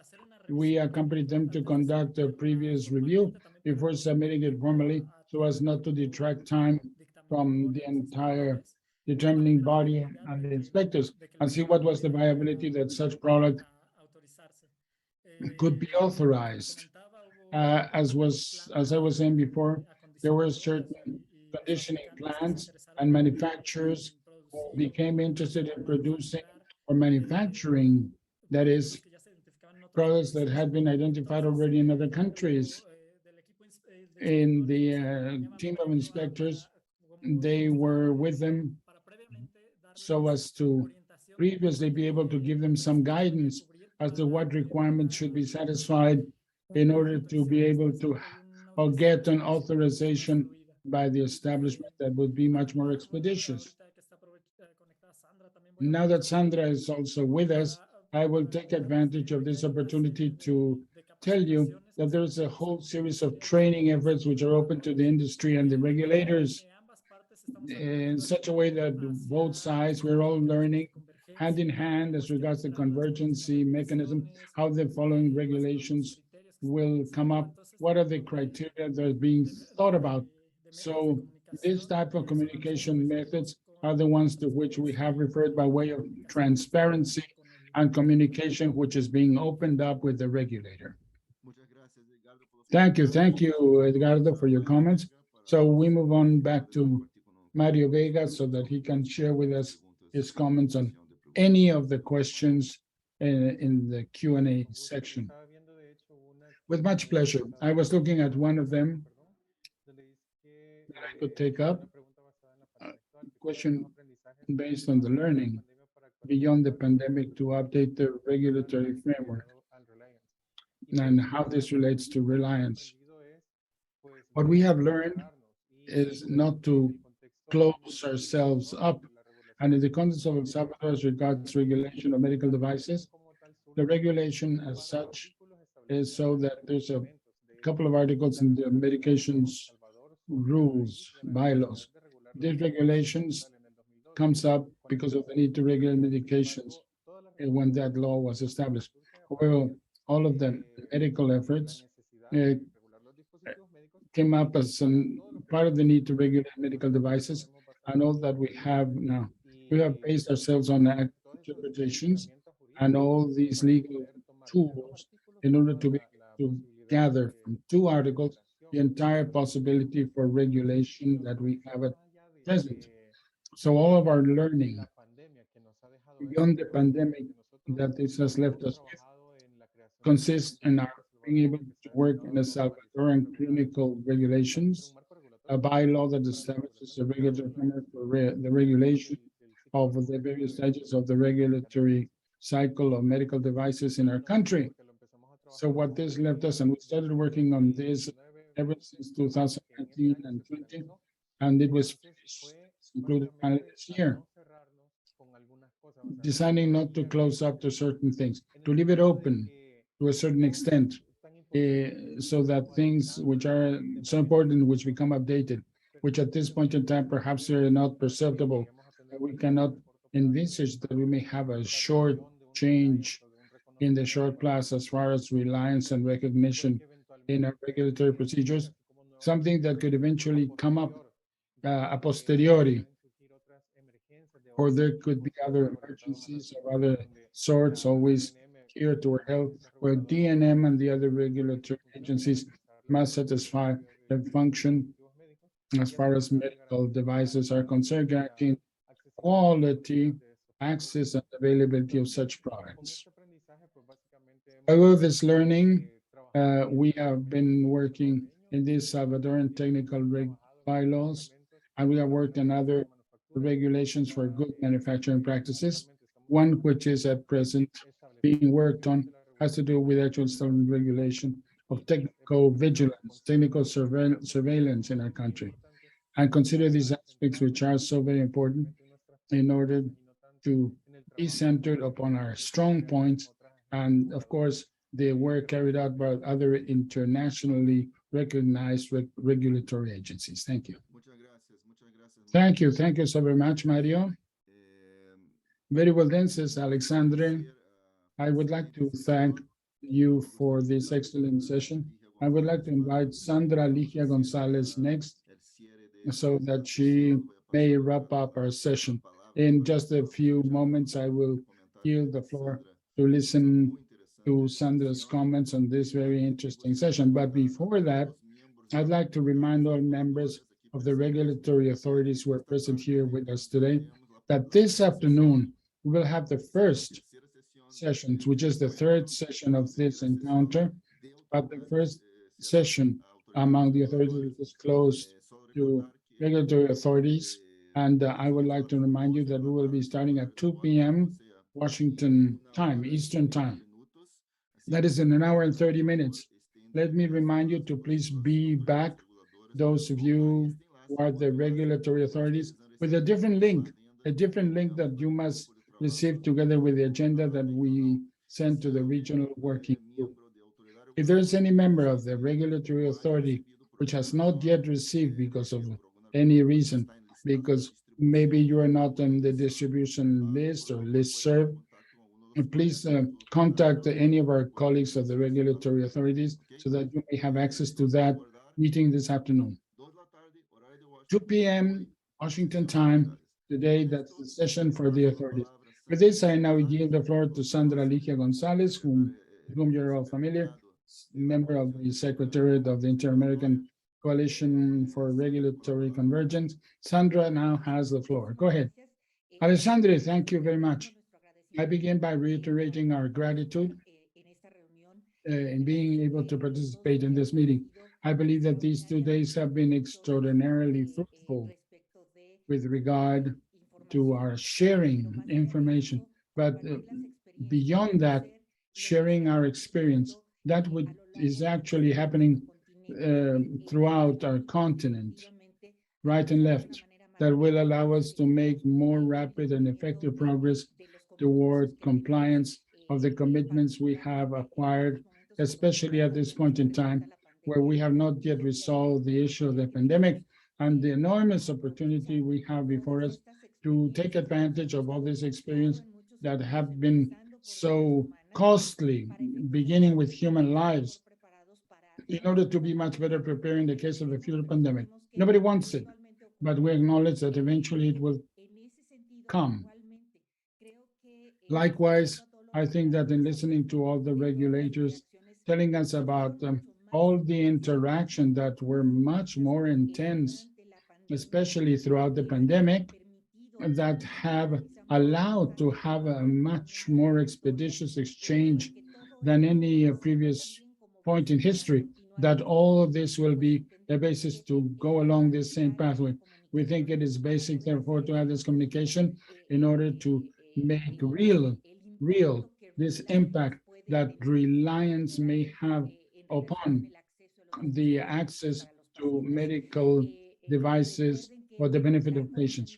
We accompanied them to conduct a previous review before submitting it formally, so as not to detract time from the entire determining body and the inspectors, and see what was the viability that such product could be authorized. As I was saying before, there were certain conditioning plants and manufacturers who became interested in producing or manufacturing, that is, products that had been identified already in other countries. In the team of inspectors, they were with them so as to previously be able to give them some guidance as to what requirements should be satisfied in order to be able to or get an authorization by the establishment that would be much more expeditious. Now that Sandra is also with us, I will take advantage of this opportunity to tell you that there is a whole series of training efforts which are open to the industry and the regulators in such a way that both sides, we're all learning hand in hand as regards the convergency mechanism, how the following regulations will come up, what are the criteria that are being thought about. So this type of communication methods are the ones to which we have referred by way of transparency and communication, which is being opened up with the regulator. Thank you, Edgardo, for your comments. So we move on back to Mario Vega so that he can share with us his comments on any of the questions in the Q&A section. With much pleasure. I was looking at one of them that I could take up. A question based on the learning beyond the pandemic to update the regulatory framework and how this relates to Reliance. What we have learned is not to close ourselves up. And in the context of El Salvador as regards regulation of medical devices, the regulation as such is so that there's a couple of articles in the medications rules, bylaws. These regulations comes up because of the need to regulate medications. when that law was established. Well, all of the medical efforts came up as part of the need to regulate medical devices and all that we have now. We have based ourselves on interpretations and all these legal tools in order to be able to gather from 2 articles the entire possibility for regulation that we have at present. So all of our learning beyond the pandemic that this has left us with consists in our being able to work in a Salvadoran clinical regulations, a bylaw that establishes a regulatory framework for the regulation of the various stages of the regulatory cycle of medical devices in our country. So what this left us, and we started working on this ever since 2019 and 20, and it was finished, included finally this year, deciding not to close up to certain things, to leave it open to a certain extent, so that things which are so important, which become updated, which at this point in time perhaps are not perceptible, we cannot envisage that we may have a short change in the short class as far as reliance and recognition in our regulatory procedures, something that could eventually come up a posteriori, or there could be other emergencies of other sorts always here to our health, where DNM and the other regulatory agencies must satisfy their function as far as medical devices are concerned, guaranteeing quality, access, and availability of such products. Over this learning, we have been working in these Salvadoran technical bylaws, and we have worked on other regulations for good manufacturing practices. One which is at present being worked on has to do with actual regulation of technical vigilance, technical surveillance in our country, and consider these aspects which are so very important in order to be centered upon our strong points and, of course, the work carried out by other internationally recognized regulatory agencies. Thank you. Thank you. Thank you so very much, Mario. Very well then, says Alexandre. I would like to thank you for this excellent session. I would like to invite Sandra Ligia Gonzalez next so that she may wrap up our session. In just a few moments, I will yield the floor to listen to Sandra's comments on this very interesting session. But before that, I'd like to remind all members of the regulatory authorities who are present here with us today that this afternoon we will have the first session, which is the third session of this encounter, but the first session among the authorities is closed to regulatory authorities. And I would like to remind you that we will be starting at 2 p.m. Washington time, Eastern time. That is in 1 hour and 30 minutes. Let me remind you to please be back, those of you who are the regulatory authorities, with a different link that you must receive together with the agenda that we sent to the regional working group. If there is any member of the regulatory authority which has not yet received because of any reason, because maybe you are not on the distribution list or listserv, please contact any of our colleagues of the regulatory authorities so that you may have access to that meeting this afternoon. 2 p.m. Washington time today, that's the session for the authorities. With this, I now yield the floor to Sandra Ligia Gonzalez, whom you're all familiar, member of the Secretariat of the Inter-American Coalition for Regulatory Convergence. Sandra now has the floor. Go ahead. Alexandre, thank you very much. I begin by reiterating our gratitude in being able to participate in this meeting. I believe that these 2 days have been extraordinarily fruitful with regard to our sharing information, but beyond that, sharing our experience, that is actually happening throughout our continent, right and left, that will allow us to make more rapid and effective progress toward compliance of the commitments we have acquired, especially at this point in time, where we have not yet resolved the issue of the pandemic and the enormous opportunity we have before us to take advantage of all this experience that have been so costly, beginning with human lives, in order to be much better prepared in the case of a future pandemic. Nobody wants it, but we acknowledge that eventually it will come. Likewise, I think that in listening to all the regulators telling us about all the interaction that were much more intense, especially throughout the pandemic, that have allowed to have a much more expeditious exchange than any previous point in history, that all of this will be the basis to go along this same pathway. We think it is basic, therefore, to have this communication in order to make real this impact that Reliance may have upon the access to medical devices for the benefit of patients.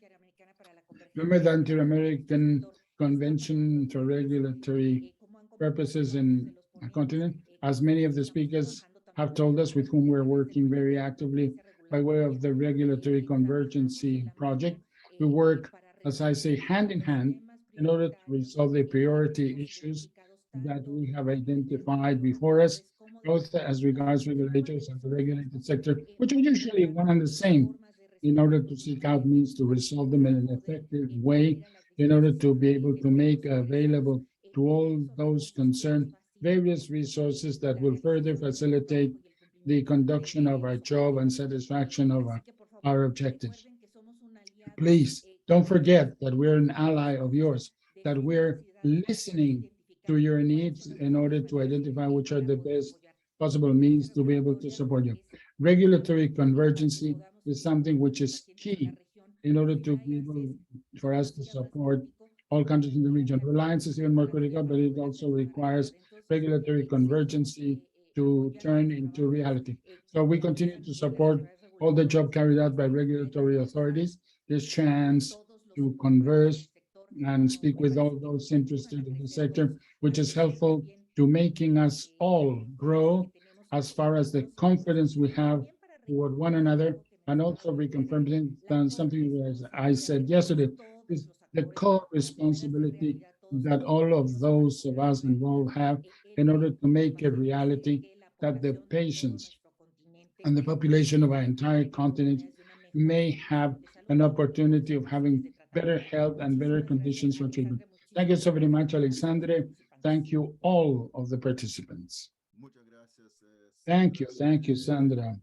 Remember the Inter-American Convention for Regulatory Purposes in a continent, as many of the speakers have told us, with whom we're working very actively by way of the Regulatory Convergence project. We work, as I say, hand in hand in order to resolve the priority issues that we have identified before us, both as regards regulators and the regulated sector, which are usually one and the same, in order to seek out means to resolve them in an effective way, in order to be able to make available to all those concerned various resources that will further facilitate the conduction of our job and satisfaction of our objectives. Please don't forget that we're an ally of yours, that we're listening to your needs in order to identify which are the best possible means to be able to support you. Regulatory convergence is something which is key in order to be able for us to support all countries in the region. Reliance is even more critical, but it also requires regulatory convergence to turn into reality. So we continue to support all the job carried out by regulatory authorities, this chance to converse and speak with all those interested in the sector, which is helpful to making us all grow as far as the confidence we have toward one another, and also reconfirming something as I said yesterday, is the co-responsibility that all of those of us involved have in order to make a reality that the patients and the population of our entire continent may have an opportunity of having better health and better conditions for treatment. Thank you so very much, Alexandre. Thank you, all of the participants. Thank you, Sandra.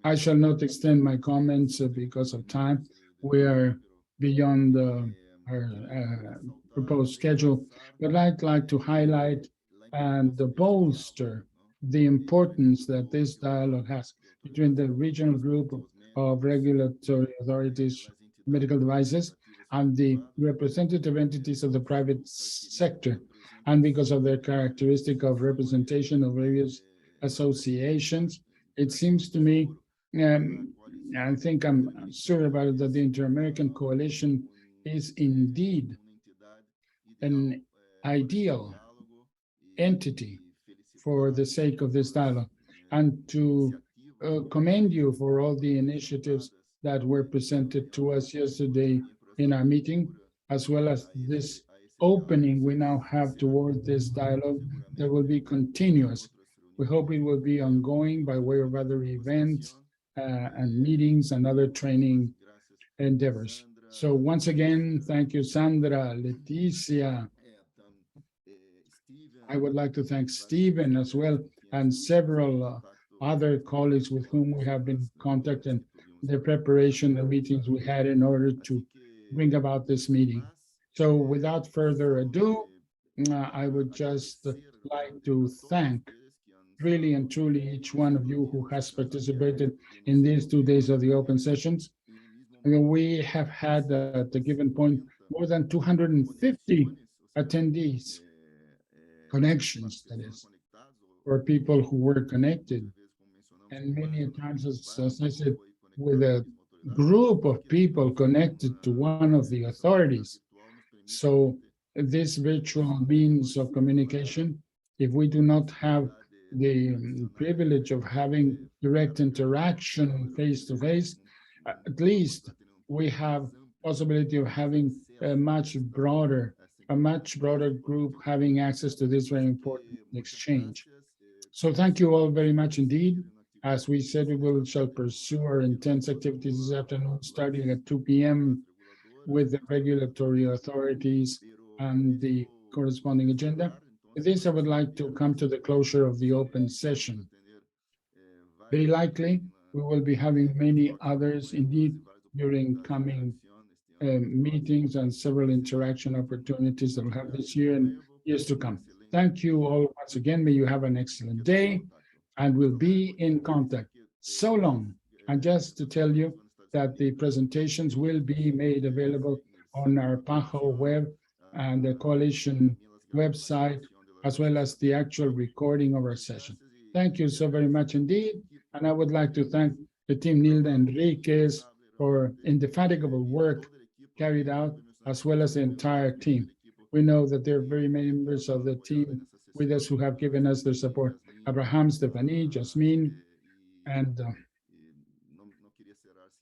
I shall not extend my comments because of time. We are beyond our proposed schedule, but I'd like to highlight and bolster the importance that this dialogue has between the regional group of regulatory authorities, medical devices, and the representative entities of the private sector, and because of their characteristic of representation of various associations, it seems to me, I think I'm sure about it, that the Inter-American Coalition is indeed an ideal entity for the sake of this dialogue, and to commend you for all the initiatives that were presented to us yesterday in our meeting, as well as this opening we now have toward this dialogue that will be continuous. We hope it will be ongoing by way of other events and meetings and other training endeavors. So once again, thank you, Sandra, Leticia. I would like to thank Stephen as well, and several other colleagues with whom we have been contacting the preparation, the meetings we had in order to bring about this meeting. So without further ado, I would just like to thank really and truly each one of you who has participated in these 2 days of the open sessions. And we have had at the given point more than 250 attendees, connections, that is, for people who were connected. And many times, as I said, with a group of people connected to one of the authorities. So this virtual means of communication, if we do not have the privilege of having direct interaction face to face, at least we have possibility of having a much broader group having access to this very important exchange. So thank you all very much indeed. As we said, we shall pursue our intense activities this afternoon, starting at 2 p.m. with the regulatory authorities and the corresponding agenda. With this, I would like to come to the closure of the open session. Very likely, we will be having many others indeed during coming meetings and several interaction opportunities that we'll have this year and years to come. Thank you all once again. May you have an excellent day, and we'll be in contact. So long. And just to tell you that the presentations will be made available on our PAHO web and the coalition website, as well as the actual recording of our session. Thank you so very much indeed. And I would like to thank the team Nilda Enriquez for indefatigable work carried out, as well as the entire team. We know that there are very many members of the team with us who have given us their support. Abraham, Stephanie, Jasmine, and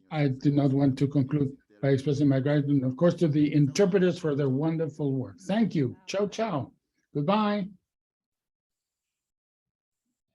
I do not want to conclude by expressing my gratitude, of course, to the interpreters for their wonderful work. Thank you. Ciao, ciao. Goodbye.